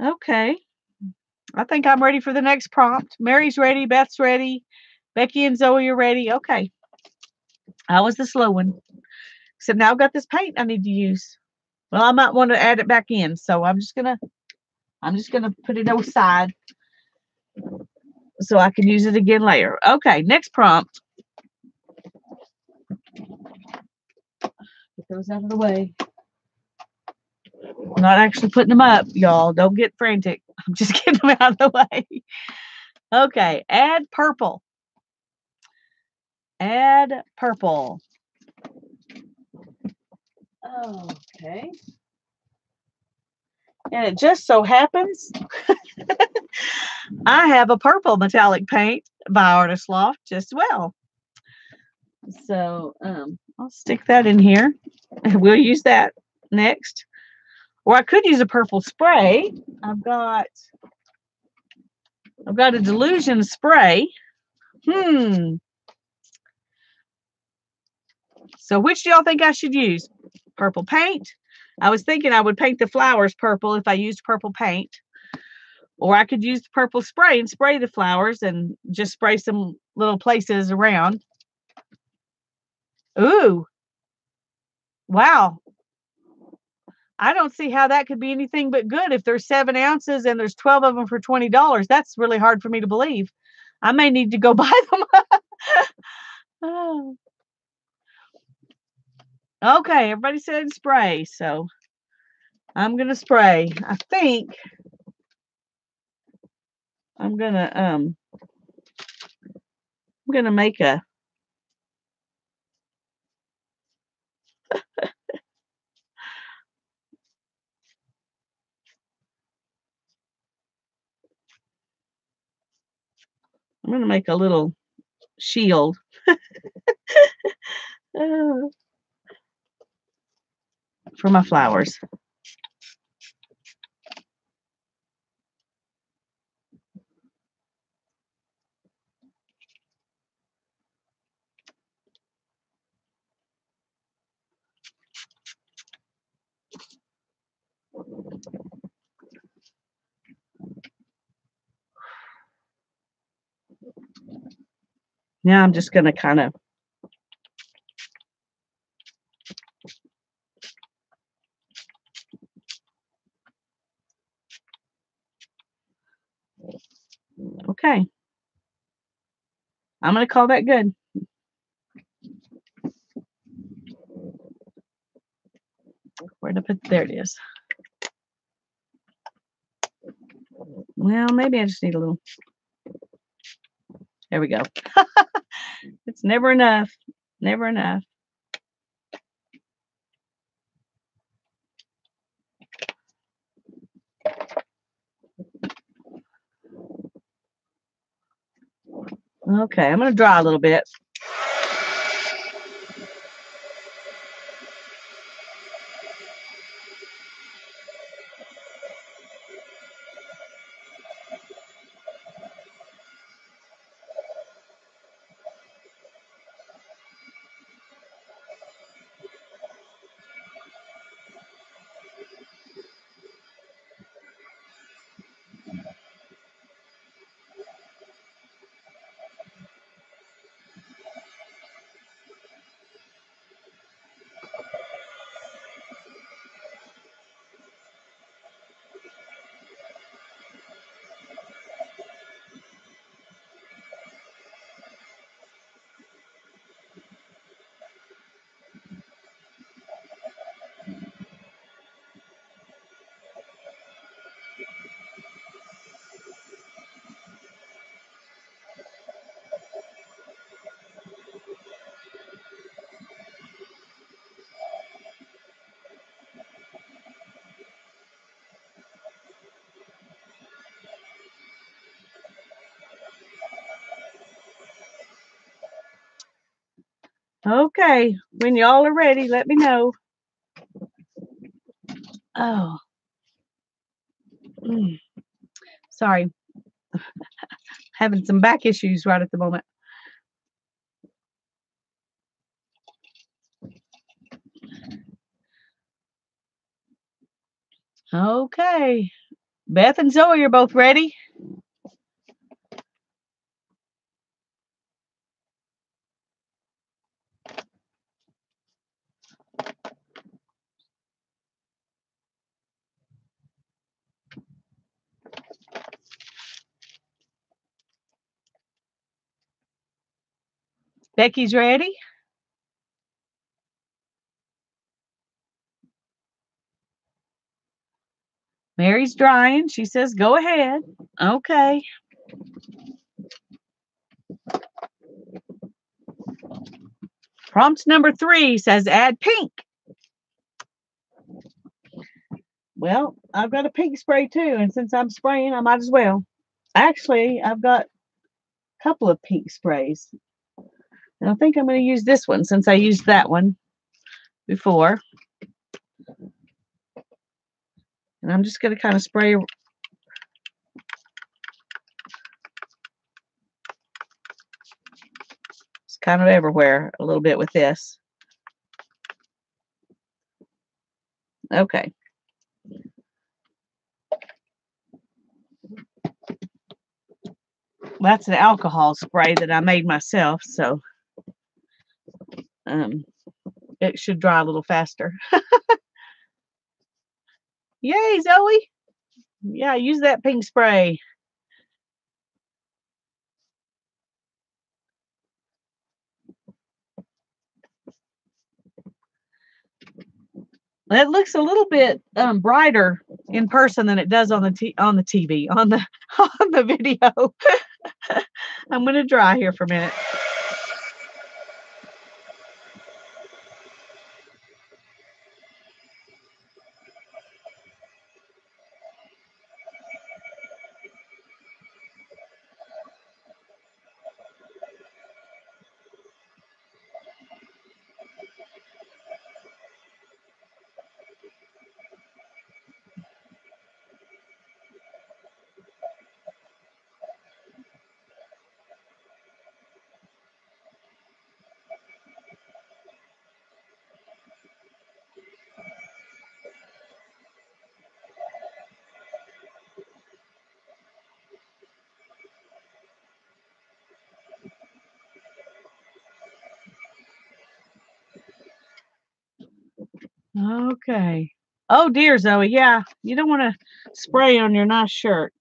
Okay. I think I'm ready for the next prompt. Mary's ready. Beth's ready. Becky and Zoe are ready. Okay. I was the slow one. Except now I've got this paint I need to use. Well, I might want to add it back in, so I'm just gonna put it aside so I can use it again later. Okay, next prompt. Get those out of the way. I'm not actually putting them up, y'all. Don't get frantic. I'm just getting them out of the way. Okay, add purple. Add purple. Okay. And it just so happens I have a purple metallic paint by Artist Loft just well. So I'll stick that in here. We'll use that next. Or I could use a purple spray. I've got I've got a Delusion spray. So which do y'all think I should use? Purple paint? I was thinking I would paint the flowers purple if I used purple paint. Or I could use the purple spray and spray the flowers and just spray some little places around. Ooh. Wow. I don't see how that could be anything but good. If there's 7 ounces and there's 12 of them for $20, that's really hard for me to believe. I may need to go buy them. Oh. Okay, everybody said spray, so I'm gonna spray. I think I'm gonna make a little shield. For my flowers. Now I'm just going to kind of okay. I'm going to call that good. Where to put? There it is. Well, maybe I just need a little. There we go. It's never enough. Never enough. Okay, I'm going to dry a little bit. Okay, when y'all are ready, let me know. Oh, sorry. Having some back issues right at the moment. Okay. Beth and Zoe are both ready. Becky's ready. Mary's drying. She says, go ahead. Okay. Prompt number 3 says add pink. Well, I've got a pink spray too, and since I'm spraying, I might as well. Actually, I've got a couple of pink sprays. And I think I'm going to use this one since I used that one before. And I'm just going to kind of spray kind of everywhere a little bit with this. Okay. That's an alcohol spray that I made myself, so it should dry a little faster. Yay, Zoe! Yeah, use that pink spray. It looks a little bit brighter in person than it does on the TV on the on the video. I'm going to dry here for a minute. Okay. Oh dear, Zoe. Yeah, you don't want to spray on your nice shirt.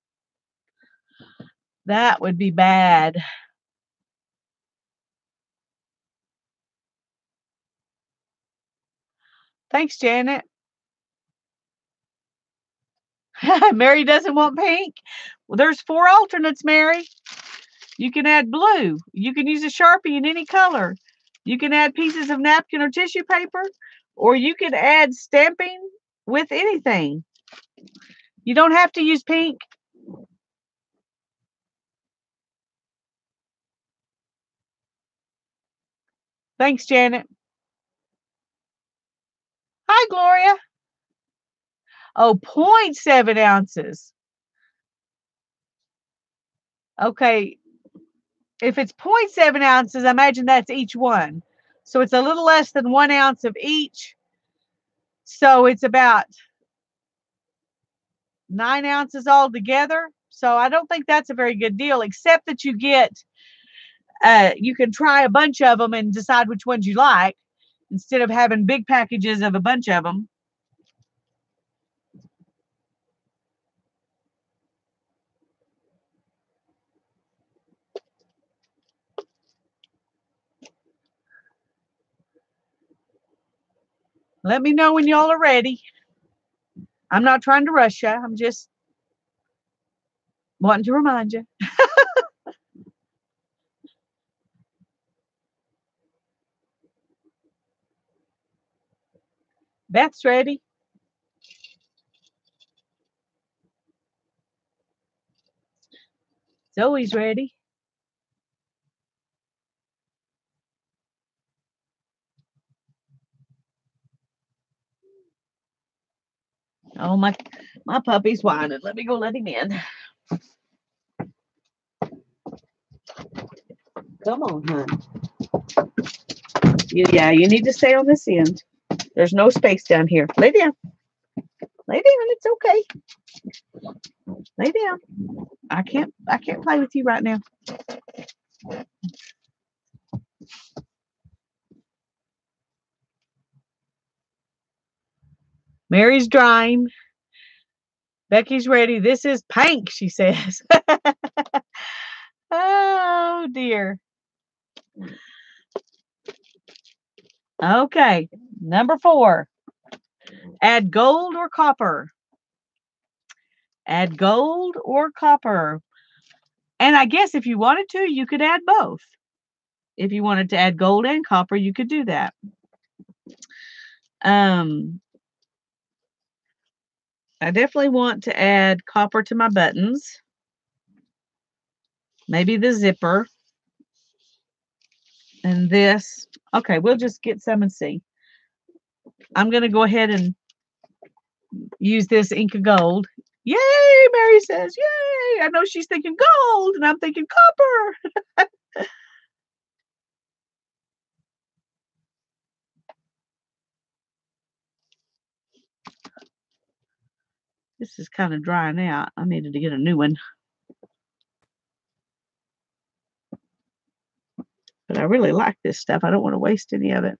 That would be bad. Thanks, Janet. Mary doesn't want pink. Well, there's 4 alternates, Mary. You can add blue. You can use a Sharpie in any color. You can add pieces of napkin or tissue paper, or you can add stamping with anything. You don't have to use pink. Thanks, Janet. Hi, Gloria. Oh, 0.7 ounces. Okay. If it's 0.7 ounces, I imagine that's each one. So it's a little less than 1 ounce of each. So it's about 9 ounces altogether. So I don't think that's a very good deal, except that you get, you can try a bunch of them and decide which ones you like instead of having big packages of a bunch of them. Let me know when y'all are ready. I'm not trying to rush you. I'm just wanting to remind you. Beth's ready. Zoe's ready. Oh, my puppy's whining. Let me go let him in. Come on, hon. Yeah, you need to stay on this end. There's no space down here. Lay down. Lay down. It's okay. Lay down. I can't play with you right now. Mary's drying. Becky's ready. This is pink, she says. Oh dear. Okay, number 4. Add gold or copper. Add gold or copper. And I guess if you wanted to, you could add both. If you wanted to add gold and copper, you could do that. I definitely want to add copper to my buttons. Maybe the zipper. And this. Okay, we'll just get some and see. I'm going to go ahead and use this ink of gold. Yay, Mary says, yay. I know she's thinking gold, and I'm thinking copper. This is kind of drying out. I needed to get a new one. But I really like this stuff. I don't want to waste any of it.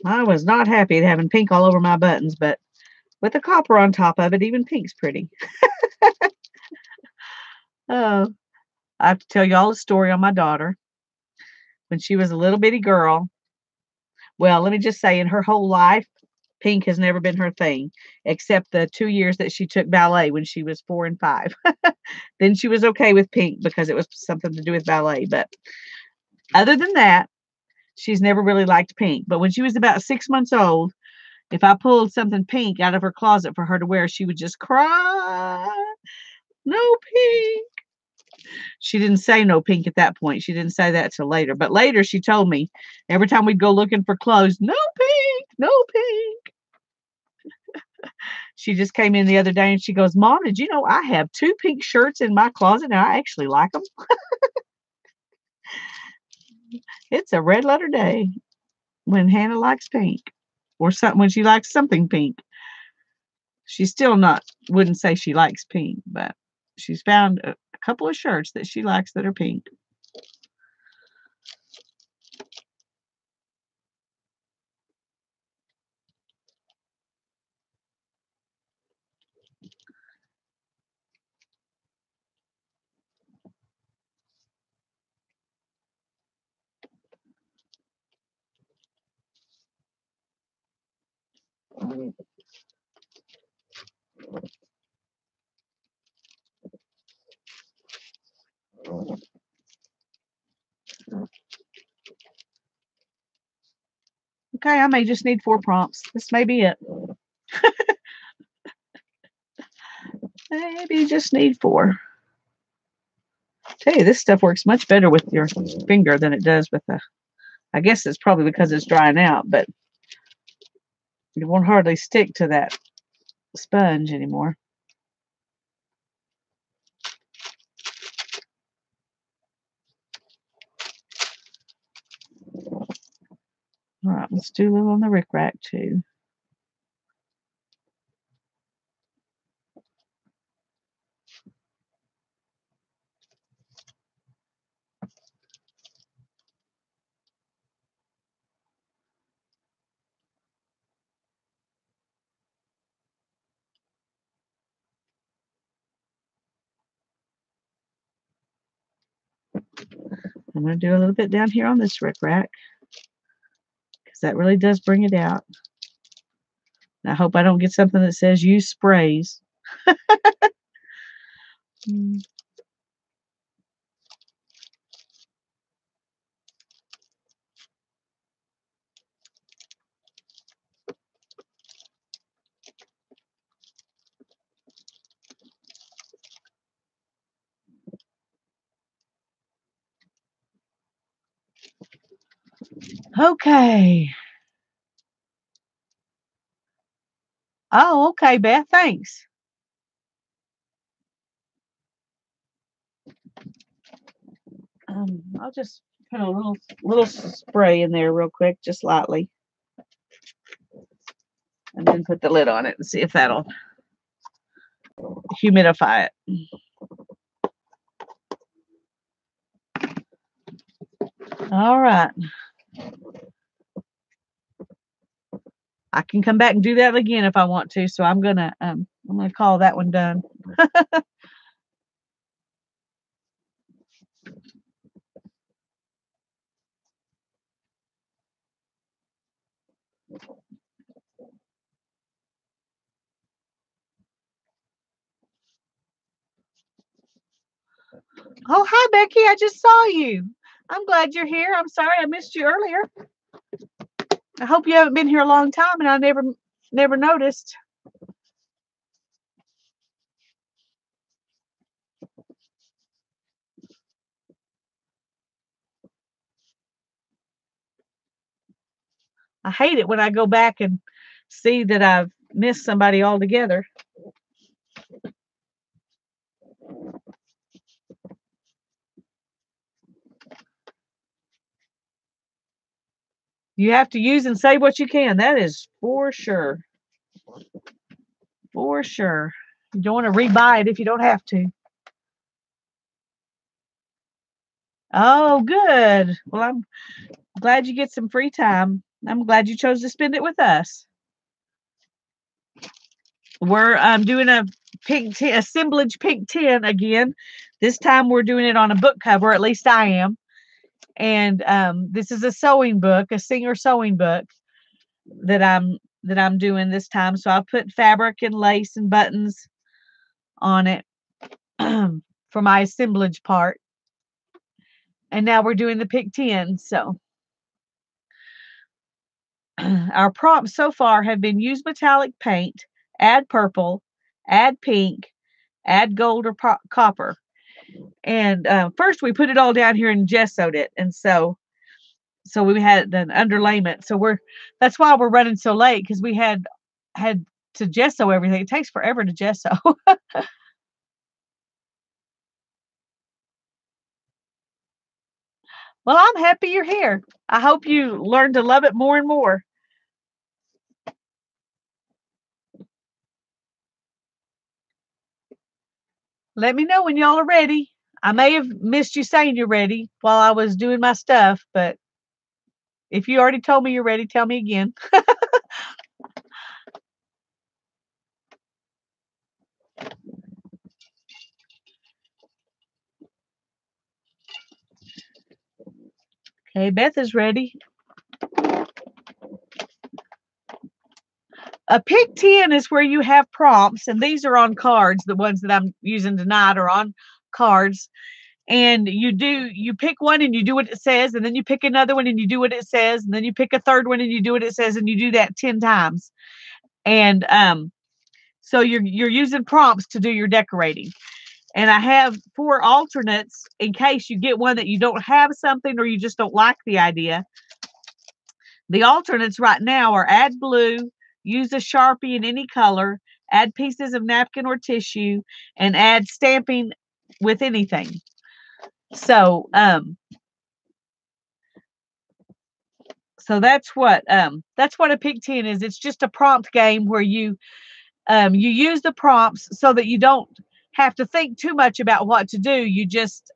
I was not happy at having pink all over my buttons, but with the copper on top of it, even pink's pretty. Oh, I have to tell you all a story on my daughter. When she was a little bitty girl, well, let me just say, in her whole life, pink has never been her thing, except the 2 years that she took ballet when she was 4 and 5. Then she was okay with pink because it was something to do with ballet, but other than that, she's never really liked pink. But when she was about 6 months old, if I pulled something pink out of her closet for her to wear, she would just cry, "No pink." She didn't say no pink at that point. She didn't say that till later. But later she told me every time we'd go looking for clothes, "No pink, no pink." She just came in the other day and she goes, "Mom, did you know I have 2 pink shirts in my closet and I actually like them?" It's a red letter day when Hannah likes pink, or something when she likes something pink. She's still not wouldn't say she likes pink, but she's found a couple of shirts that she likes that are pink. Okay, I may just need 4 prompts. This may be it. Maybe just need 4. Tell you, this stuff works much better with your finger than it does with the, I guess it's probably because it's drying out, but it won't hardly stick to that sponge anymore. All right, let's do a little on the rickrack too. I'm going to do a little bit down here on this rickrack because that really does bring it out. And I hope I don't get something that says use sprays. Okay. Oh, okay, Beth. Thanks. I'll just put a little spray in there real quick, just lightly, and then put the lid on it and see if that'll humidify it. All right. I can come back and do that again if I want to. So I'm gonna call that one done. Oh, hi, Becky. I just saw you. I'm glad you're here. I'm sorry I missed you earlier. I hope you haven't been here a long time and I never noticed. I hate it when I go back and see that I've missed somebody altogether. You have to use and save what you can. That is for sure. For sure. You don't want to rebuy it if you don't have to. Oh, good. Well, I'm glad you get some free time. I'm glad you chose to spend it with us. We're doing a assemblage pink tin again. This time we're doing it on a book cover. At least I am. And this is a sewing book, a singer sewing book that I'm doing this time. So I put fabric and lace and buttons on it for my assemblage part. And now we're doing the pick 10. So our prompts so far have been use metallic paint, add purple, add pink, add gold or copper. And first we put it all down here and gessoed it. And so we had an underlayment. So that's why we're running so late, because we had to gesso everything. It takes forever to gesso. Well, I'm happy you're here. I hope you learn to love it more and more. Let me know when y'all are ready. I may have missed you saying you're ready while I was doing my stuff, but if you already told me you're ready, tell me again. Okay, Beth is ready. A pick 10 is where you have prompts, and these are on cards. The ones that I'm using tonight are on cards. And you pick one and you do what it says, and then you pick another one and you do what it says, and then you pick a third one and you do what it says, and you do that 10 times. And so you're using prompts to do your decorating. And I have 4 alternates in case you get one that you don't have something or you just don't like the idea. The alternates right now are add blue, use a Sharpie in any color, add pieces of napkin or tissue, and add stamping with anything. So that's what a pick 10 is. It's just a prompt game where you use the prompts so that you don't have to think too much about what to do. You just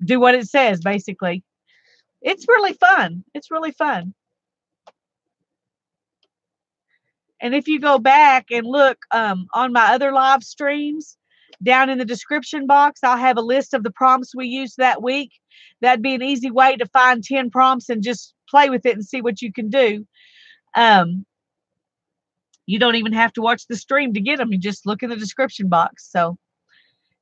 do what it says, basically. It's really fun. It's really fun. And if you go back and look on my other live streams, down in the description box, I'll have a list of the prompts we used that week. That'd be an easy way to find 10 prompts and just play with it and see what you can do. You don't even have to watch the stream to get them. You just look in the description box. So,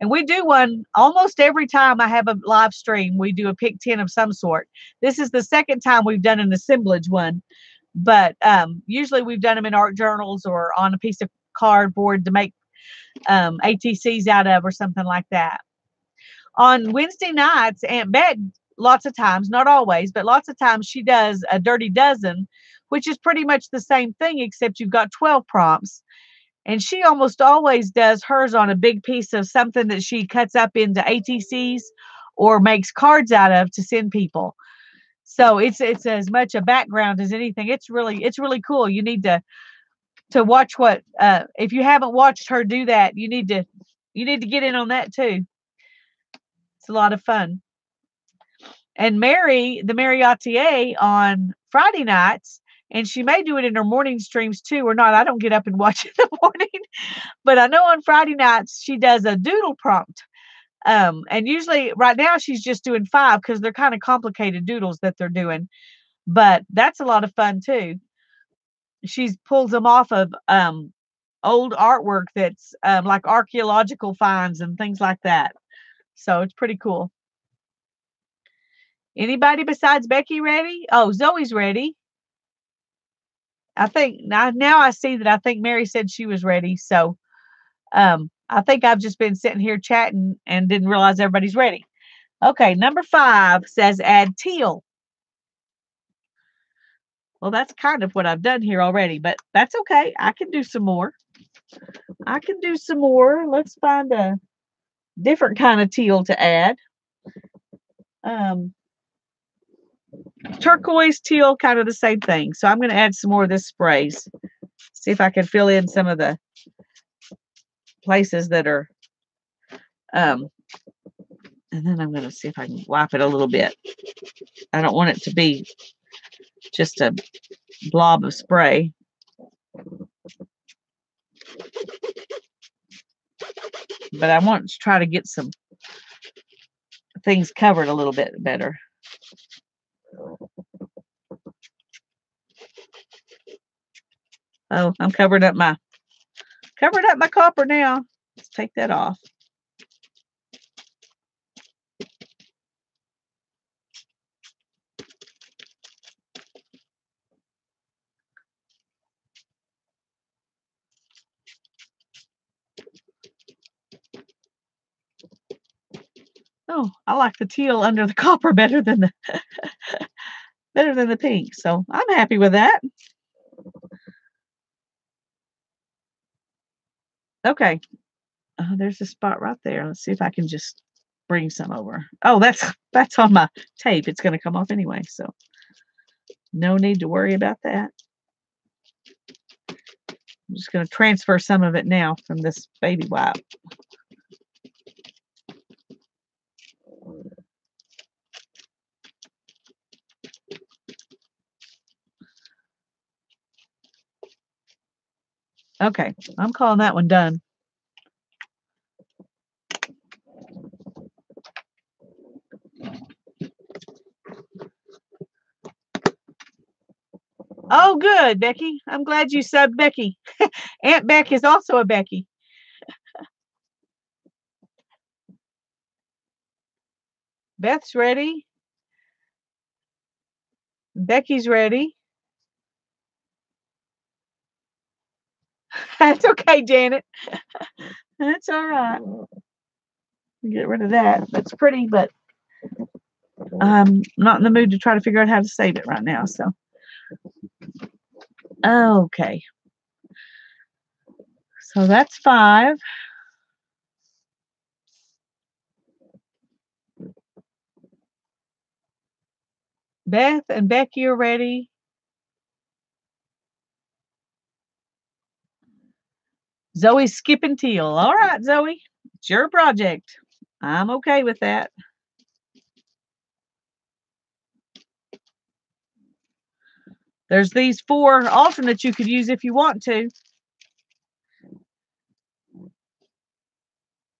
and we do one almost every time I have a live stream. We do a pick 10 of some sort. This is the second time we've done an assemblage one, but usually we've done them in art journals or on a piece of cardboard to make ATCs out of or something like that. On Wednesday nights, Aunt Bet, lots of times, not always, but lots of times she does a dirty dozen, which is pretty much the same thing, except you've got 12 prompts. And she almost always does hers on a big piece of something that she cuts up into ATCs or makes cards out of to send people. So it's as much a background as anything. It's really cool. You need to watch what if you haven't watched her do that, you need to get in on that too. It's a lot of fun. And Mary, the Mariotier, on Friday nights, and she may do it in her morning streams too, or not. I don't get up and watch it in the morning, but I know on Friday nights she does a doodle prompt. And usually right now she's just doing 5 because they're kind of complicated doodles that they're doing. but that's a lot of fun too. She pulls them off of old artwork that's like archaeological finds and things like that. So it's pretty cool. Anybody besides Becky ready? Oh, Zoe's ready. I think now I see that I think Mary said she was ready. So I think I've just been sitting here chatting and didn't realize everybody's ready. Okay, number 5 says add teal. Well, that's kind of what I've done here already, but that's okay. I can do some more. I can do some more. Let's find a different kind of teal to add. Turquoise, teal, kind of the same thing. So I'm going to add some more of this sprays. See if I can fill in some of the places that are, and then I'm going to see if I can wipe it a little bit. I don't want it to be just a blob of spray. But I want to try to get some things covered a little bit better. Oh, I'm covering up my copper now. Let's take that off. Oh, I like the teal under the copper better than the pink. So I'm happy with that. Okay. There's a spot right there. Let's see if I can just bring some over. Oh, that's on my tape. It's going to come off anyway, so no need to worry about that. I'm just going to transfer some of it now from this baby wipe. Okay, I'm calling that one done. Oh, good, Becky. I'm glad you subbed Becky. Aunt Beck is also a Becky. Beth's ready. Becky's ready. That's okay, Janet. That's all right. Get rid of that. That's pretty, but I'm not in the mood to try to figure out how to save it right now. So, okay. So that's 5. Beth and Becky are ready. Zoe's skipping teal. All right, Zoe, it's your project. I'm okay with that. There's these 4 alternates you could use if you want to.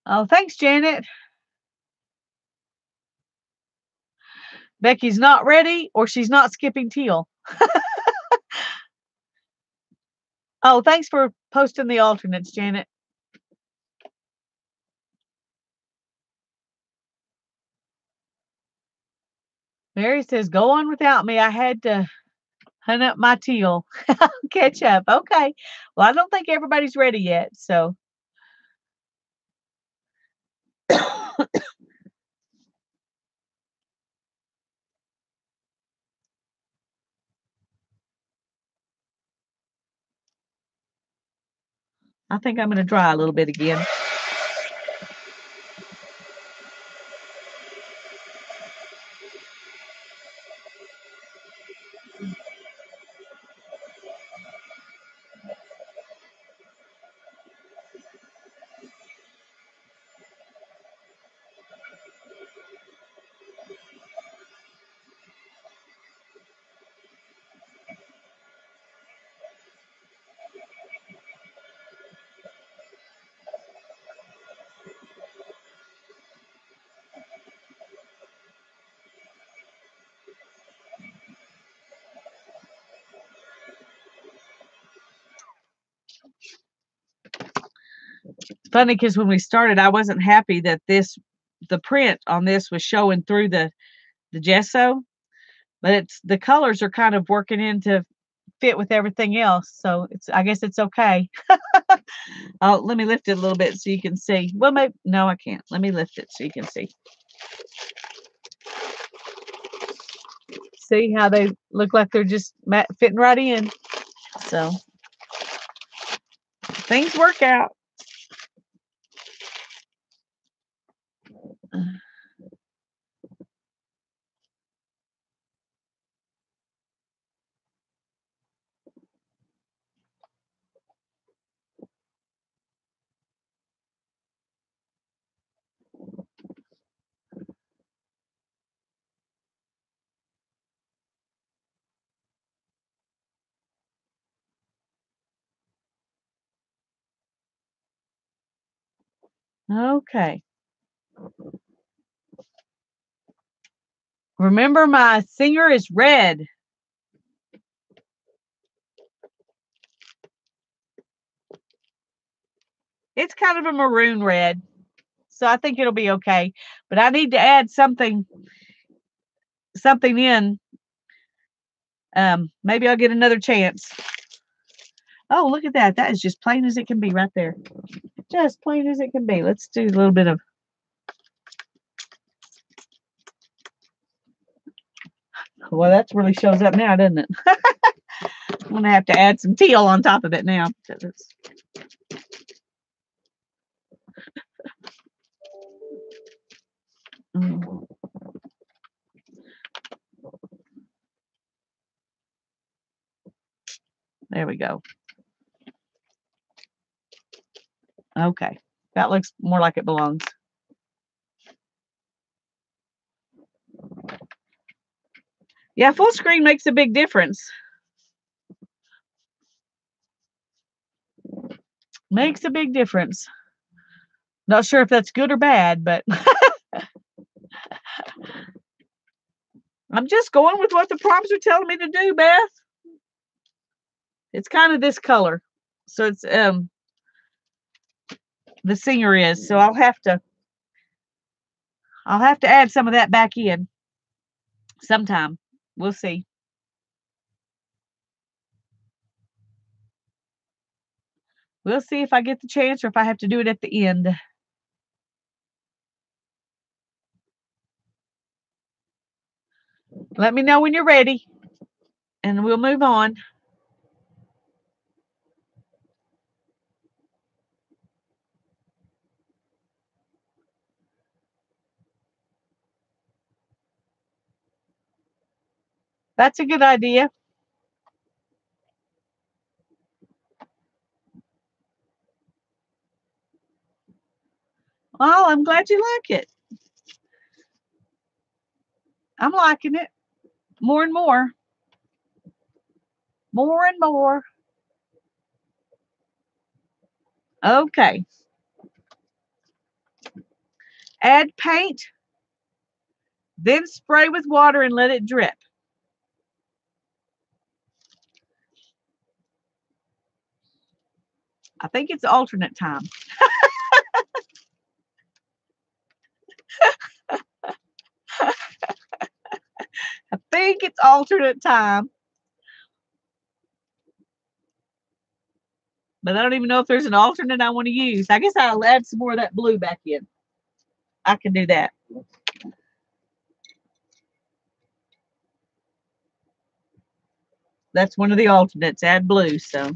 Oh, thanks, Janet. Becky's not ready, or she's not skipping teal. Oh, thanks for posting the alternates, Janet. Mary says, go on without me. I had to hunt up my teal. Catch up. Okay. Well, I don't think everybody's ready yet, so. I think I'm going to dry a little bit again. It's funny because when we started, I wasn't happy that the print on this was showing through the gesso, but the colors are kind of working in to fit with everything else. So I guess it's okay. Oh, let me lift it a little bit so you can see. Well, maybe no, I can't. Let me lift it so you can see. See how they look like they're just fitting right in. So things work out. Okay. Remember, my singer is red. It's kind of a maroon red, so I think it'll be okay. But I need to add something in. Maybe I'll get another chance. Oh, look at that. That is just plain as it can be right there. Just plain as it can be. Let's do a little bit of. Well, that really shows up now, doesn't it? I'm going to have to add some teal on top of it now. There we go. Okay. That looks more like it belongs. Yeah, full screen makes a big difference. Makes a big difference. Not sure if that's good or bad, but I'm just going with what the prompts are telling me to do, Beth. It's kind of this color. So it's the singer is. So I'll have to add some of that back in sometime. We'll see. We'll see if I get the chance or if I have to do it at the end. Let me know when you're ready, and we'll move on. That's a good idea. Well, I'm glad you like it. I'm liking it more and more. More and more. Okay. Add paint, then spray with water and let it drip. I think it's alternate time. I think it's alternate time. But I don't even know if there's an alternate I want to use. I guess I'll add some more of that blue back in. I can do that. That's one of the alternates. Add blue. So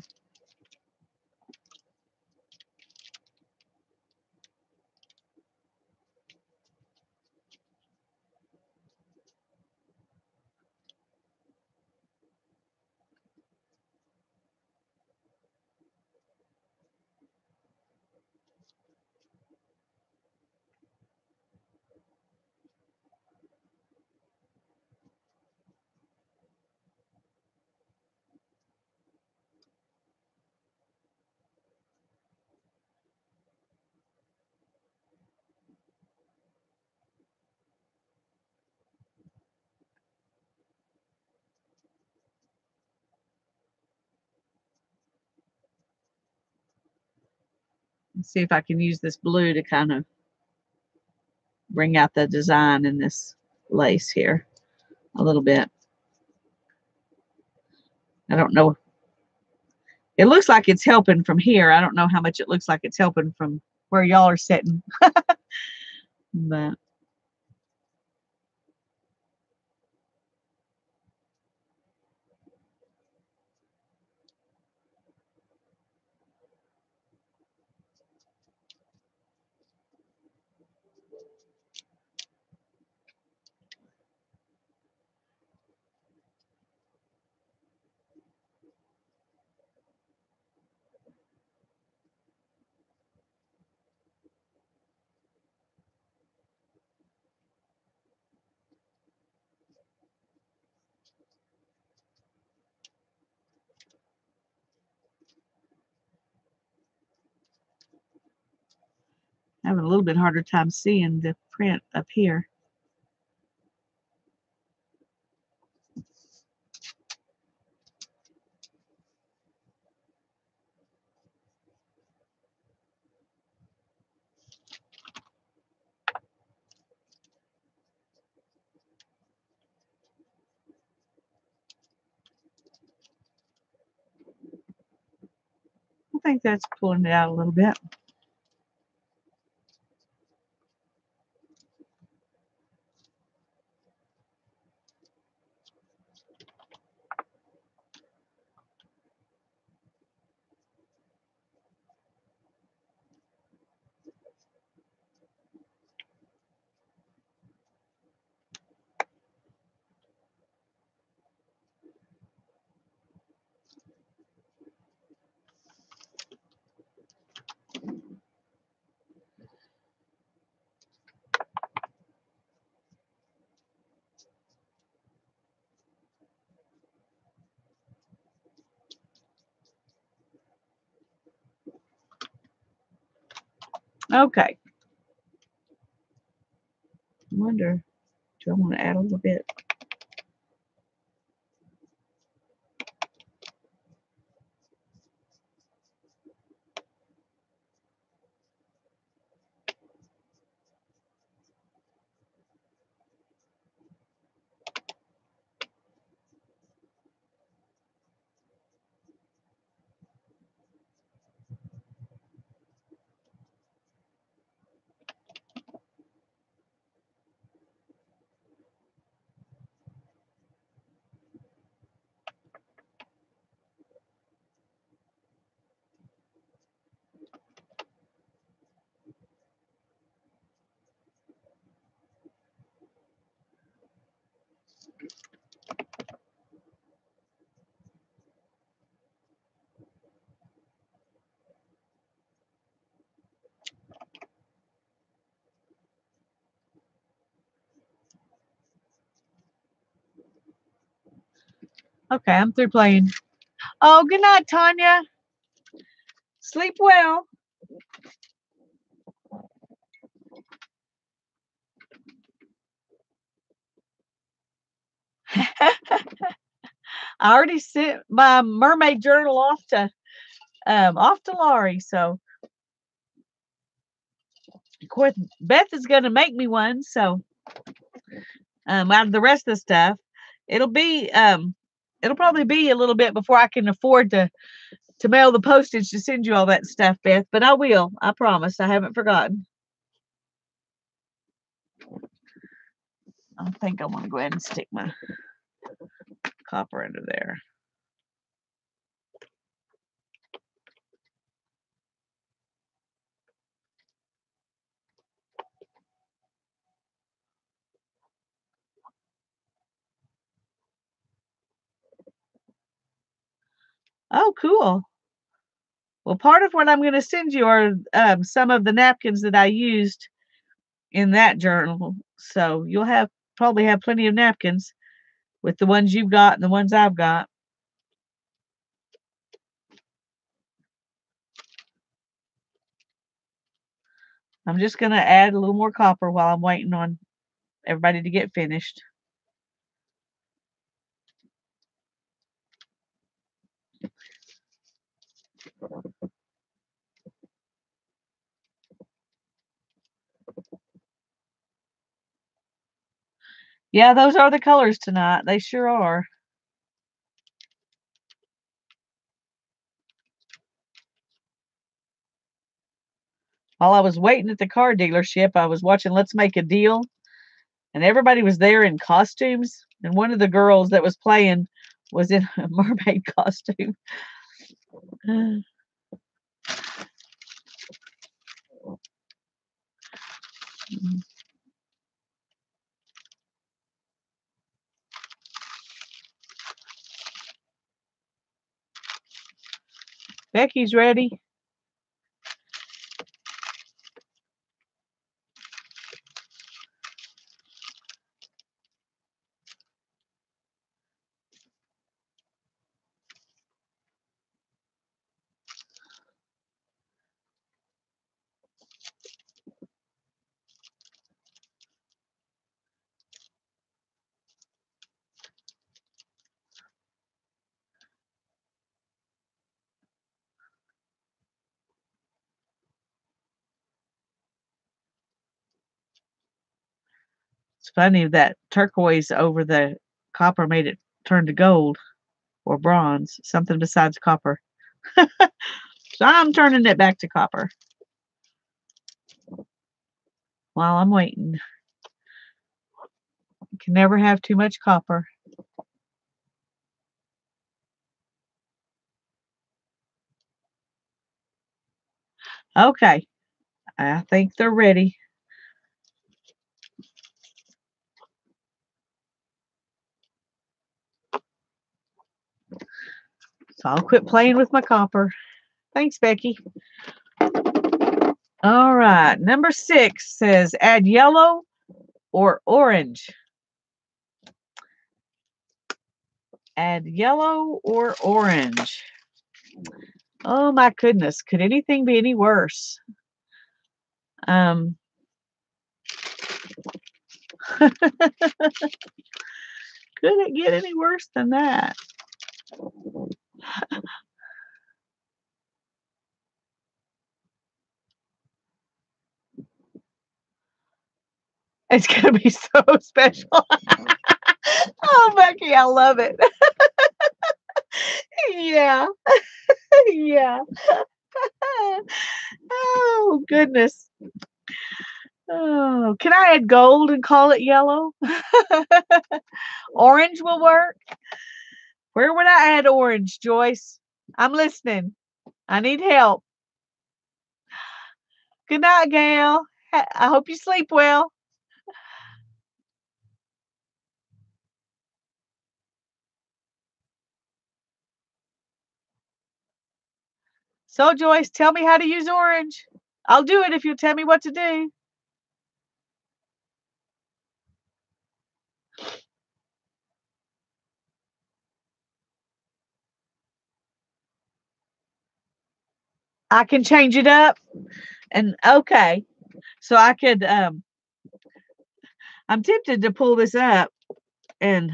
Let's see if I can use this blue to kind of bring out the design in this lace here a little bit. I don't know. It looks like it's helping from here. I don't know how much it looks like it's helping from where y'all are sitting. But having a little bit harder time seeing the print up here. I think that's pulling it out a little bit. Okay. I wonder, do I want to add a little bit? Okay, I'm through playing. Oh, good night, Tanya. Sleep well. I already sent my mermaid journal off to Laurie. So of course Beth is gonna make me one. So out of the rest of the stuff, it'll be it'll probably be a little bit before I can afford to mail the postage to send you all that stuff, Beth. But I will. I promise. I haven't forgotten. I think I want to go ahead and stick my copper into there. Oh, cool. Well, part of what I'm going to send you are some of the napkins that I used in that journal. So you'll probably have plenty of napkins with the ones you've got and the ones I've got. I'm just going to add a little more copper while I'm waiting on everybody to get finished. Yeah, those are the colors tonight. They sure are. While I was waiting at the car dealership, I was watching Let's Make a Deal, and everybody was there in costumes. And one of the girls that was playing was in a mermaid costume. Becky's ready. It's funny that turquoise over the copper made it turn to gold or bronze, something besides copper. So I'm turning it back to copper while I'm waiting. You can never have too much copper. Okay, I think they're ready. So I'll quit playing with my copper. Thanks, Becky. All right, number 6 says add yellow or orange. Add yellow or orange. Oh my goodness, could anything be any worse? Could it get any worse than that? It's gonna be so special. Oh, Becky, I love it. Yeah, yeah. Oh, goodness. Oh, can I add gold and call it yellow? Orange will work. Where would I add orange, Joyce? I'm listening. I need help. Good night, Gail. I hope you sleep well. So, Joyce, tell me how to use orange. I'll do it if you tell me what to do. I can change it up. And okay. So I could I'm tempted to pull this up and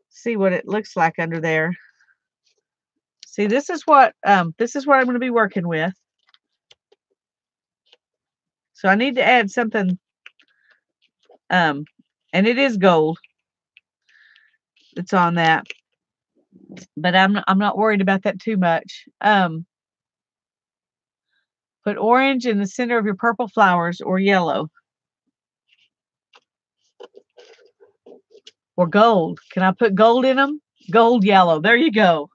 see what it looks like under there. See, this is what I'm going to be working with. So I need to add something and it is gold. It's on that. But I'm not worried about that too much. Put orange in the center of your purple flowers or yellow. Or gold. Can I put gold in them? Gold, yellow. There you go.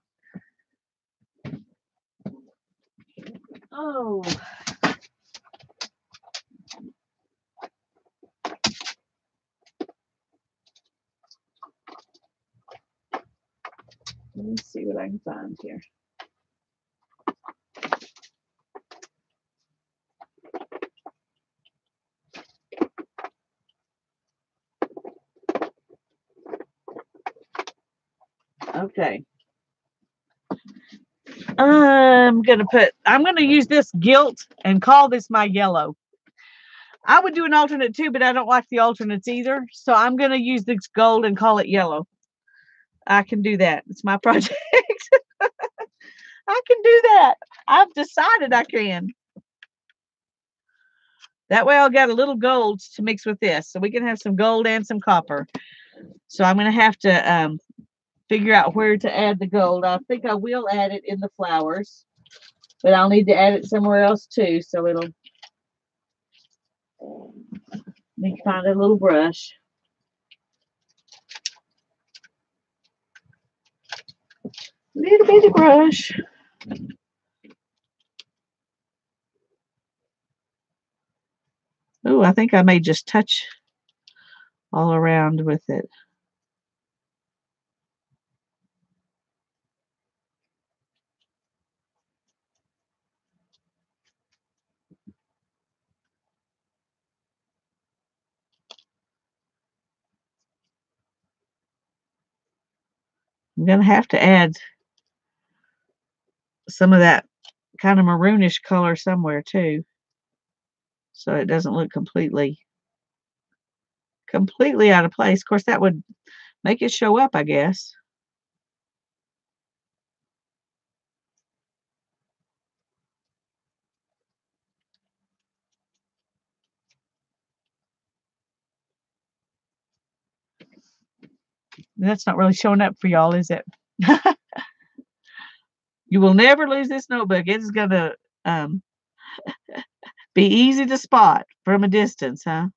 Oh. Let me see what I can find here. Okay. I'm going to use this gilt and call this my yellow. I would do an alternate too, but I don't like the alternates either. So I'm going to use this gold and call it yellow. I can do that. It's my project. I can do that. I've decided I can. That way I'll get a little gold to mix with this. So we can have some gold and some copper. So I'm going to have to figure out where to add the gold. I think I will add it in the flowers, but I'll need to add it somewhere else too. So it'll, let me find a little brush. Little bitty brush. Oh, I think I may just touch all around with it. I'm going to have to add some of that kind of maroonish color somewhere too, so it doesn't look completely out of place. Of course, that would make it show up, I guess. That's not really showing up for y'all, is it? You will never lose this notebook. It's gonna um, be easy to spot from a distance, huh?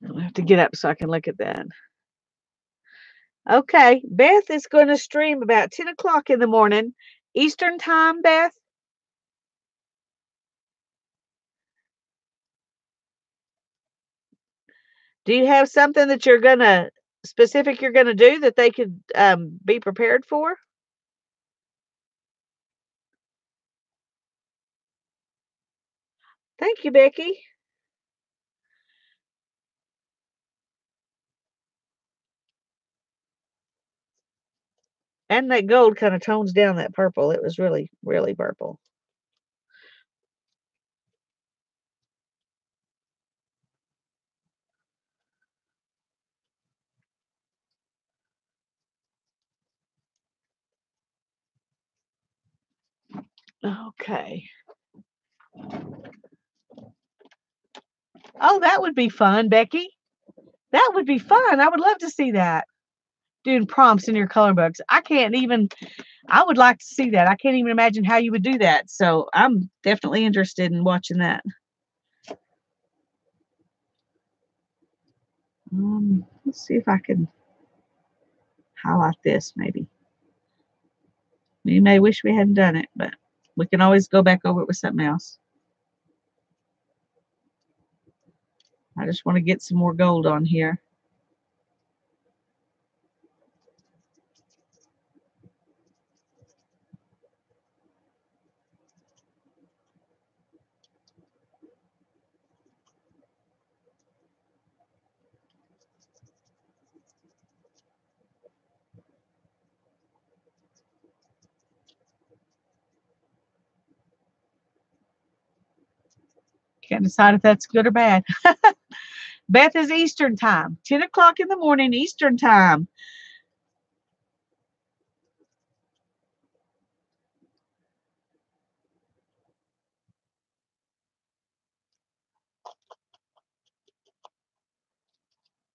I'll have to get up so I can look at that. Okay, Beth is going to stream about 10 o'clock in the morning, Eastern time, Beth. Do you have something that you're going to, specific you're going to do that they could be prepared for? Thank you, Becky. And that gold kind of tones down that purple. It was really, really purple. Okay. Oh, that would be fun, Becky. That would be fun. I would love to see that. Doing prompts in your color books. I would like to see that. I can't even imagine how you would do that. So I'm definitely interested in watching that. Let's see if I can highlight this maybe. We may wish we hadn't done it, but we can always go back over it with something else. I just want to get some more gold on here. Can't decide if that's good or bad. Beth is Eastern time, 10 o'clock in the morning Eastern time.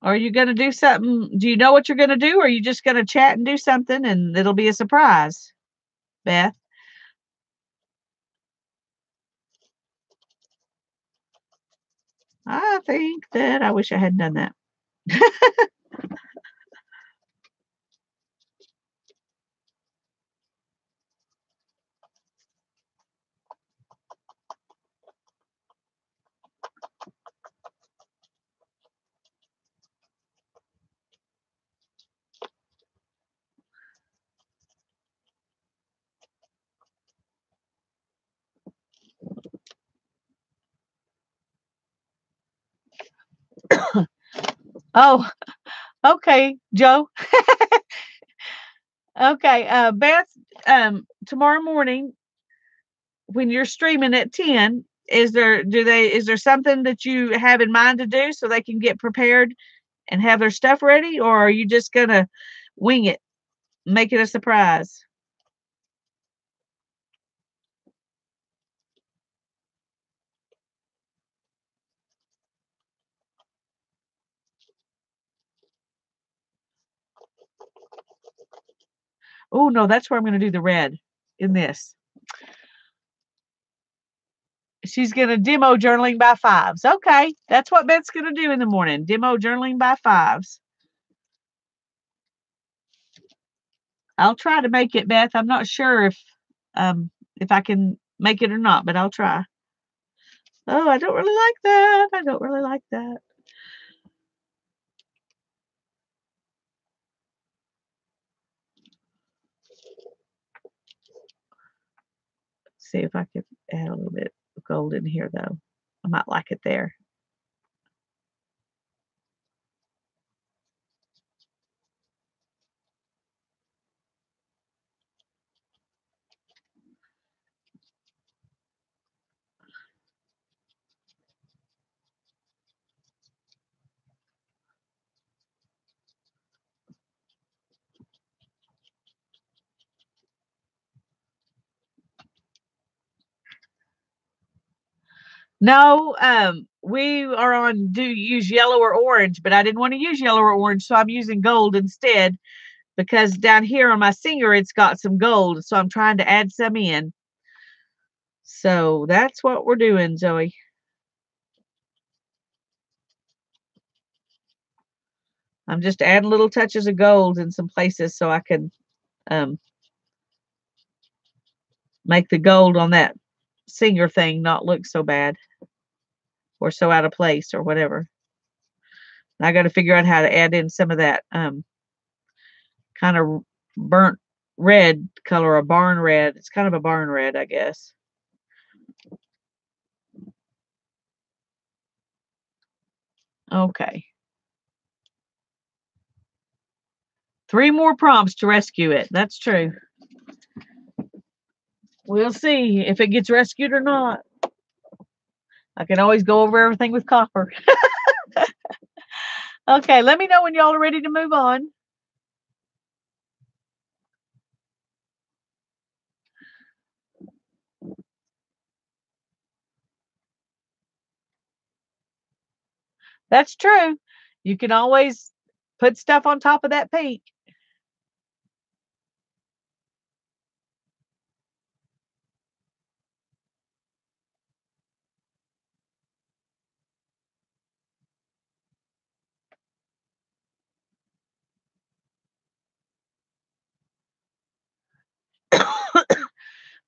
Are you going to do something? Do you know what you're going to do? Or are you just going to chat and do something and it'll be a surprise, Beth? I think that I wish I had done that. Oh, okay, Joe. Okay, Beth, tomorrow morning when you're streaming at 10, is there something that you have in mind to do so they can get prepared and have their stuff ready, or are you just gonna wing it, make it a surprise? Oh no, that's where I'm gonna do the red in this. She's gonna demo journaling by fives. Okay, that's what Beth's gonna do in the morning. Demo journaling by fives. I'll try to make it, Beth. I'm not sure if I can make it or not, but I'll try. Oh, I don't really like that. I don't really like that. See if I can add a little bit of gold in here though. I might like it there. No, we are on do use yellow or orange, but I didn't want to use yellow or orange, so I'm using gold instead because down here on my singer it's got some gold, so I'm trying to add some in. So that's what we're doing, Zoe. I'm just adding little touches of gold in some places so I can um, make the gold on that singer thing not look so bad or so out of place or whatever. I got to figure out how to add in some of that kind of burnt red color, a barn red. It's kind of a barn red, I guess. Okay. 3 more prompts to rescue it. That's true. We'll see if it gets rescued or not. I can always go over everything with copper. Okay, let me know when y'all are ready to move on. That's true. You can always put stuff on top of that pink.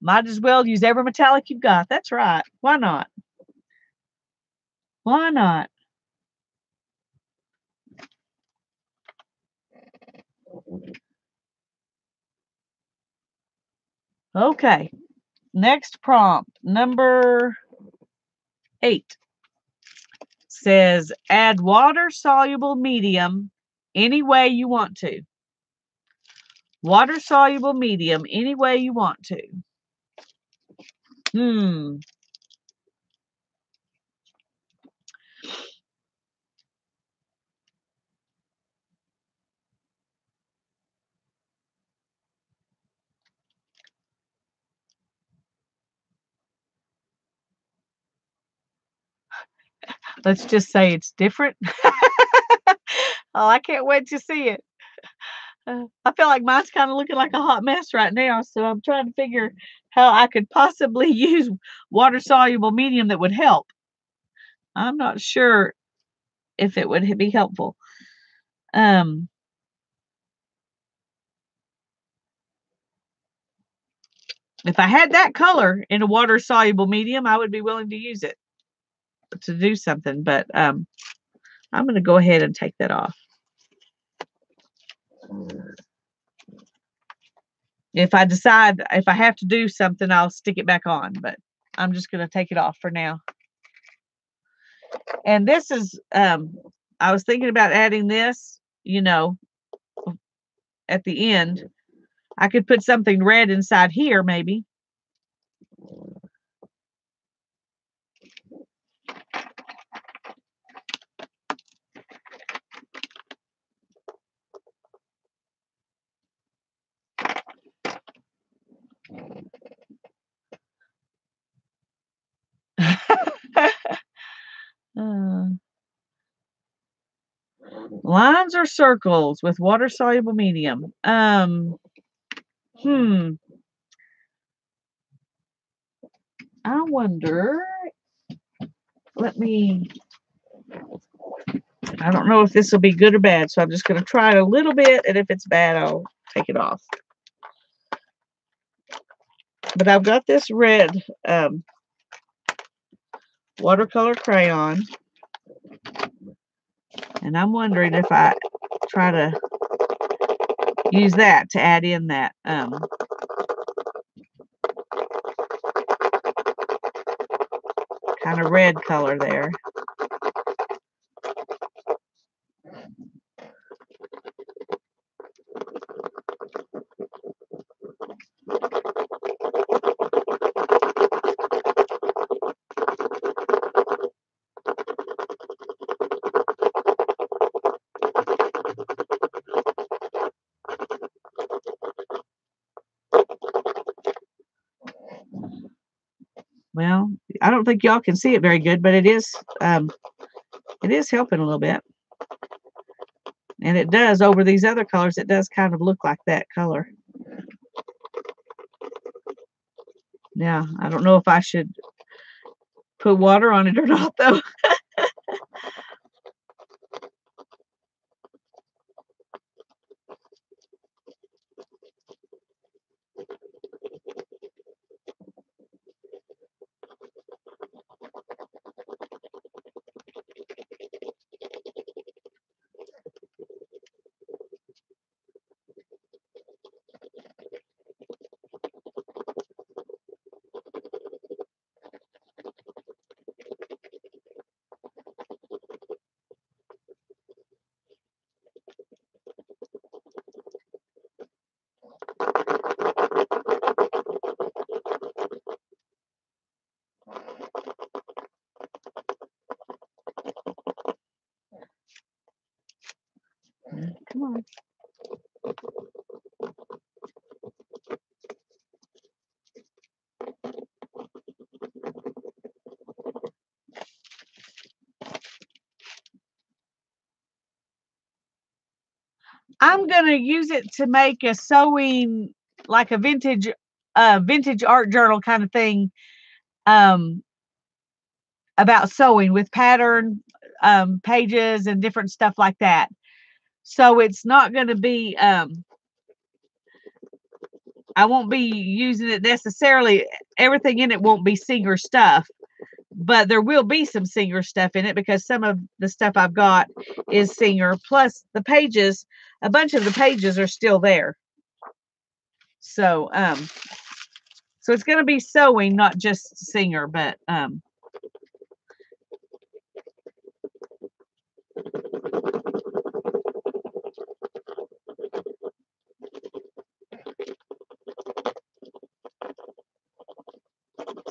Might as well use every metallic you've got. That's right. Why not? Why not? Okay. Next prompt, number 8, says add water soluble medium any way you want to. Water soluble medium any way you want to. Hmm. Let's just say it's different. Oh, I can't wait to see it. I feel like mine's kind of looking like a hot mess right now, so I'm trying to figure how I could possibly use water soluble medium that would help. I'm not sure if it would be helpful. Um, if I had that color in a water soluble medium, I would be willing to use it to do something, but I'm going to go ahead and take that off. If I decide if I have to do something, I'll stick it back on, but I'm just going to take it off for now. And this is I was thinking about adding this, you know, at the end. I could put something red inside here, maybe. Uh, lines or circles with water-soluble medium. Hmm. I wonder. Let me. I don't know if this will be good or bad, so I'm just going to try it a little bit, and if it's bad, I'll take it off. But I've got this red watercolor crayon, and I'm wondering if I try to use that to add in that kind of red color there. Well, I don't think y'all can see it very good, but it is helping a little bit. And it does, over these other colors, it does kind of look like that color. Now, I don't know if I should put water on it or not, though. Come on. I'm going to use it to make a sewing, like a vintage art journal kind of thing, about sewing with pattern pages and different stuff like that. So it's not going to be, I won't be using it necessarily. Everything in it won't be Singer stuff, but there will be some Singer stuff in it because some of the stuff I've got is Singer. Plus the pages, a bunch of the pages are still there. So, so it's going to be sewing, not just Singer, but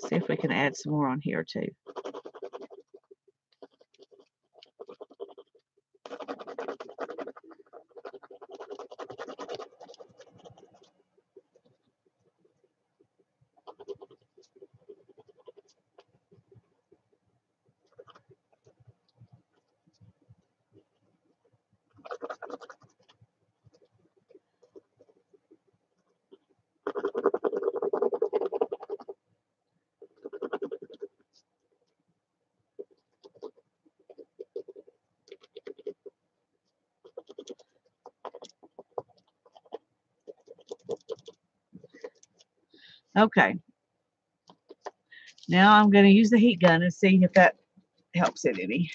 see if we can add some more on here too. Okay. Now I'm going to use the heat gun and see if that helps it any.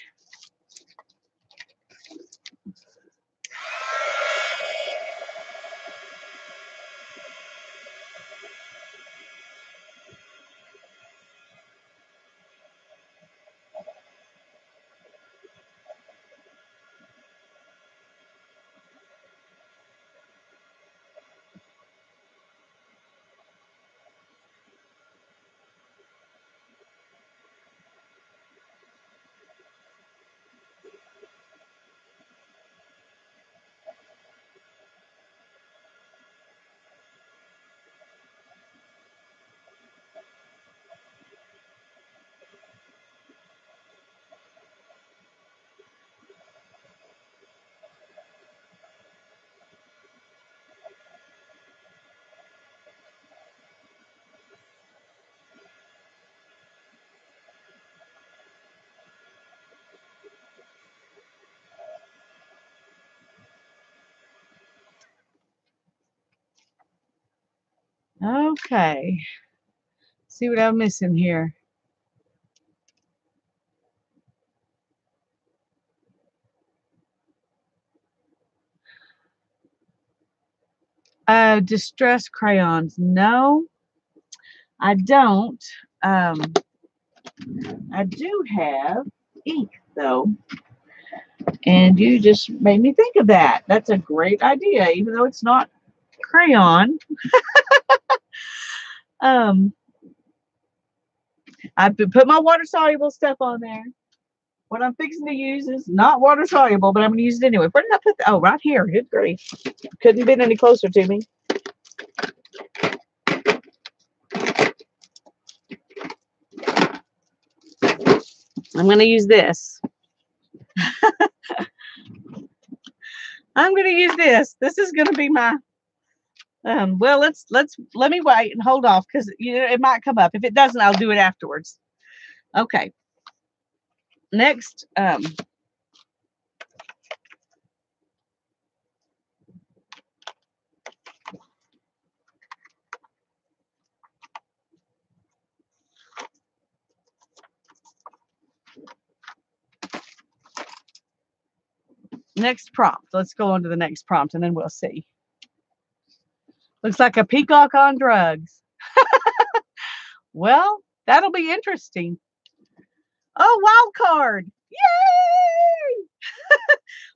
Okay. See what I'm missing here. Distress crayons. No, I don't. Um, I do have ink though. And you just made me think of that. That's a great idea, even though it's not crayon. Um, I put my water soluble stuff on there. What I'm fixing to use is not water soluble, but I'm going to use it anyway. Where did I put that? Oh, right here. Good grief. Couldn't have been any closer to me. I'm going to use this. I'm going to use this. This is going to be my well, let me wait and hold off because it might come up. If it doesn't, I'll do it afterwards. Okay. Next, next prompt. Let's go on to the next prompt and then we'll see. Looks like a peacock on drugs. Well, that'll be interesting. Oh, wild card. Yay!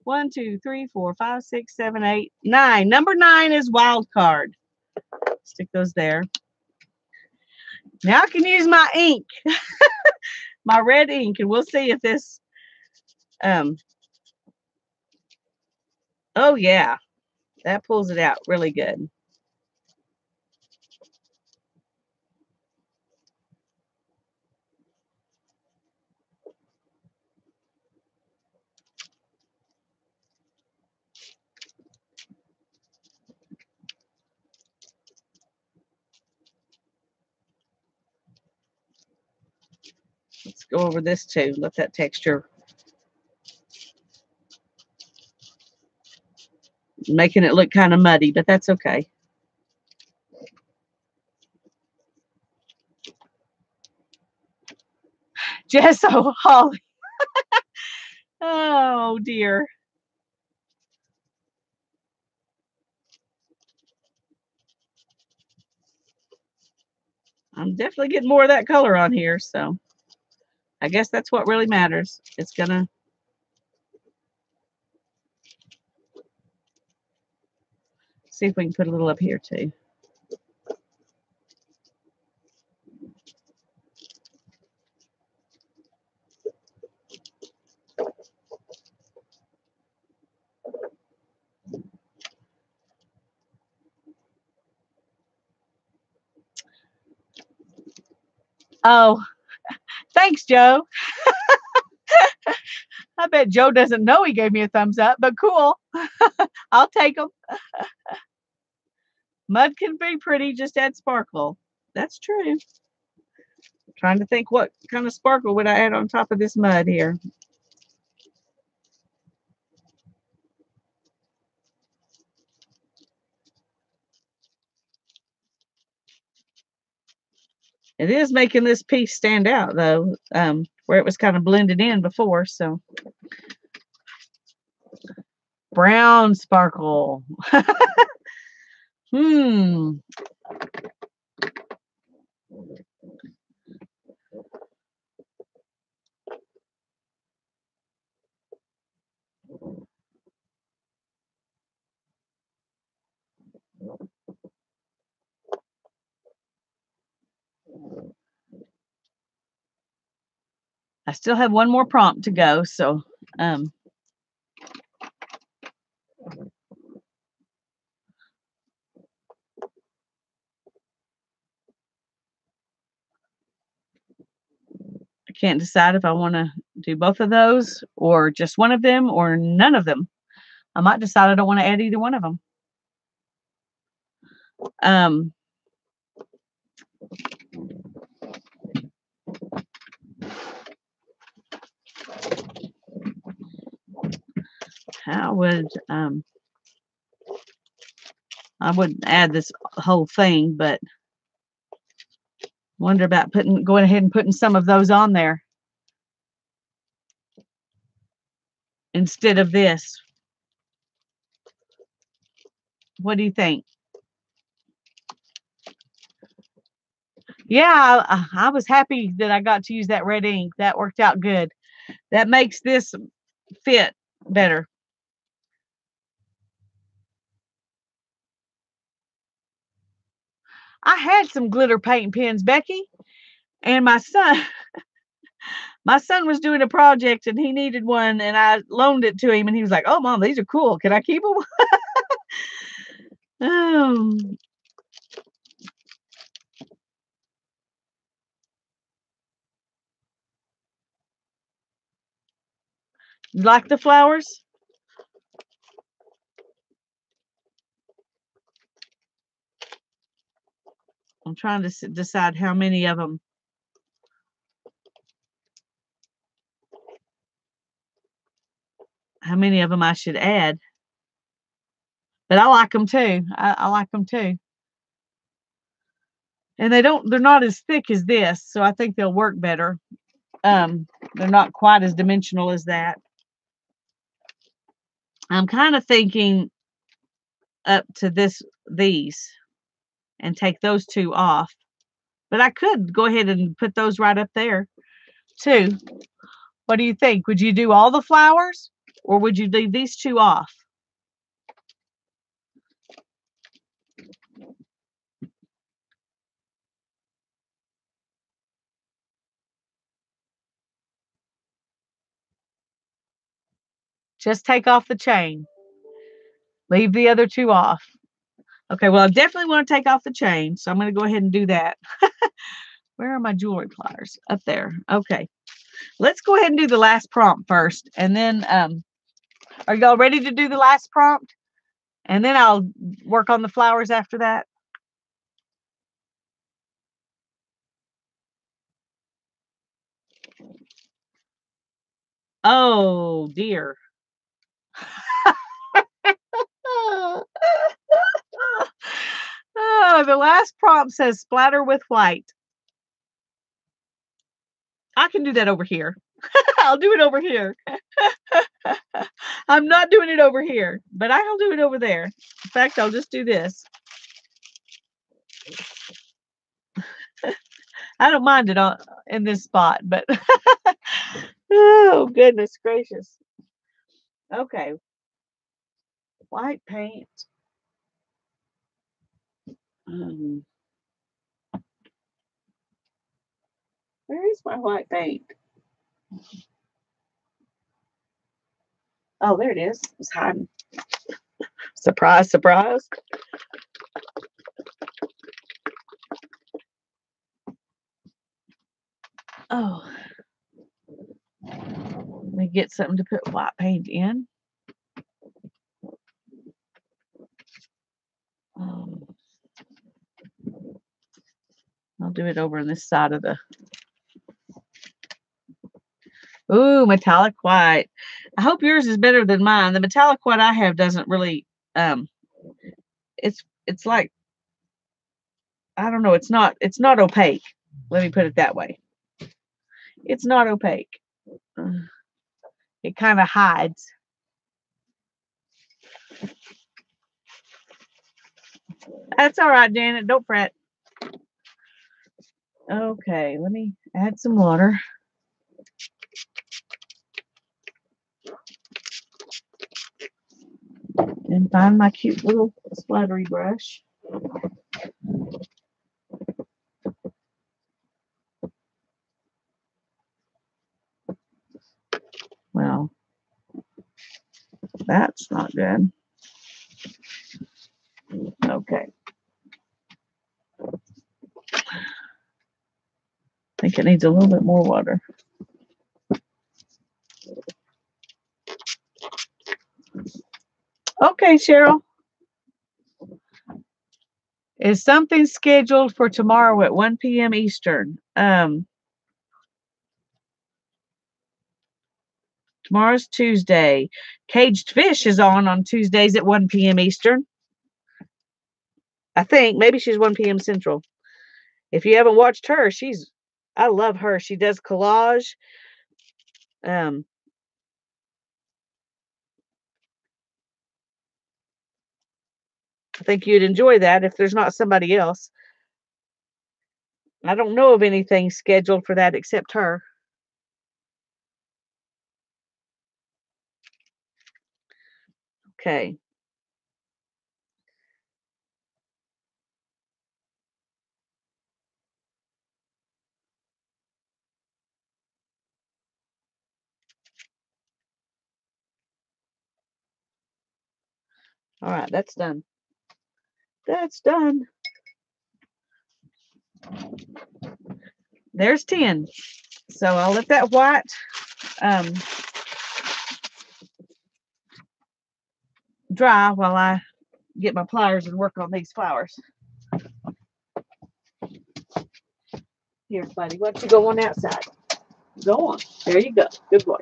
1, 2, 3, 4, 5, 6, 7, 8, 9. Number 9 is wild card. Stick those there. Now I can use my ink, my red ink, and we'll see if this. Oh yeah, that pulls it out really good. Let's go over this too. Let that texture. Making it look kind of muddy, but that's okay. Gesso, Holly. Oh dear. I'm definitely getting more of that color on here, so I guess that's what really matters. It's gonna. See if we can put a little up here too. Oh, thanks, Joe. I bet Joe doesn't know he gave me a thumbs up, but cool. I'll take them. Mud can be pretty, just add sparkle. That's true. Trying to think what kind of sparkle would I add on top of this mud here. It is making this piece stand out though, where it was kind of blended in before. So brown sparkle. Hmm. I still have one more prompt to go, so I can't decide if I want to do both of those or just one of them or none of them. I might decide I don't want to add either one of them. How would I wouldn't add this whole thing, but wonder about going ahead and putting some of those on there instead of this. What do you think? Yeah, I was happy that I got to use that red ink. That worked out good. That makes this fit better. I had some glitter paint pens, Becky, and my son was doing a project and he needed one, and I loaned it to him, and he was like, "Oh, Mom, these are cool. Can I keep them?" Oh, you like the flowers? I'm trying to decide how many of them I should add. But I like them too. I like them too. And they're not as thick as this, so I think they'll work better. They're not quite as dimensional as that. I'm kind of thinking up to these and take those two off. But I could go ahead and put those right up there too. What do you think? Would you do all the flowers, or would you leave these two off? Just take off the chain. Leave the other two off. Okay, well, I definitely want to take off the chain, so I'm going to go ahead and do that. Where are my jewelry pliers? Up there. Okay. Let's go ahead and do the last prompt first, and then are y'all ready to do the last prompt? And then I'll work on the flowers after that. Oh, dear. Oh, the last prompt says splatter with white. I can do that over here. I'll do it over here. I'm not doing it over here, but I'll do it over there. In fact, I'll just do this. I don't mind it in this spot, but oh, goodness gracious. Okay. White paint. Where is my white paint? Oh, there it is. It's hiding. Surprise, surprise. Oh. Let me get something to put white paint in. I'll do it over on this side of the. Ooh, metallic white. I hope yours is better than mine. The metallic white I have doesn't really. It's like, I don't know. It's not opaque. Let me put it that way. It's not opaque. It kind of hides. That's all right, Janet. Don't fret. Okay, let me add some water. And find my cute little splattery brush. Well, that's not good. Okay. I think it needs a little bit more water. Okay, Cheryl. Is something scheduled for tomorrow at 1 p.m. Eastern? Tomorrow's Tuesday. Caged Fish is on Tuesdays at 1 p.m. Eastern. I think maybe she's 1 p.m. Central. If you haven't watched her, I love her. She does collage. Um, I think you'd enjoy that if there's not somebody else. I don't know of anything scheduled for that except her. Okay. All right, that's done. That's done. There's 10. So I'll let that white um, dry while I get my pliers and work on these flowers. Here, buddy, why don't you go on outside? Go on. There you go. Good boy.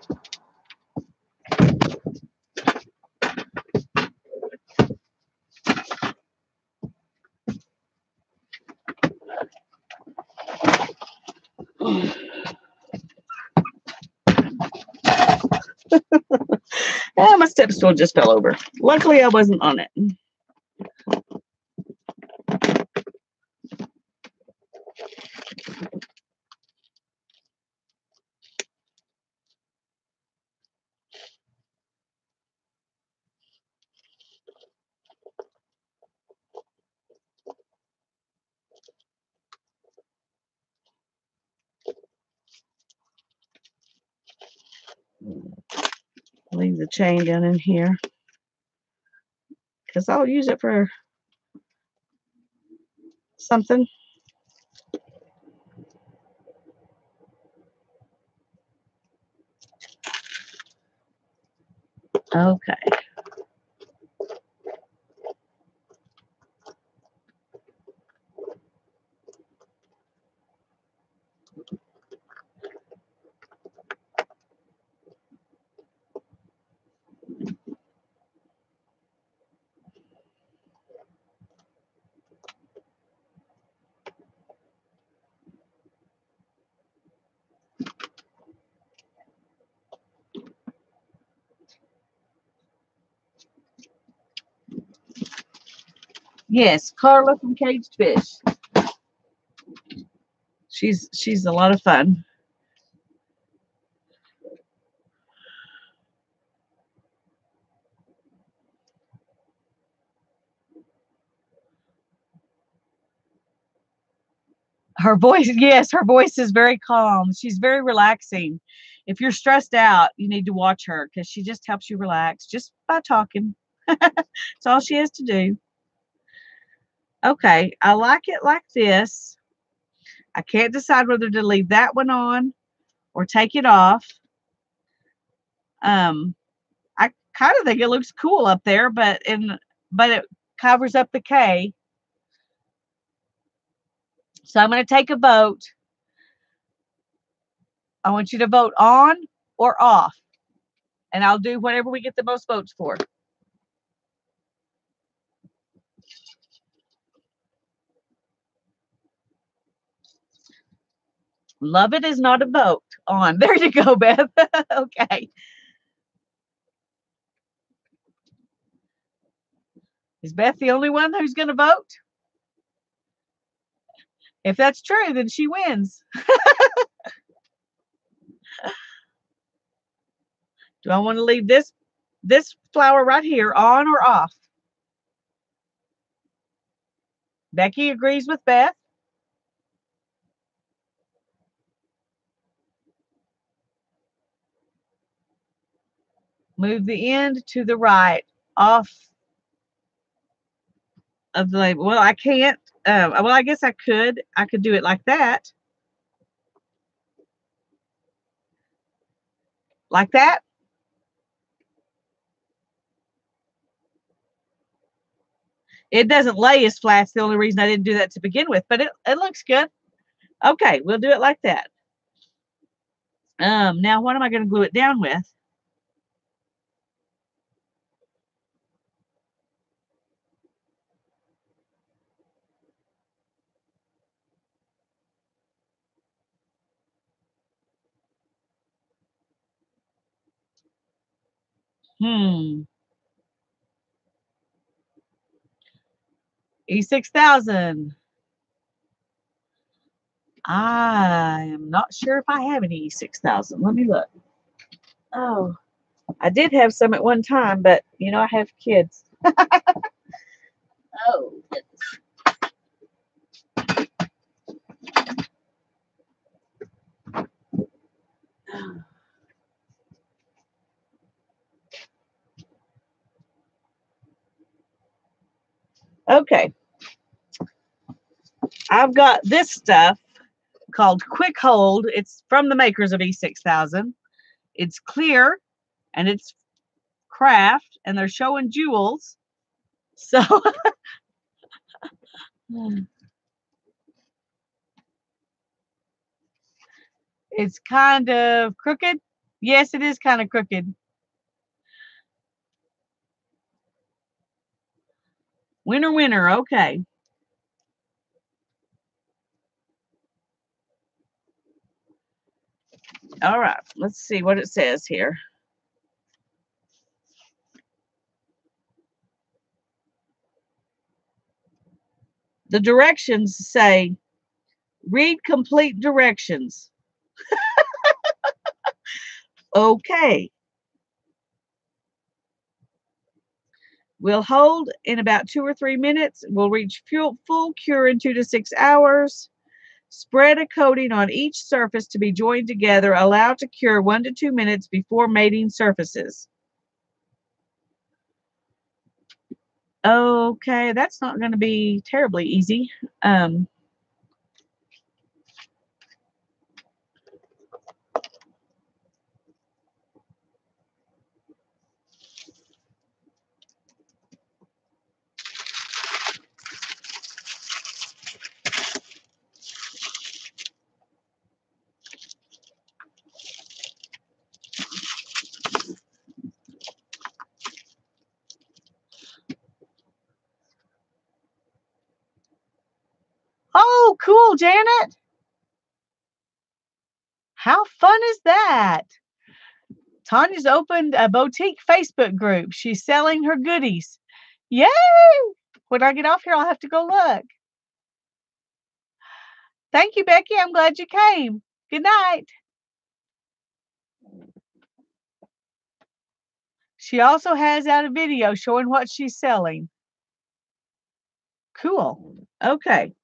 Oh, my step stool just fell over. Luckily, I wasn't on it. Leave the chain down in here because I'll use it for something. Okay. Yes, Carla from Caged Fish. She's a lot of fun. Her voice, yes, her voice is very calm. She's very relaxing. If you're stressed out, you need to watch her because she just helps you relax just by talking. That's all she has to do. Okay, I like it like this. I can't decide whether to leave that one on or take it off. I kind of think it looks cool up there, but it covers up the K. So I'm going to take a vote. I want you to vote on or off, and I'll do whatever we get the most votes for. Love it is not a vote. On. There you go, Beth. Okay. Is Beth the only one who's going to vote? If that's true, then she wins. Do I want to leave this flower right here on or off? Becky agrees with Beth. Move the end to the right off of the label. Well, I can't. Well, I guess I could. I could do it like that. Like that. It doesn't lay as flat. It's the only reason I didn't do that to begin with, but it looks good. Okay, we'll do it like that. Now what am I going to glue it down with? E6000. I am not sure if I have any E6000. Let me look. Oh, I did have some at one time, but you know, I have kids. Oh, okay. I've got this stuff called Quick Hold. It's from the makers of E6000. It's clear and it's craft, and they're showing jewels. So it's kind of crooked. Yes, it is kind of crooked. Winner, winner. Okay. All right. Let's see what it says here. The directions say, read complete directions. Okay. We'll hold in about 2 or 3 minutes. We'll reach full cure in 2 to 6 hours. Spread a coating on each surface to be joined together. Allow to cure 1 to 2 minutes before mating surfaces. Okay, that's not going to be terribly easy. Oh, cool, Janet. How fun is that? Tanya's opened a boutique Facebook group. She's selling her goodies. Yay! When I get off here, I'll have to go look. Thank you, Becky. I'm glad you came. Good night. She also has out a video showing what she's selling. Cool. Okay.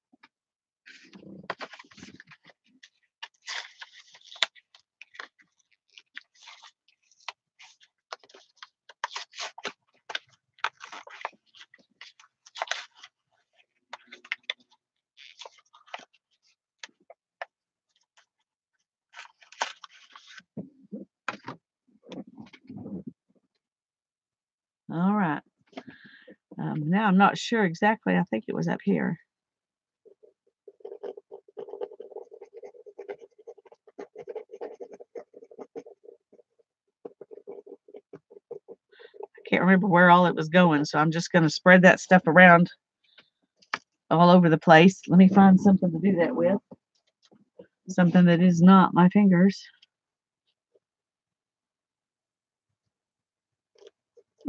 All right. Now I'm not sure exactly. I think it was up here. I can't remember where all it was going, so I'm just going to spread that stuff around all over the place. Let me find something to do that with. Something that is not my fingers.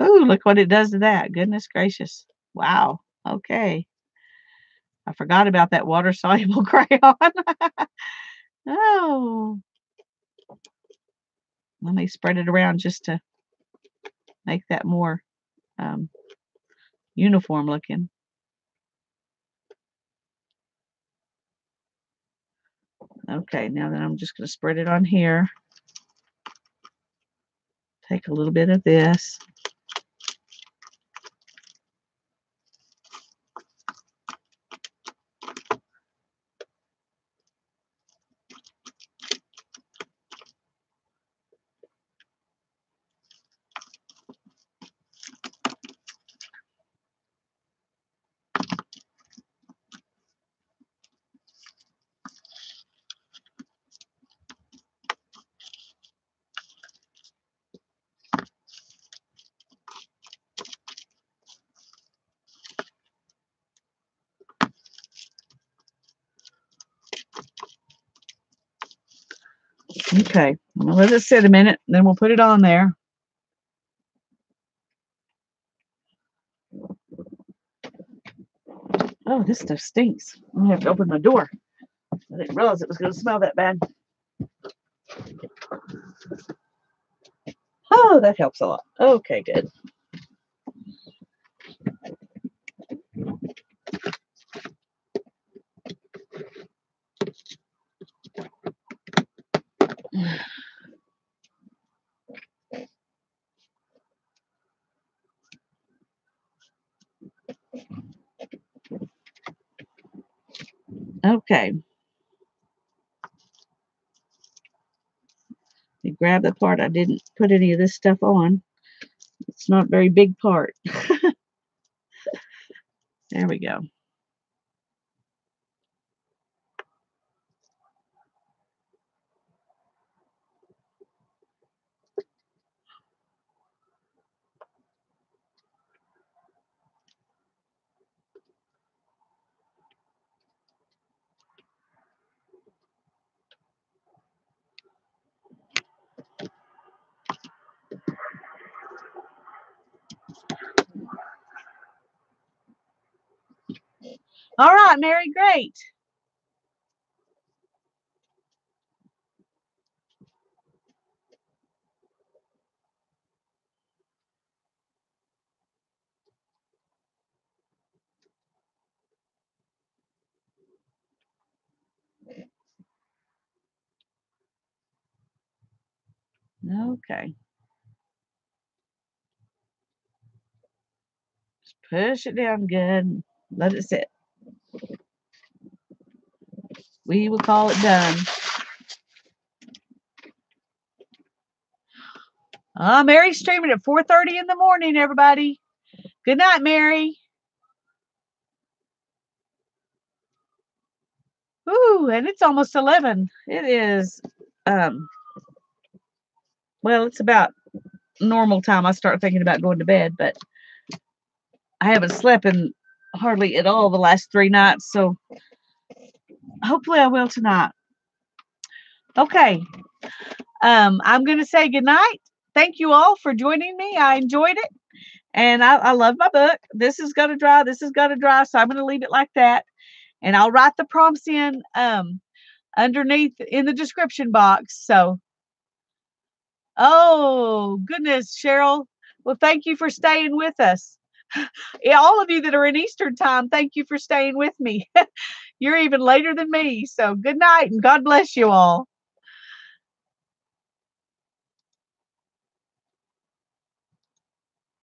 Oh, look what it does to that. Goodness gracious. Wow. Okay. I forgot about that water-soluble crayon. Oh. Let me spread it around just to make that more uniform looking. Okay, now then I'm just going to spread it on here. Take a little bit of this. Okay, I'm gonna let it sit a minute, then we'll put it on there. Oh, this stuff stinks. I'm gonna have to open my door. I didn't realize it was gonna smell that bad. Oh, that helps a lot. Okay, good. Okay. You grab the part I didn't put any of this stuff on. It's not a very big part. There we go. All right, Mary, great. Okay. Just push it down good. Let it sit. We will call it done. Mary's streaming at 4:30 in the morning, everybody. Good night, Mary. Ooh, and it's almost 11. It is, well, it's about normal time. I start thinking about going to bed, but I haven't slept in hardly at all the last 3 nights, so hopefully I will tonight. Okay. I'm going to say good night. Thank you all for joining me. I enjoyed it. And I love my book. This is going to dry. This is going to dry. So I'm going to leave it like that. And I'll write the prompts in underneath in the description box. So, oh, goodness, Cheryl. Well, thank you for staying with us. Yeah, all of you that are in Eastern time, thank you for staying with me. You're even later than me. So good night and God bless you all.